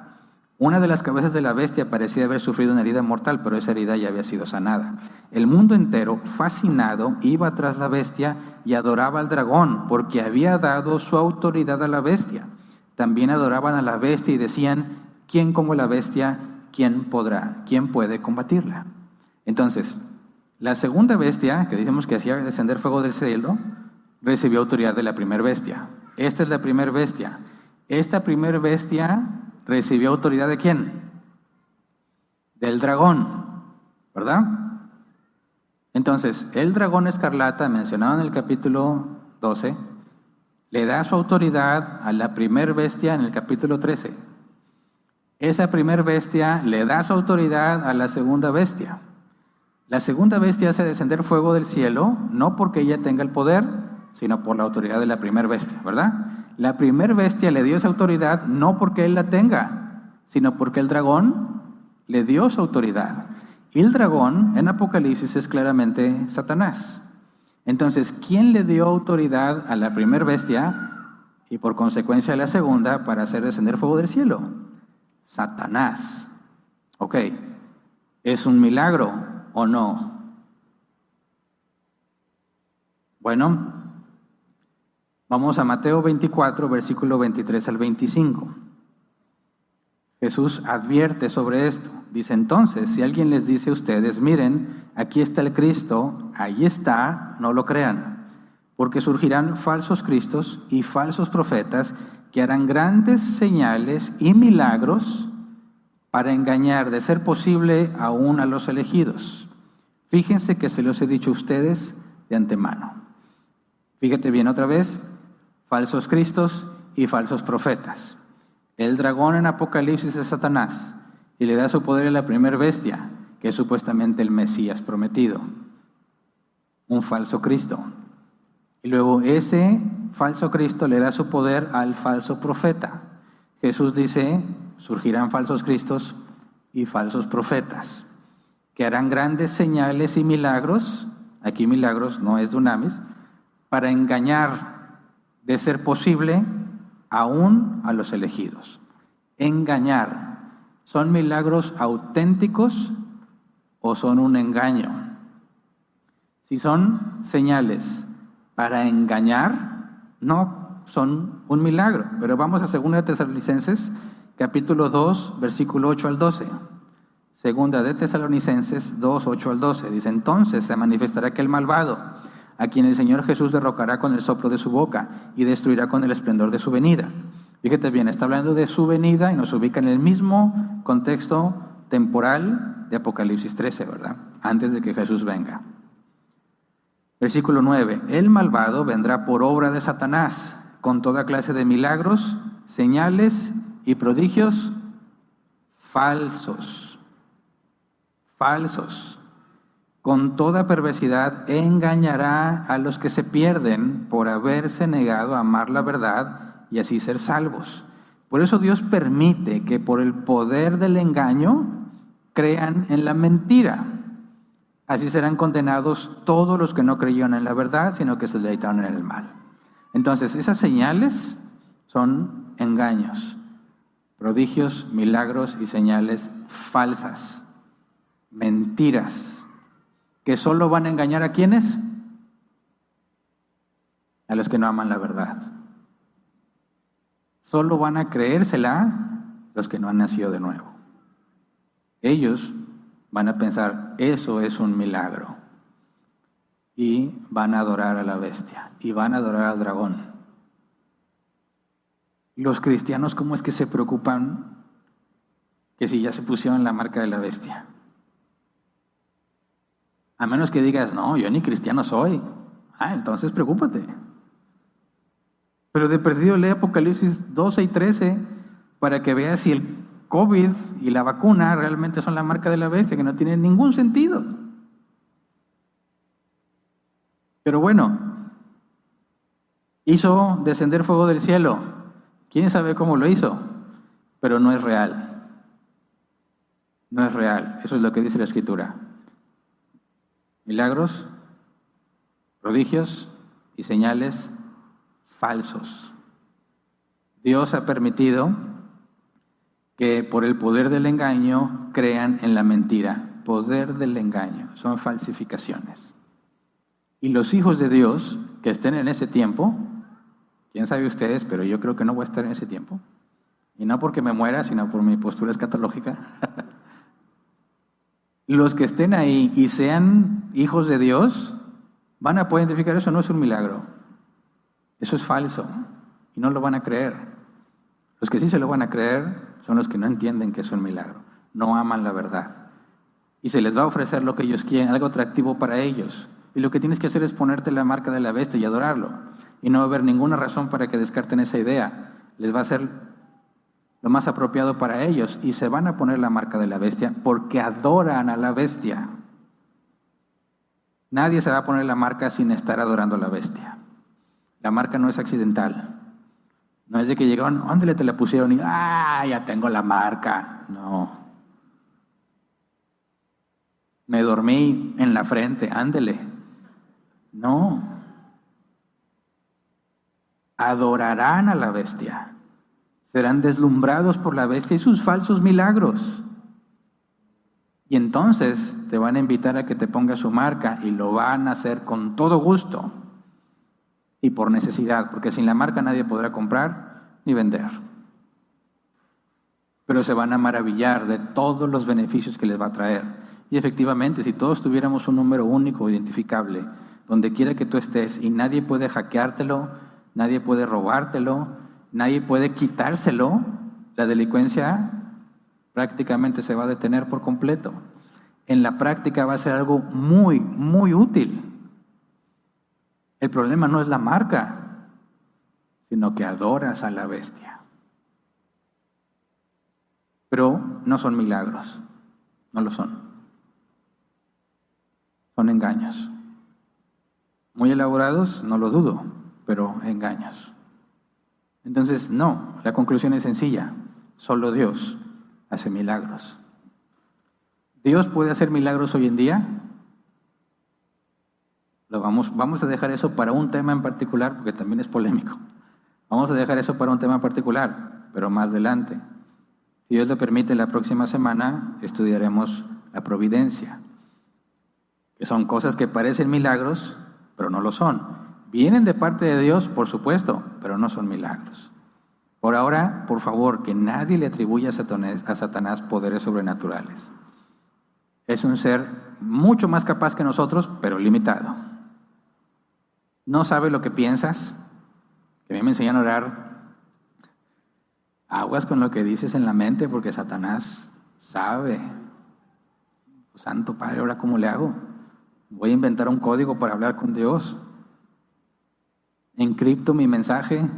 Una de las cabezas de la bestia parecía haber sufrido una herida mortal, pero esa herida ya había sido sanada. El mundo entero, fascinado, iba tras la bestia y adoraba al dragón, porque había dado su autoridad a la bestia. También adoraban a la bestia y decían, ¿quién como la bestia? ¿Quién podrá? ¿Quién puede combatirla? Entonces, la segunda bestia, que decimos que hacía descender fuego del cielo, recibió autoridad de la primera bestia. Esta es la primera bestia. Esta primera bestia recibió autoridad ¿de quién? Del dragón, ¿verdad? Entonces, el dragón escarlata, mencionado en el capítulo 12, le da su autoridad a la primer bestia en el capítulo 13. Esa primer bestia le da su autoridad a la segunda bestia. La segunda bestia hace descender fuego del cielo, no porque ella tenga el poder, sino por la autoridad de la primer bestia, ¿verdad? La primer bestia le dio esa autoridad no porque él la tenga, sino porque el dragón le dio su autoridad. Y el dragón en Apocalipsis es claramente Satanás. Entonces, ¿quién le dio autoridad a la primer bestia y por consecuencia a la segunda para hacer descender fuego del cielo? Satanás. Ok, ¿es un milagro o no? Bueno, vamos a Mateo 24, versículo 23 al 25. Jesús advierte sobre esto. Dice, entonces, si alguien les dice a ustedes, miren, aquí está el Cristo, ahí está, no lo crean, porque surgirán falsos cristos y falsos profetas que harán grandes señales y milagros para engañar, de ser posible, aún a los elegidos. Fíjense que se los he dicho a ustedes de antemano. Fíjate bien otra vez, falsos cristos y falsos profetas. El dragón en Apocalipsis es Satanás y le da su poder a la primer bestia, que es supuestamente el Mesías prometido, un falso Cristo. Y luego ese falso Cristo le da su poder al falso profeta. Jesús dice, surgirán falsos cristos y falsos profetas, que harán grandes señales y milagros, aquí milagros no es dunamis, para engañar, de ser posible, aún a los elegidos. Engañar. ¿Son milagros auténticos o son un engaño? Si son señales para engañar, no son un milagro. Pero vamos a 2 de Tesalonicenses, capítulo 2, versículo 8 al 12. 2 de Tesalonicenses 2, 8 al 12. Dice, entonces se manifestará aquel malvado, a quien el Señor Jesús derrocará con el soplo de su boca y destruirá con el esplendor de su venida. Fíjate bien, está hablando de su venida y nos ubica en el mismo contexto temporal de Apocalipsis 13, ¿verdad? Antes de que Jesús venga. Versículo 9. El malvado vendrá por obra de Satanás, con toda clase de milagros, señales y prodigios falsos. Falsos. Con toda perversidad engañará a los que se pierden por haberse negado a amar la verdad y así ser salvos. Por eso Dios permite que por el poder del engaño crean en la mentira. Así serán condenados todos los que no creyeron en la verdad, sino que se deleitaron en el mal. Entonces, esas señales son engaños, prodigios, milagros y señales falsas, mentiras, que solo van a engañar a ¿quiénes? A los que no aman la verdad. Solo van a creérsela los que no han nacido de nuevo. Ellos van a pensar, eso es un milagro. Y van a adorar a la bestia. Y van a adorar al dragón. Los cristianos, ¿cómo es que se preocupan que si ya se pusieron la marca de la bestia? A menos que digas, no, yo ni cristiano soy. Entonces preocúpate. Pero de perdido lee Apocalipsis 12 y 13 para que veas si el COVID y la vacuna realmente son la marca de la bestia, que no tienen ningún sentido. Pero bueno, hizo descender fuego del cielo. ¿Quién sabe cómo lo hizo? Pero no es real. No es real. Eso es lo que dice la Escritura. Milagros, prodigios y señales falsos. Dios ha permitido que por el poder del engaño crean en la mentira. Poder del engaño, son falsificaciones. Y los hijos de Dios que estén en ese tiempo, quién sabe ustedes, pero yo creo que no voy a estar en ese tiempo. Y no porque me muera, sino por mi postura escatológica. Los que estén ahí y sean hijos de Dios, van a poder identificar eso no es un milagro. Eso es falso y no lo van a creer. Los que sí se lo van a creer son los que no entienden que es un milagro. No aman la verdad. y se les va a ofrecer lo que ellos quieren, algo atractivo para ellos. Y lo que tienes que hacer es ponerte la marca de la bestia y adorarlo. Y no va a haber ninguna razón para que descarten esa idea. Les va a ser lo más apropiado para ellos y se van a poner la marca de la bestia porque adoran a la bestia. Nadie se va a poner la marca sin estar adorando a la bestia. La marca no es accidental. No es de que llegaron, ándale, te la pusieron y ya tengo la marca. No. Me dormí en la frente, ándele. No. Adorarán a la bestia. Serán deslumbrados por la bestia y sus falsos milagros. Y entonces te van a invitar a que te pongas su marca y lo van a hacer con todo gusto y por necesidad, porque sin la marca nadie podrá comprar ni vender. Pero se van a maravillar de todos los beneficios que les va a traer. Y efectivamente, si todos tuviéramos un número único, identificable, donde quiera que tú estés y nadie puede hackeártelo, nadie puede robártelo, nadie puede quitárselo, la delincuencia prácticamente se va a detener por completo. En la práctica va a ser algo muy, muy útil. El problema no es la marca, sino que adoras a la bestia. Pero no son milagros, no lo son. Son engaños. Muy elaborados, no lo dudo, pero engaños. Entonces, no, la conclusión es sencilla. Solo Dios hace milagros. ¿Dios puede hacer milagros hoy en día? Vamos a dejar eso para un tema en particular, porque también es polémico. Vamos a dejar eso para un tema en particular, pero más adelante. Si Dios lo permite, la próxima semana estudiaremos la providencia, que son cosas que parecen milagros, pero no lo son. Vienen de parte de Dios, por supuesto, pero no son milagros. Por ahora, por favor, que nadie le atribuya a Satanás poderes sobrenaturales. Es un ser mucho más capaz que nosotros, pero limitado. No sabe lo que piensas. Que a mí me enseñan a orar. Aguas con lo que dices en la mente, porque Satanás sabe. Santo Padre, ¿ahora cómo le hago? Voy a inventar un código para hablar con Dios. Encripto mi mensaje.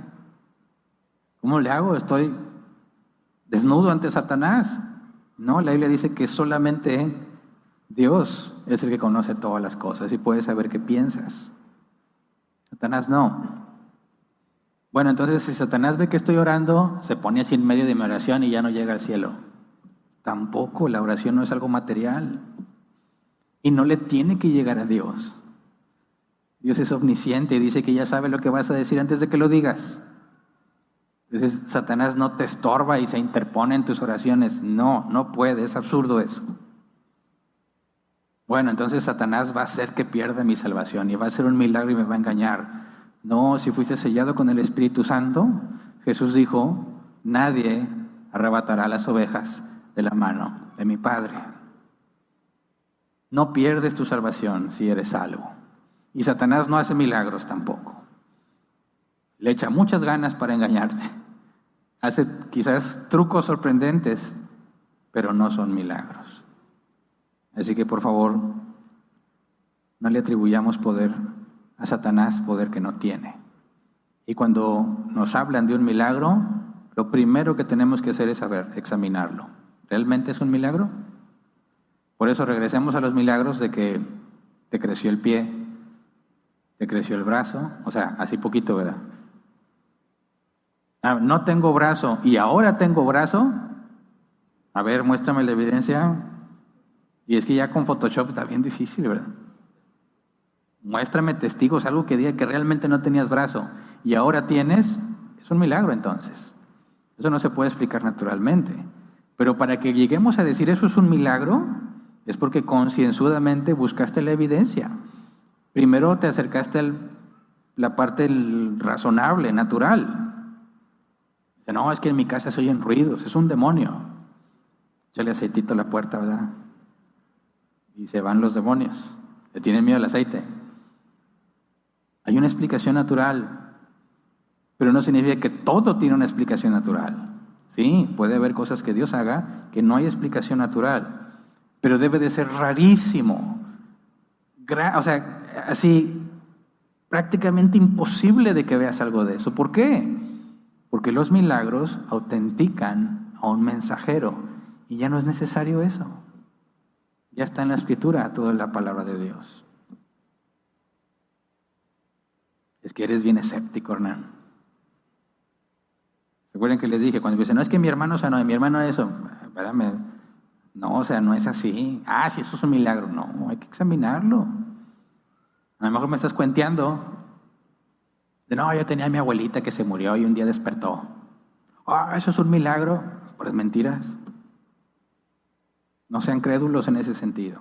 ¿Cómo le hago? Estoy desnudo ante Satanás. No, la Biblia dice que solamente Dios es el que conoce todas las cosas y puede saber qué piensas. Satanás no. Bueno, entonces si Satanás ve que estoy orando, se pone así en medio de mi oración y ya no llega al cielo. Tampoco, la oración no es algo material. Y no le tiene que llegar a Dios. Dios es omnisciente y dice que ya sabe lo que vas a decir antes de que lo digas. Entonces Satanás no te estorba y se interpone en tus oraciones. No, no puede, es absurdo eso. Bueno, entonces Satanás va a hacer que pierda mi salvación y va a hacer un milagro y me va a engañar. No, si fuiste sellado con el Espíritu Santo, Jesús dijo, nadie arrebatará las ovejas de la mano de mi Padre. No pierdes tu salvación si eres salvo. Y Satanás no hace milagros tampoco. Le echa muchas ganas para engañarte. Hace quizás trucos sorprendentes, pero no son milagros. Así que por favor, no le atribuyamos poder a Satanás, poder que no tiene. Y cuando nos hablan de un milagro, lo primero que tenemos que hacer es saber, examinarlo. ¿Realmente es un milagro? Por eso regresemos a los milagros de que te creció el pie, te creció el brazo, o sea, así poquito, ¿verdad? No tengo brazo y ahora tengo brazo. A ver, muéstrame la evidencia. Y es que ya con Photoshop está bien difícil, ¿verdad? Muéstrame testigos, algo que diga que realmente no tenías brazo y ahora tienes, es un milagro entonces. Eso no se puede explicar naturalmente. Pero para que lleguemos a decir eso es un milagro, es porque concienzudamente buscaste la evidencia. Primero te acercaste a la parte razonable, natural. No, es que en mi casa se oyen ruidos, es un demonio. Échale aceitito a la puerta, ¿verdad? Y se van los demonios. Le tienen miedo al aceite. Hay una explicación natural, pero no significa que todo tiene una explicación natural. Sí, puede haber cosas que Dios haga que no hay explicación natural, pero debe de ser rarísimo. O sea, así prácticamente imposible de que veas algo de eso. ¿Por qué? Porque los milagros autentican a un mensajero y ya no es necesario eso. Ya está en la Escritura toda la palabra de Dios. Es que eres bien escéptico, Hernán. ¿Recuerden que les dije cuando dicen, no, es que mi hermano sanó, mi hermano eso? Espérame. No, o sea, no es así. Ah, sí, eso es un milagro. No, hay que examinarlo. A lo mejor me estás cuenteando. De no, yo tenía a mi abuelita que se murió y un día despertó. Ah, eso es un milagro. Pues mentiras. No sean crédulos en ese sentido.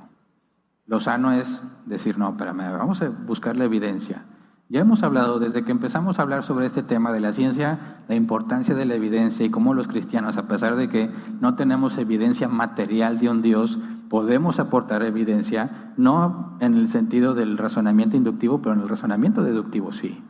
Lo sano es decir, no, espérame, vamos a buscar la evidencia. Ya hemos hablado, desde que empezamos a hablar sobre este tema de la ciencia, la importancia de la evidencia y cómo los cristianos, a pesar de que no tenemos evidencia material de un Dios, podemos aportar evidencia, no en el sentido del razonamiento inductivo, pero en el razonamiento deductivo sí.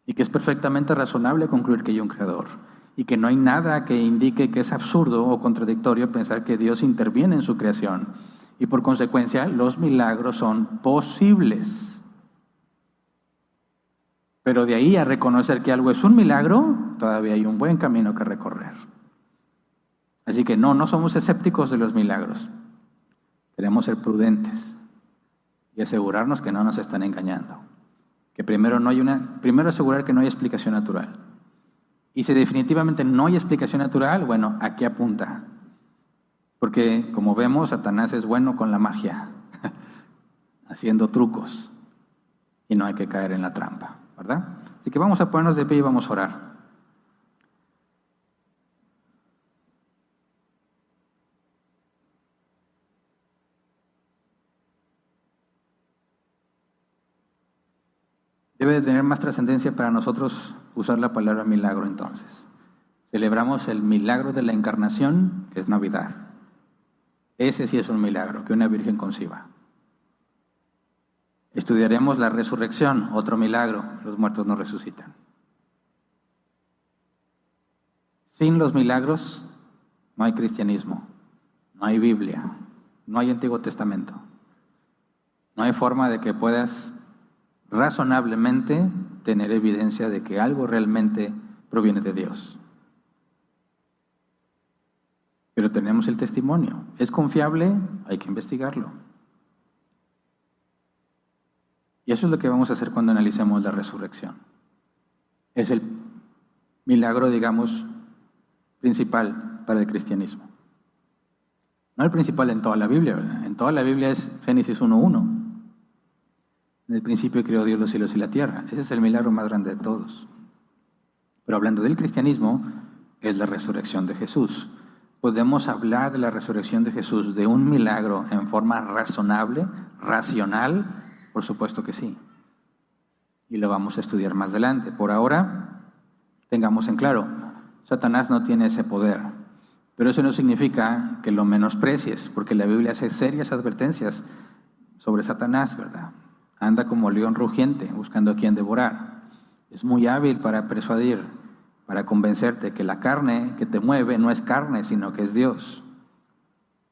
Y que es perfectamente razonable concluir que hay un creador. Y que no hay nada que indique que es absurdo o contradictorio pensar que Dios interviene en su creación. Y por consecuencia, los milagros son posibles. Pero de ahí a reconocer que algo es un milagro, todavía hay un buen camino que recorrer. Así que no somos escépticos de los milagros. Queremos ser prudentes y asegurarnos que no nos están engañando. Que primero asegurar que no hay explicación natural. Y si definitivamente no hay explicación natural, bueno, ¿a qué apunta? Porque como vemos, Satanás es bueno con la magia, haciendo trucos, y no hay que caer en la trampa, ¿verdad? Así que vamos a ponernos de pie y vamos a orar. Debe de tener más trascendencia para nosotros usar la palabra milagro entonces. Celebramos el milagro de la encarnación, que es Navidad. Ese sí es un milagro, que una virgen conciba. Estudiaremos la resurrección, otro milagro, los muertos no resucitan. Sin los milagros no hay cristianismo, no hay Biblia, no hay Antiguo Testamento. No hay forma de que puedas razonablemente tener evidencia de que algo realmente proviene de Dios. Pero tenemos el testimonio. ¿Es confiable? Hay que investigarlo. Y eso es lo que vamos a hacer cuando analicemos la resurrección. Es el milagro, digamos, principal para el cristianismo. No el principal en toda la Biblia, ¿verdad? En toda la Biblia es Génesis 1:1. En el principio creó Dios los cielos y la tierra. Ese es el milagro más grande de todos. Pero hablando del cristianismo, es la resurrección de Jesús. ¿Podemos hablar de la resurrección de Jesús, de un milagro en forma razonable, racional? Por supuesto que sí. Y lo vamos a estudiar más adelante. Por ahora, tengamos en claro, Satanás no tiene ese poder. Pero eso no significa que lo menosprecies, porque la Biblia hace serias advertencias sobre Satanás, ¿verdad? Anda como león rugiente, buscando a quien devorar. Es muy hábil para persuadir, para convencerte que la carne que te mueve no es carne, sino que es Dios.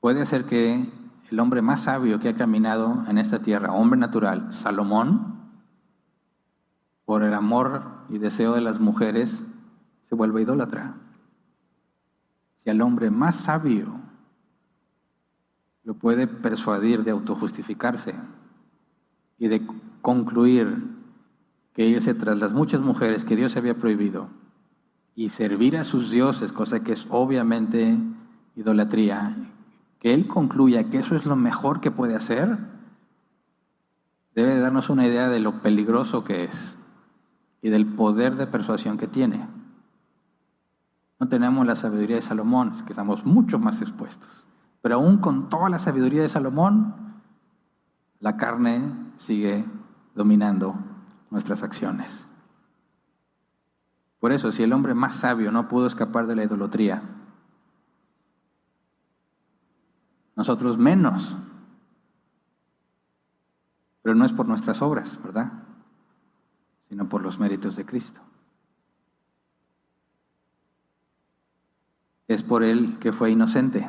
Puede ser que el hombre más sabio que ha caminado en esta tierra, hombre natural, Salomón, por el amor y deseo de las mujeres, se vuelve idólatra. Si al hombre más sabio lo puede persuadir de autojustificarse y de concluir que irse tras las muchas mujeres que Dios había prohibido y servir a sus dioses, cosa que es obviamente idolatría, que él concluya que eso es lo mejor que puede hacer, debe darnos una idea de lo peligroso que es y del poder de persuasión que tiene. No tenemos la sabiduría de Salomón, es que estamos mucho más expuestos. Pero aún con toda la sabiduría de Salomón, la carne sigue dominando nuestras acciones. Por eso, si el hombre más sabio no pudo escapar de la idolatría, nosotros menos. Pero no es por nuestras obras, ¿verdad? Sino por los méritos de Cristo. Es por Él que fue inocente.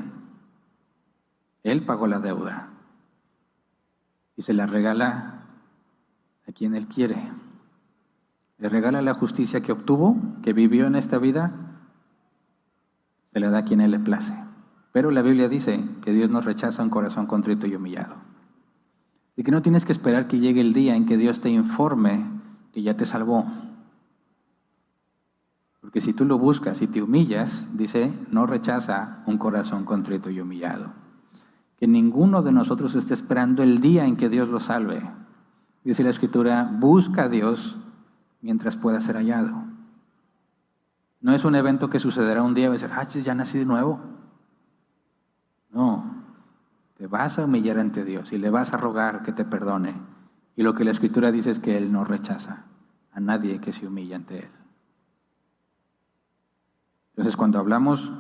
Él pagó la deuda y se la regala a quien Él quiere. Le regala la justicia que obtuvo, que vivió en esta vida, se la da a quien Él le place. Pero la Biblia dice que Dios nos rechaza un corazón contrito y humillado. Y que no tienes que esperar que llegue el día en que Dios te informe que ya te salvó. Porque si tú lo buscas y te humillas, dice, no rechaza un corazón contrito y humillado. Que ninguno de nosotros esté esperando el día en que Dios lo salve. Dice la Escritura, busca a Dios mientras pueda ser hallado. No es un evento que sucederá un día y va a decir, ya nací de nuevo. No, te vas a humillar ante Dios y le vas a rogar que te perdone. Y lo que la Escritura dice es que Él no rechaza a nadie que se humilla ante Él. Entonces, cuando hablamos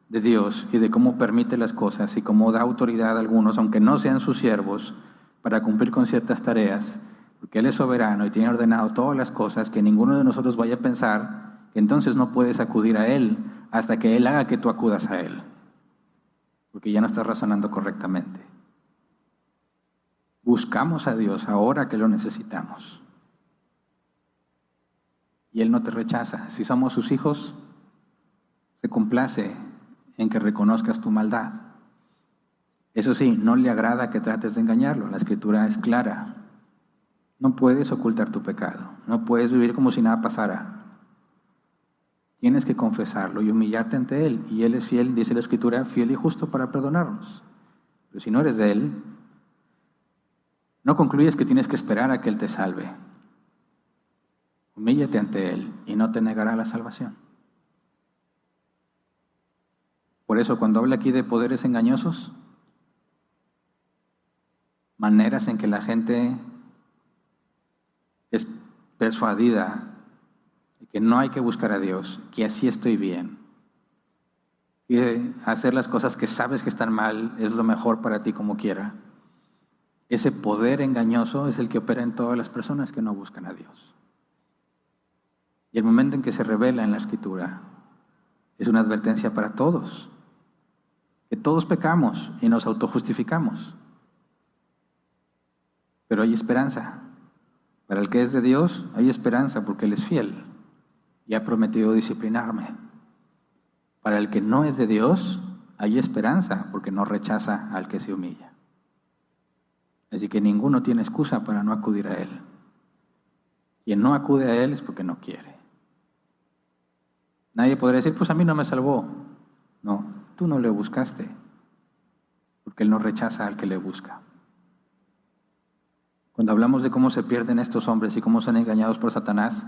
de Dios y de cómo permite las cosas y cómo da autoridad a algunos, aunque no sean sus siervos, para cumplir con ciertas tareas, porque Él es soberano y tiene ordenado todas las cosas, que ninguno de nosotros vaya a pensar que entonces no puedes acudir a Él hasta que Él haga que tú acudas a Él, porque ya no estás razonando correctamente. Buscamos a Dios ahora que lo necesitamos. Y Él no te rechaza. Si somos sus hijos, se complace en que reconozcas tu maldad. Eso sí, no le agrada que trates de engañarlo. La Escritura es clara. No puedes ocultar tu pecado. No puedes vivir como si nada pasara. Tienes que confesarlo y humillarte ante Él. Y Él es fiel, dice la Escritura, fiel y justo para perdonarnos. Pero si no eres de Él, no concluyes que tienes que esperar a que Él te salve. Humíllate ante Él y no te negará la salvación. Por eso, cuando habla aquí de poderes engañosos, maneras en que la gente es persuadida de que no hay que buscar a Dios, que así estoy bien, y hacer las cosas que sabes que están mal es lo mejor para ti como quiera. Ese poder engañoso es el que opera en todas las personas que no buscan a Dios. Y el momento en que se revela en la Escritura es una advertencia para todos, que todos pecamos y nos autojustificamos. Pero hay esperanza. Para el que es de Dios hay esperanza porque Él es fiel y ha prometido disciplinarme. Para el que no es de Dios hay esperanza porque no rechaza al que se humilla. Así que ninguno tiene excusa para no acudir a Él. Quien no acude a Él es porque no quiere. Nadie podrá decir, pues a mí no me salvó. No, tú no le buscaste, porque Él no rechaza al que le busca. Cuando hablamos de cómo se pierden estos hombres y cómo son engañados por Satanás,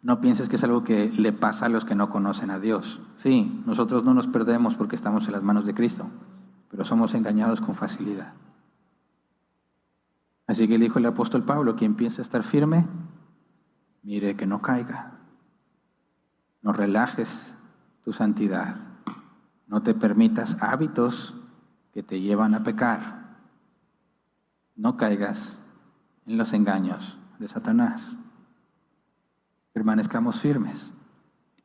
no pienses que es algo que le pasa a los que no conocen a Dios. Sí, nosotros no nos perdemos porque estamos en las manos de Cristo, pero somos engañados con facilidad. Así que dijo el apóstol Pablo, quien piensa estar firme, mire que no caiga. No relajes tu santidad. No te permitas hábitos que te llevan a pecar. No caigas en los engaños de Satanás. Permanezcamos firmes.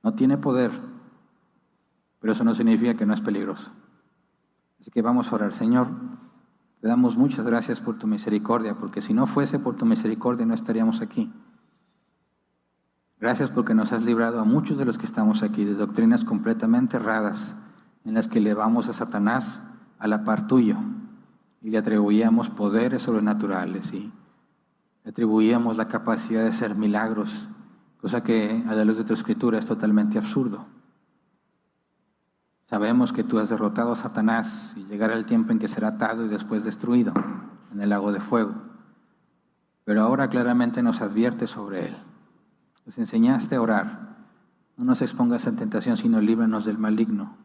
No tiene poder, pero eso no significa que no es peligroso. Así que vamos a orar. Señor, te damos muchas gracias por tu misericordia, porque si no fuese por tu misericordia no estaríamos aquí. Gracias porque nos has librado a muchos de los que estamos aquí de doctrinas completamente erradas en las que elevamos a Satanás a la par tuyo y le atribuíamos poderes sobrenaturales y le atribuíamos la capacidad de hacer milagros, cosa que a la luz de tu Escritura es totalmente absurdo. Sabemos que tú has derrotado a Satanás y llegará el tiempo en que será atado y después destruido en el lago de fuego. Pero ahora claramente nos advierte sobre él. Nos enseñaste a orar. No nos expongas a tentación, sino líbranos del maligno.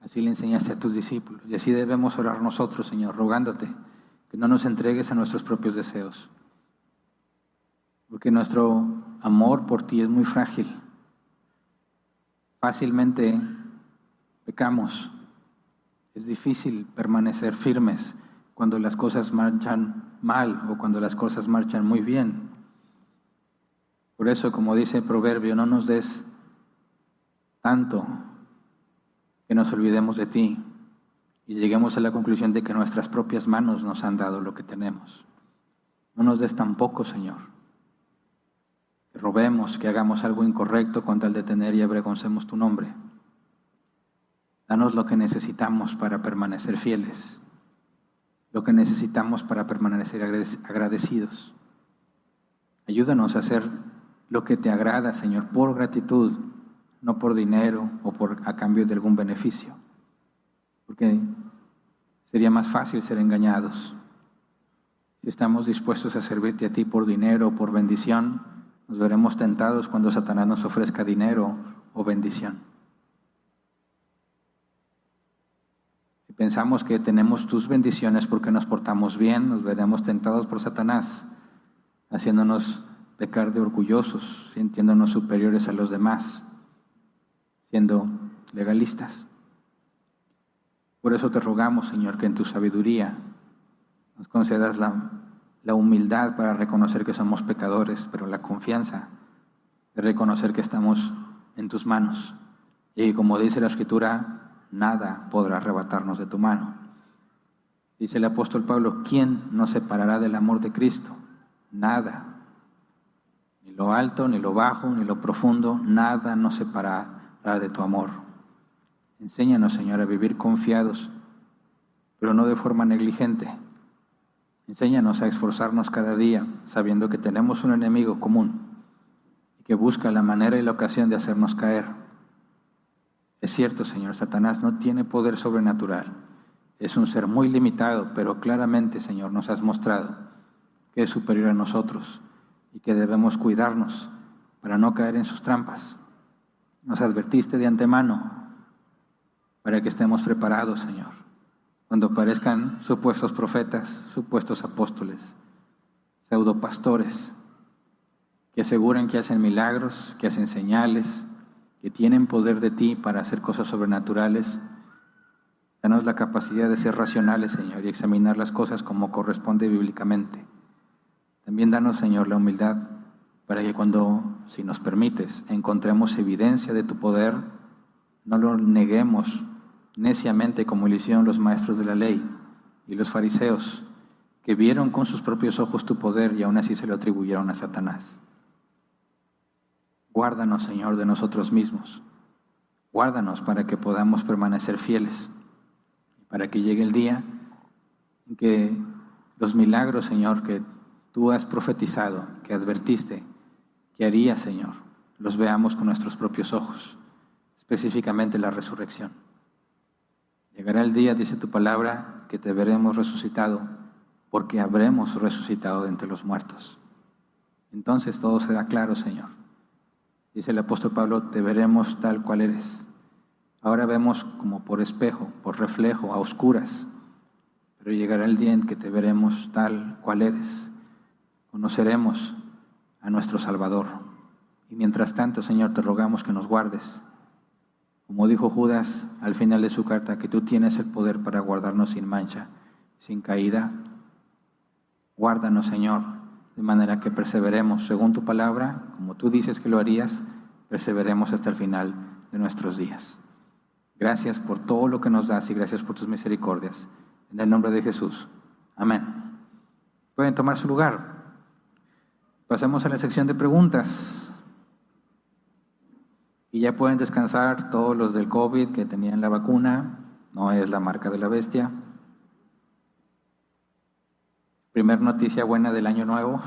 Así le enseñaste a tus discípulos. Y así debemos orar nosotros, Señor, rogándote que no nos entregues a nuestros propios deseos. Porque nuestro amor por ti es muy frágil. Fácilmente pecamos. Es difícil permanecer firmes cuando las cosas marchan mal o cuando las cosas marchan muy bien. Por eso, como dice el proverbio, no nos des tanto que nos olvidemos de ti. y lleguemos a la conclusión de que nuestras propias manos nos han dado lo que tenemos. No nos des tampoco, Señor, que robemos, que hagamos algo incorrecto con tal de tener y avergoncemos tu nombre. Danos lo que necesitamos para permanecer fieles, lo que necesitamos para permanecer agradecidos. Ayúdanos a hacer lo que te agrada, Señor, por gratitud, no por dinero o a cambio de algún beneficio, porque sería más fácil ser engañados. Si estamos dispuestos a servirte a ti por dinero o por bendición, nos veremos tentados cuando Satanás nos ofrezca dinero o bendición. Si pensamos que tenemos tus bendiciones porque nos portamos bien, nos veremos tentados por Satanás, haciéndonos pecar de orgullosos, sintiéndonos superiores a los demás, siendo legalistas. Por eso te rogamos, Señor, que en tu sabiduría nos concedas la humildad para reconocer que somos pecadores, pero la confianza de reconocer que estamos en tus manos. Y como dice la Escritura, nada podrá arrebatarnos de tu mano. Dice el apóstol Pablo, ¿quién nos separará del amor de Cristo? Nada. Ni lo alto, ni lo bajo, ni lo profundo, nada nos separará de tu amor. Enséñanos, Señor, a vivir confiados, pero no de forma negligente. Enséñanos a esforzarnos cada día, sabiendo que tenemos un enemigo común y que busca la manera y la ocasión de hacernos caer. Es cierto, Señor, Satanás no tiene poder sobrenatural. Es un ser muy limitado, pero claramente, Señor, nos has mostrado que es superior a nosotros y que debemos cuidarnos para no caer en sus trampas. Nos advertiste de antemano para que estemos preparados, Señor, cuando aparezcan supuestos profetas, supuestos apóstoles, pseudopastores, que aseguran que hacen milagros, que hacen señales, que tienen poder de ti para hacer cosas sobrenaturales. Danos la capacidad de ser racionales, Señor, y examinar las cosas como corresponde bíblicamente. También danos, Señor, la humildad para que cuando, si nos permites, encontremos evidencia de tu poder, no lo neguemos neciamente como lo hicieron los maestros de la ley y los fariseos, que vieron con sus propios ojos tu poder y aún así se lo atribuyeron a Satanás. Guárdanos, Señor, de nosotros mismos. Guárdanos para que podamos permanecer fieles, para que llegue el día en que los milagros, Señor, que tú has profetizado, que advertiste, que harías, Señor, los veamos con nuestros propios ojos, específicamente la resurrección. Llegará el día, dice tu palabra, que te veremos resucitado, porque habremos resucitado de entre los muertos. Entonces todo será claro, Señor. Dice el apóstol Pablo, te veremos tal cual eres. Ahora vemos como por espejo, por reflejo, a oscuras, pero llegará el día en que te veremos tal cual eres. Conoceremos a nuestro Salvador. Y mientras tanto, Señor, te rogamos que nos guardes. Como dijo Judas al final de su carta, que tú tienes el poder para guardarnos sin mancha, sin caída. Guárdanos, Señor, de manera que perseveremos según tu palabra, como tú dices que lo harías, perseveremos hasta el final de nuestros días. Gracias por todo lo que nos das y gracias por tus misericordias. En el nombre de Jesús. Amén. Pueden tomar su lugar. Pasemos a la sección de preguntas. Y ya pueden descansar todos los del COVID que tenían la vacuna. No es la marca de la bestia. Primer noticia buena del año nuevo.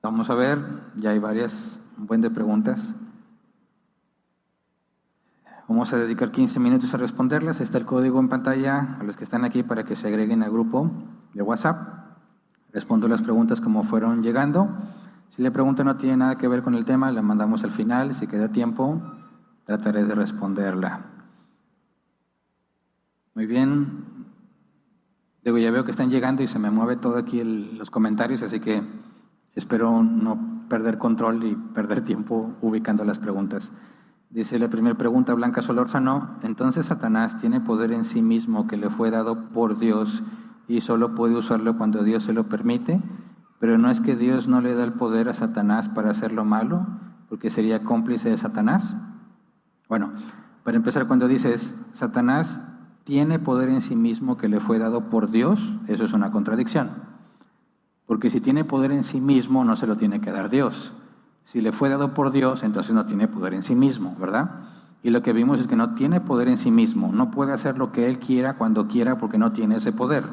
Vamos a ver, ya hay un buen de preguntas. Vamos a dedicar 15 minutos a responderlas. Está el código en pantalla a los que están aquí para que se agreguen al grupo de WhatsApp. Respondo las preguntas como fueron llegando. Si la pregunta no tiene nada que ver con el tema, la mandamos al final. Si queda tiempo, trataré de responderla. Muy bien. Digo, ya veo que están llegando y se me mueve todo aquí los comentarios, así que espero no perder control y perder tiempo ubicando las preguntas. Dice la primera pregunta, Blanca Solórzano, entonces Satanás tiene poder en sí mismo que le fue dado por Dios y solo puede usarlo cuando Dios se lo permite, pero no es que Dios no le da el poder a Satanás para hacer lo malo, porque sería cómplice de Satanás. Bueno, Para empezar, cuando dices, Satanás tiene poder en sí mismo que le fue dado por Dios, eso es una contradicción. Porque si tiene poder en sí mismo, no se lo tiene que dar Dios. Si le fue dado por Dios, entonces no tiene poder en sí mismo, ¿verdad? Y lo que vimos es que no tiene poder en sí mismo, no puede hacer lo que él quiera cuando quiera porque no tiene ese poder.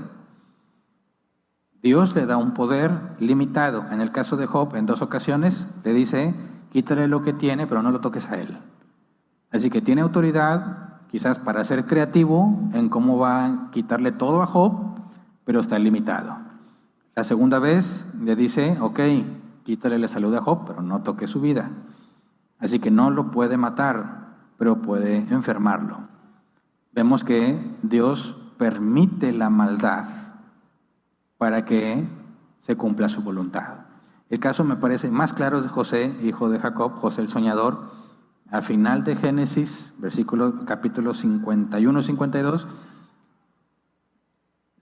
Dios le da un poder limitado. En el caso de Job, en 2 ocasiones, le dice, quítale lo que tiene, pero no lo toques a él. Así que tiene autoridad, quizás para ser creativo en cómo va a quitarle todo a Job, pero está limitado. La segunda vez le dice, ok, quítale la salud a Job, pero no toque su vida. Así que no lo puede matar, pero puede enfermarlo. Vemos que Dios permite la maldad para que se cumpla su voluntad. El caso me parece más claro de José, hijo de Jacob, José el soñador. Al final de Génesis, capítulo 51-52,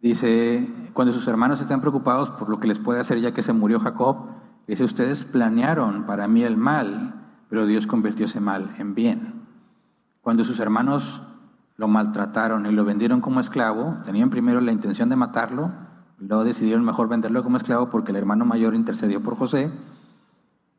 dice, cuando sus hermanos están preocupados por lo que les puede hacer ya que se murió Jacob, dice, ustedes planearon para mí el mal, pero Dios convirtió ese mal en bien. Cuando sus hermanos lo maltrataron y lo vendieron como esclavo, tenían primero la intención de matarlo, luego decidieron mejor venderlo como esclavo porque el hermano mayor intercedió por José.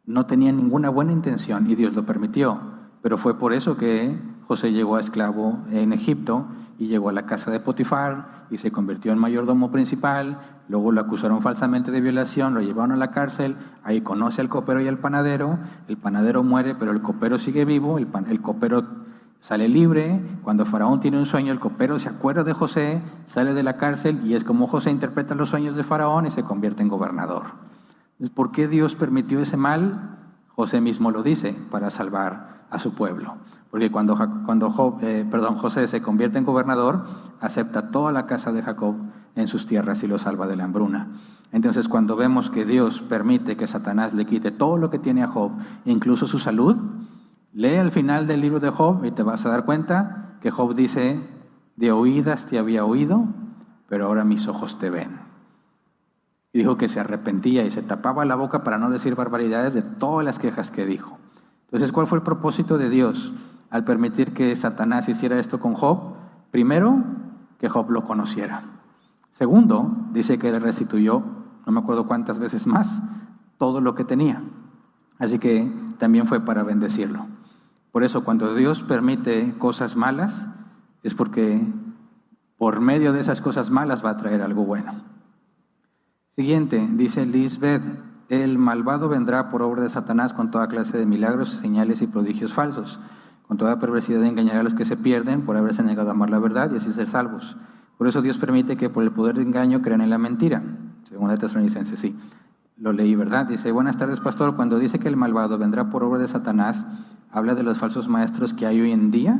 No tenía ninguna buena intención y Dios lo permitió, pero fue por eso que José llegó a esclavo en Egipto y llegó a la casa de Potifar y se convirtió en mayordomo principal. Luego lo acusaron falsamente de violación, lo llevaron a la cárcel, ahí conoce al copero y al panadero. El panadero muere, pero el copero sigue vivo, el copero sale libre. Cuando Faraón tiene un sueño, el copero se acuerda de José, sale de la cárcel y es como José interpreta los sueños de Faraón y se convierte en gobernador. Entonces, ¿por qué Dios permitió ese mal? José mismo lo dice, para salvar a su pueblo. Porque cuando José se convierte en gobernador, acepta toda la casa de Jacob en sus tierras y lo salva de la hambruna. Entonces, cuando vemos que Dios permite que Satanás le quite todo lo que tiene a Job, incluso su salud, lee al final del libro de Job y te vas a dar cuenta que Job dice, de oídas te había oído, pero ahora mis ojos te ven. Y dijo que se arrepentía y se tapaba la boca para no decir barbaridades de todas las quejas que dijo. Entonces, ¿cuál fue el propósito de Dios al permitir que Satanás hiciera esto con Job? Primero, que Job lo conociera. Segundo, dice que le restituyó, no me acuerdo cuántas veces más, todo lo que tenía. Así que también fue para bendecirlo. Por eso, cuando Dios permite cosas malas, es porque por medio de esas cosas malas va a traer algo bueno. Siguiente, dice Lisbeth, el malvado vendrá por obra de Satanás con toda clase de milagros, señales y prodigios falsos, con toda perversidad de engañar a los que se pierden por haberse negado a amar la verdad y así ser salvos. Por eso Dios permite que por el poder de engaño crean en la mentira. Según el Tesalonicenses, sí. Lo leí, ¿verdad? Dice, buenas tardes, pastor. Cuando dice que el malvado vendrá por obra de Satanás, habla de los falsos maestros que hay hoy en día.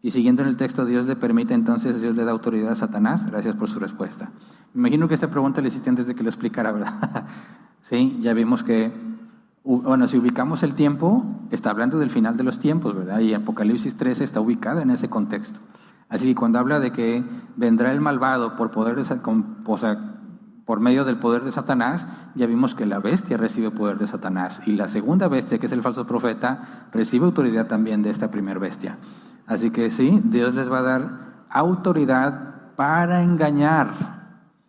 Y siguiendo en el texto, Dios le permite, entonces Dios le da autoridad a Satanás. Gracias por su respuesta. Me imagino que esta pregunta le hiciste antes de que lo explicara, ¿verdad? Sí, ya vimos que, bueno, si ubicamos el tiempo, está hablando del final de los tiempos, ¿verdad? Y Apocalipsis 13 está ubicada en ese contexto. Así que cuando habla de que vendrá el malvado por medio del poder de Satanás, ya vimos que la bestia recibe poder de Satanás. Y la segunda bestia, que es el falso profeta, recibe autoridad también de esta primera bestia. Así que sí, Dios les va a dar autoridad para engañar,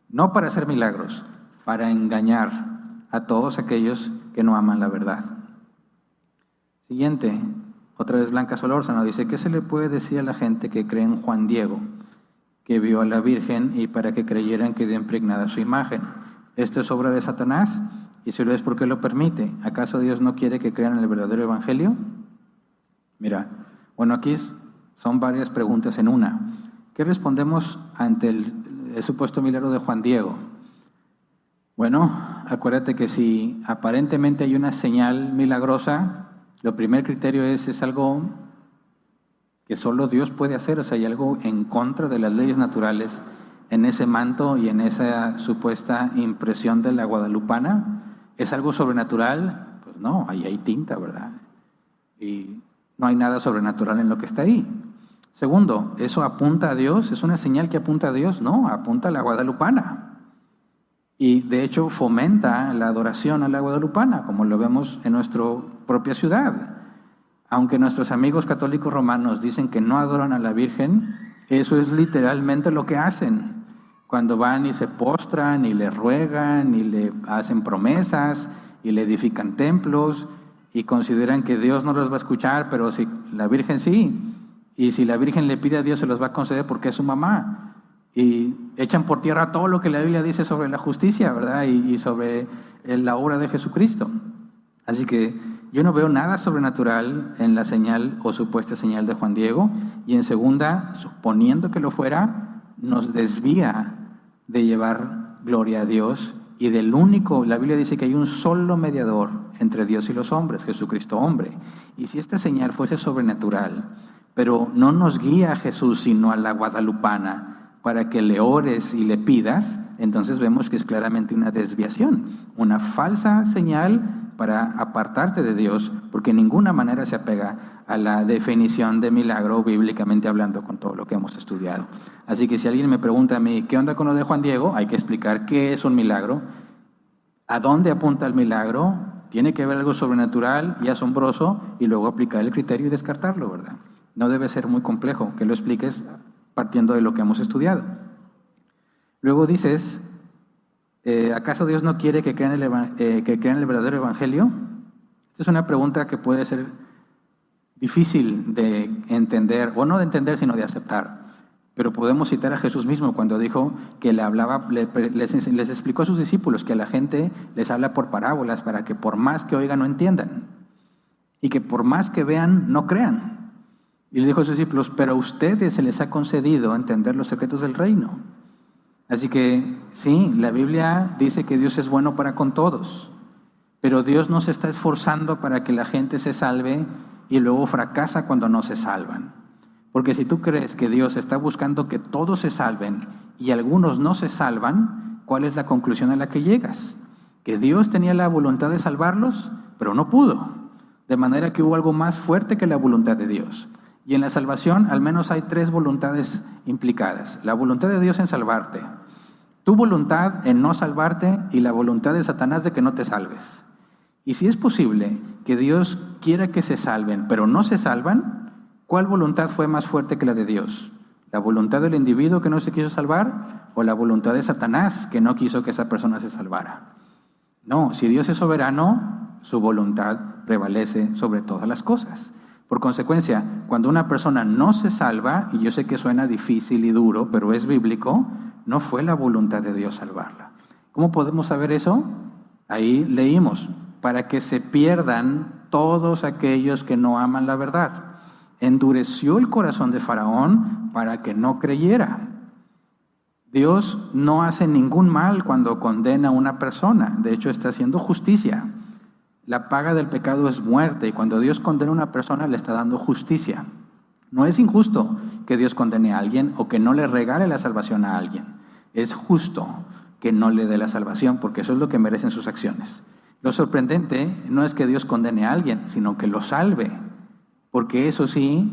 no para hacer milagros, para engañar a todos aquellos que no aman la verdad. Siguiente, otra vez Blanca Solórzano dice, ¿qué se le puede decir a la gente que cree en Juan Diego, que vio a la Virgen y para que creyeran quedó impregnada su imagen? ¿Esto es obra de Satanás? Y si lo es, ¿por qué lo permite? ¿Acaso Dios no quiere que crean en el verdadero evangelio? Mira, bueno, aquí son varias preguntas en una. ¿Qué respondemos ante el supuesto milagro de Juan Diego? Bueno, acuérdate que si aparentemente hay una señal milagrosa, lo primer criterio es algo que solo Dios puede hacer, o sea, hay algo en contra de las leyes naturales en ese manto y en esa supuesta impresión de la guadalupana. ¿Es algo sobrenatural? Pues no, ahí hay tinta, ¿verdad? Y no hay nada sobrenatural en lo que está ahí. Segundo, ¿eso apunta a Dios? ¿Es una señal que apunta a Dios? No, apunta a la guadalupana. Y de hecho fomenta la adoración a la guadalupana, como lo vemos en nuestra propia ciudad. Aunque nuestros amigos católicos romanos dicen que no adoran a la Virgen, eso es literalmente lo que hacen. Cuando van y se postran y le ruegan y le hacen promesas y le edifican templos y consideran que Dios no los va a escuchar, pero si la Virgen sí. Y si la Virgen le pide a Dios, se los va a conceder porque es su mamá. Y echan por tierra todo lo que la Biblia dice sobre la justicia, ¿verdad? Y sobre la obra de Jesucristo. Así que yo no veo nada sobrenatural en la señal o supuesta señal de Juan Diego. Y en segunda, suponiendo que lo fuera, nos desvía de llevar gloria a Dios y del único, la Biblia dice que hay un solo mediador entre Dios y los hombres, Jesucristo hombre. Y si esta señal fuese sobrenatural, pero no nos guía a Jesús sino a la guadalupana para que le ores y le pidas, entonces vemos que es claramente una desviación, una falsa señal para apartarte de Dios, porque en ninguna manera se apega a la definición de milagro bíblicamente hablando con todo lo que hemos estudiado. Así que si alguien me pregunta a mí, ¿qué onda con lo de Juan Diego? Hay que explicar qué es un milagro, a dónde apunta el milagro, tiene que haber algo sobrenatural y asombroso, y luego aplicar el criterio y descartarlo, ¿verdad? No debe ser muy complejo que lo expliques partiendo de lo que hemos estudiado. Luego dices, ¿acaso Dios no quiere que crean el verdadero evangelio? Esta es una pregunta que puede ser difícil de entender, o no de entender, sino de aceptar. Pero podemos citar a Jesús mismo cuando dijo que les explicó a sus discípulos que a la gente les habla por parábolas para que por más que oigan no entiendan, y que por más que vean no crean. Y le dijo a sus discípulos, pero a ustedes se les ha concedido entender los secretos del reino. Así que sí, la Biblia dice que Dios es bueno para con todos, pero Dios no se está esforzando para que la gente se salve y luego fracasa cuando no se salvan. Porque si tú crees que Dios está buscando que todos se salven y algunos no se salvan, ¿cuál es la conclusión a la que llegas? Que Dios tenía la voluntad de salvarlos, pero no pudo. De manera que hubo algo más fuerte que la voluntad de Dios. Y en la salvación al menos hay 3 voluntades implicadas. La voluntad de Dios en salvarte, tu voluntad en no salvarte y la voluntad de Satanás de que no te salves. Y si es posible que Dios quiera que se salven, pero no se salvan, ¿cuál voluntad fue más fuerte que la de Dios? ¿La voluntad del individuo que no se quiso salvar o la voluntad de Satanás que no quiso que esa persona se salvara? No, si Dios es soberano, su voluntad prevalece sobre todas las cosas. Por consecuencia, cuando una persona no se salva, y yo sé que suena difícil y duro, pero es bíblico, no fue la voluntad de Dios salvarla. ¿Cómo podemos saber eso? Ahí leímos, para que se pierdan todos aquellos que no aman la verdad. Endureció el corazón de Faraón para que no creyera. Dios no hace ningún mal cuando condena a una persona, de hecho está haciendo justicia. La paga del pecado es muerte, y cuando Dios condena a una persona le está dando justicia. No es injusto que Dios condene a alguien o que no le regale la salvación a alguien. Es justo que no le dé la salvación, porque eso es lo que merecen sus acciones. Lo sorprendente no es que Dios condene a alguien, sino que lo salve, porque eso sí,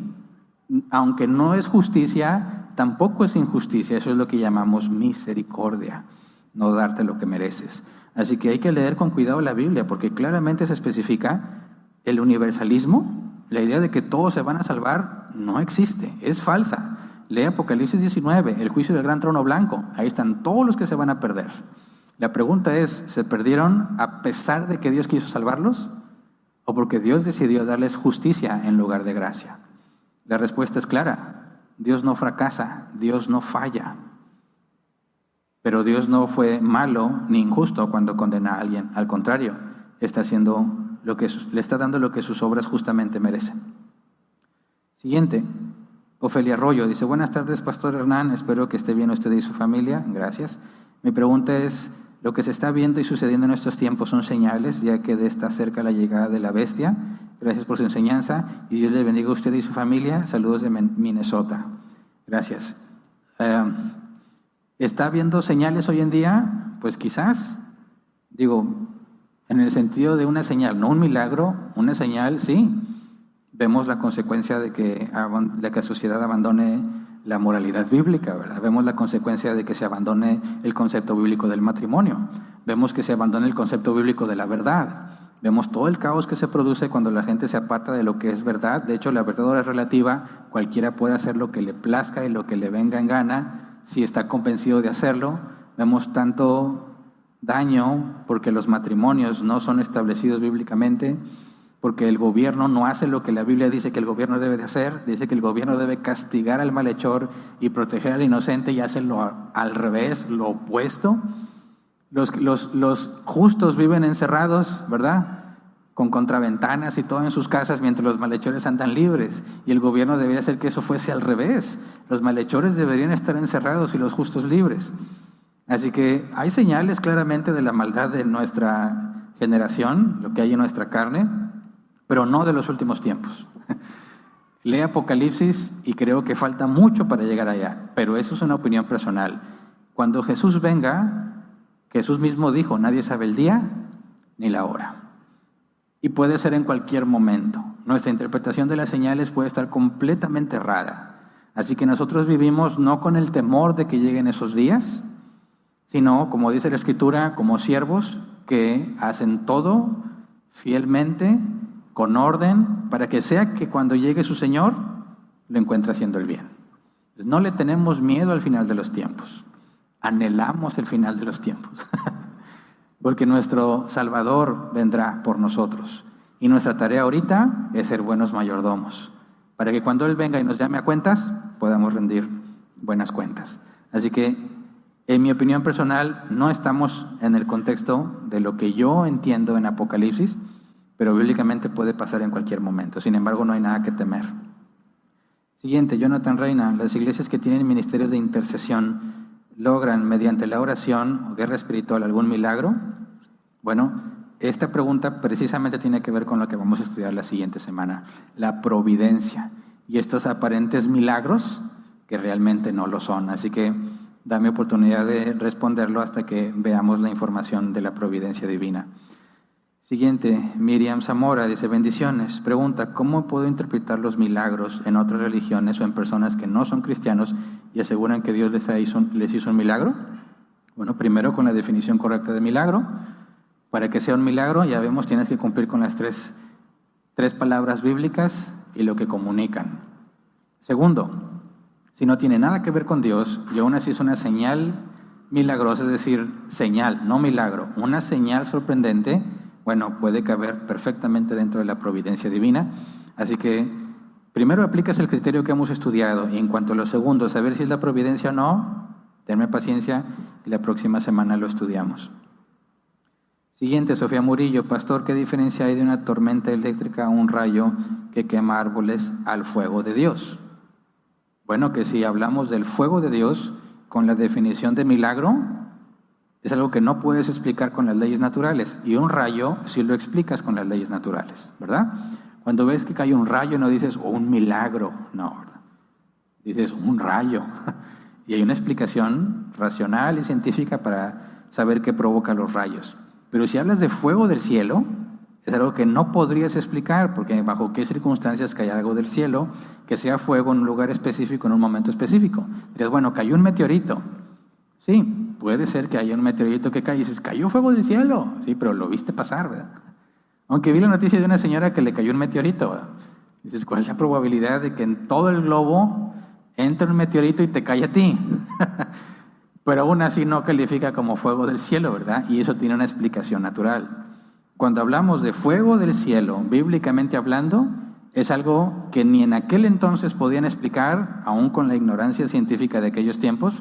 aunque no es justicia, tampoco es injusticia. Eso es lo que llamamos misericordia, no darte lo que mereces. Así que hay que leer con cuidado la Biblia, porque claramente se especifica el universalismo, la idea de que todos se van a salvar, no existe, es falsa. Lee Apocalipsis 19, el juicio del gran trono blanco, ahí están todos los que se van a perder. La pregunta es, ¿se perdieron a pesar de que Dios quiso salvarlos? ¿O porque Dios decidió darles justicia en lugar de gracia? La respuesta es clara, Dios no fracasa, Dios no falla. Pero Dios no fue malo ni injusto cuando condena a alguien. Al contrario, está haciendo le está dando lo que sus obras justamente merecen. Siguiente, Ofelia Arroyo dice, buenas tardes, Pastor Hernán, espero que esté bien usted y su familia. Gracias. Mi pregunta es, ¿lo que se está viendo y sucediendo en estos tiempos son señales, ya que de esta cerca la llegada de la bestia? Gracias por su enseñanza y Dios le bendiga a usted y su familia. Saludos de Minnesota. Gracias. ¿Está habiendo señales hoy en día? Pues quizás, digo, en el sentido de una señal, no un milagro, una señal, sí. Vemos la consecuencia de que la sociedad abandone la moralidad bíblica, ¿verdad? Vemos la consecuencia de que se abandone el concepto bíblico del matrimonio. Vemos que se abandone el concepto bíblico de la verdad. Vemos todo el caos que se produce cuando la gente se aparta de lo que es verdad. De hecho, la verdad ahora es relativa. Cualquiera puede hacer lo que le plazca y lo que le venga en gana si está convencido de hacerlo. Vemos tanto daño porque los matrimonios no son establecidos bíblicamente, porque el gobierno no hace lo que la Biblia dice que el gobierno debe de hacer. Dice que el gobierno debe castigar al malhechor y proteger al inocente, y hace al revés, lo opuesto. Los justos viven encerrados, ¿verdad?, con contraventanas y todo en sus casas, mientras los malhechores andan libres. Y el gobierno debería hacer que eso fuese al revés. Los malhechores deberían estar encerrados y los justos libres. Así que hay señales claramente de la maldad de nuestra generación, lo que hay en nuestra carne, pero no de los últimos tiempos. Lee Apocalipsis y creo que falta mucho para llegar allá, pero eso es una opinión personal. Cuando Jesús venga, Jesús mismo dijo, nadie sabe el día ni la hora. Y puede ser en cualquier momento. Nuestra interpretación de las señales puede estar completamente errada. Así que nosotros vivimos no con el temor de que lleguen esos días, sino, como dice la Escritura, como siervos que hacen todo fielmente, con orden, para que sea que cuando llegue su Señor, lo encuentre haciendo el bien. No le tenemos miedo al final de los tiempos. Anhelamos el final de los tiempos, porque nuestro Salvador vendrá por nosotros. Y nuestra tarea ahorita es ser buenos mayordomos, para que cuando Él venga y nos llame a cuentas, podamos rendir buenas cuentas. Así que, en mi opinión personal, no estamos en el contexto de lo que yo entiendo en Apocalipsis, pero bíblicamente puede pasar en cualquier momento. Sin embargo, no hay nada que temer. Siguiente, Jonathan Reina. Las iglesias que tienen ministerios de intercesión logran mediante la oración o guerra espiritual algún milagro. Bueno, esta pregunta precisamente tiene que ver con lo que vamos a estudiar la siguiente semana, la providencia y estos aparentes milagros que realmente no lo son. Así que dame oportunidad de responderlo hasta que veamos la información de la providencia divina. Siguiente, Miriam Zamora dice, bendiciones. Pregunta, ¿cómo puedo interpretar los milagros en otras religiones o en personas que no son cristianos y aseguran que Dios les hizo un milagro? Bueno, primero con la definición correcta de milagro. Para que sea un milagro, ya vemos, tienes que cumplir con las tres palabras bíblicas y lo que comunican. Segundo, si no tiene nada que ver con Dios y aún así es una señal milagrosa, es decir, señal, no milagro, una señal sorprendente, bueno, puede caber perfectamente dentro de la providencia divina. Así que primero aplicas el criterio que hemos estudiado, y en cuanto a lo segundo, saber si es la providencia o no, tenme paciencia y la próxima semana lo estudiamos. Siguiente, Sofía Murillo. Pastor, ¿qué diferencia hay de una tormenta eléctrica a un rayo que quema árboles al fuego de Dios? Bueno, que si hablamos del fuego de Dios con la definición de milagro, es algo que no puedes explicar con las leyes naturales. Y un rayo sí lo explicas con las leyes naturales, ¿verdad? Cuando ves que cae un rayo no dices, oh, un milagro. No, ¿verdad? Dices, un rayo. Y hay una explicación racional y científica para saber qué provoca los rayos. Pero si hablas de fuego del cielo, es algo que no podrías explicar, porque bajo qué circunstancias cae algo del cielo, que sea fuego en un lugar específico, en un momento específico. Dirías, bueno, cayó un meteorito. Sí, puede ser que haya un meteorito que cae y dices, cayó fuego del cielo. Sí, pero lo viste pasar, ¿verdad? Aunque vi la noticia de una señora que le cayó un meteorito, ¿verdad? Dices, ¿cuál es la probabilidad de que en todo el globo entre un meteorito y te cae a ti? Pero aún así no califica como fuego del cielo, ¿verdad? Y eso tiene una explicación natural. Cuando hablamos de fuego del cielo, bíblicamente hablando, es algo que ni en aquel entonces podían explicar, aún con la ignorancia científica de aquellos tiempos,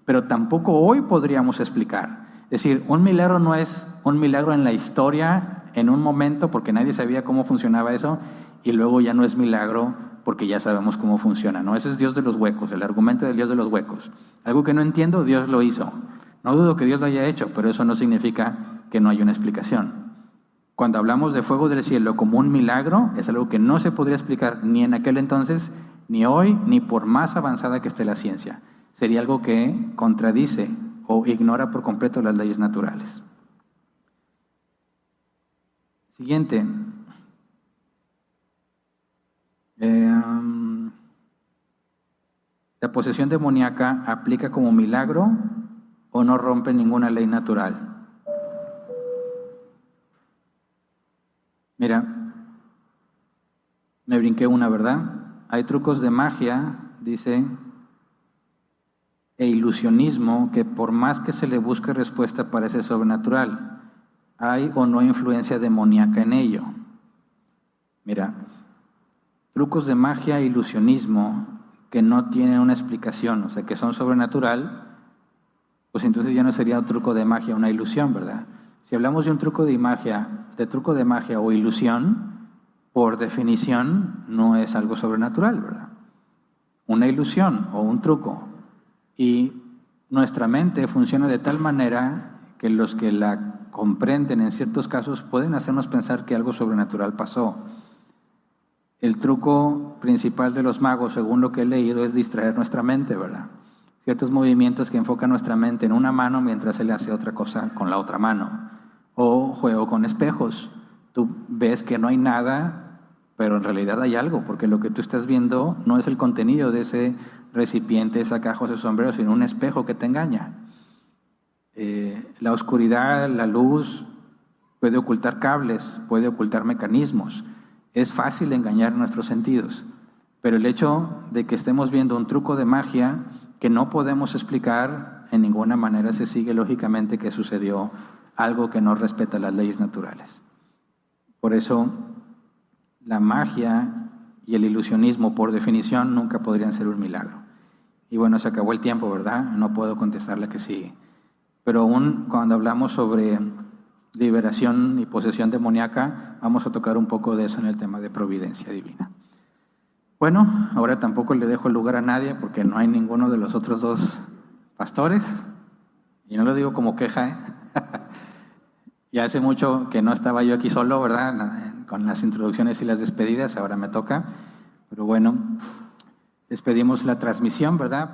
pero tampoco hoy podríamos explicar. Es decir, un milagro no es un milagro en la historia, en un momento, porque nadie sabía cómo funcionaba eso, y luego ya no es milagro porque ya sabemos cómo funciona, ¿no? Ese es Dios de los huecos, el argumento del Dios de los huecos. Algo que no entiendo, Dios lo hizo. No dudo que Dios lo haya hecho, pero eso no significa que no haya una explicación. Cuando hablamos de fuego del cielo como un milagro, es algo que no se podría explicar ni en aquel entonces, ni hoy, ni por más avanzada que esté la ciencia. Sería algo que contradice o ignora por completo las leyes naturales. Siguiente. ¿La posesión demoníaca aplica como milagro o no rompe ninguna ley natural? Mira, me brinqué una, ¿verdad? Hay trucos de magia, dice, e ilusionismo que por más que se le busque respuesta parece sobrenatural. ¿Hay o no influencia demoníaca en ello? Mira, trucos de magia e ilusionismo que no tienen una explicación, o sea, que son sobrenatural, pues entonces ya no sería un truco de magia, una ilusión, ¿verdad? Si hablamos de un truco de magia o ilusión, por definición no es algo sobrenatural, ¿verdad? Una ilusión o un truco. Y nuestra mente funciona de tal manera que los que la comprenden en ciertos casos pueden hacernos pensar que algo sobrenatural pasó. El truco principal de los magos, según lo que he leído, es distraer nuestra mente, ¿verdad? Ciertos movimientos que enfocan nuestra mente en una mano mientras él hace otra cosa con la otra mano. O juego con espejos. Tú ves que no hay nada, pero en realidad hay algo, porque lo que tú estás viendo no es el contenido de ese recipiente, esa caja o ese sombrero, sino un espejo que te engaña. La oscuridad, la luz, puede ocultar cables, puede ocultar mecanismos. Es fácil engañar nuestros sentidos, pero el hecho de que estemos viendo un truco de magia que no podemos explicar en ninguna manera, se sigue lógicamente que sucedió algo que no respeta las leyes naturales. Por eso, la magia y el ilusionismo, por definición, nunca podrían ser un milagro. Y bueno, se acabó el tiempo, ¿verdad? No puedo contestarle que sí. Pero aún cuando hablamos sobre liberación y posesión demoníaca, vamos a tocar un poco de eso en el tema de providencia divina. Bueno, ahora tampoco le dejo el lugar a nadie porque no hay ninguno de los otros dos pastores. Y no lo digo como queja, ¿eh? Ya hace mucho que no estaba yo aquí solo, ¿verdad? Con las introducciones y las despedidas, ahora me toca. Pero bueno, despedimos la transmisión, ¿verdad?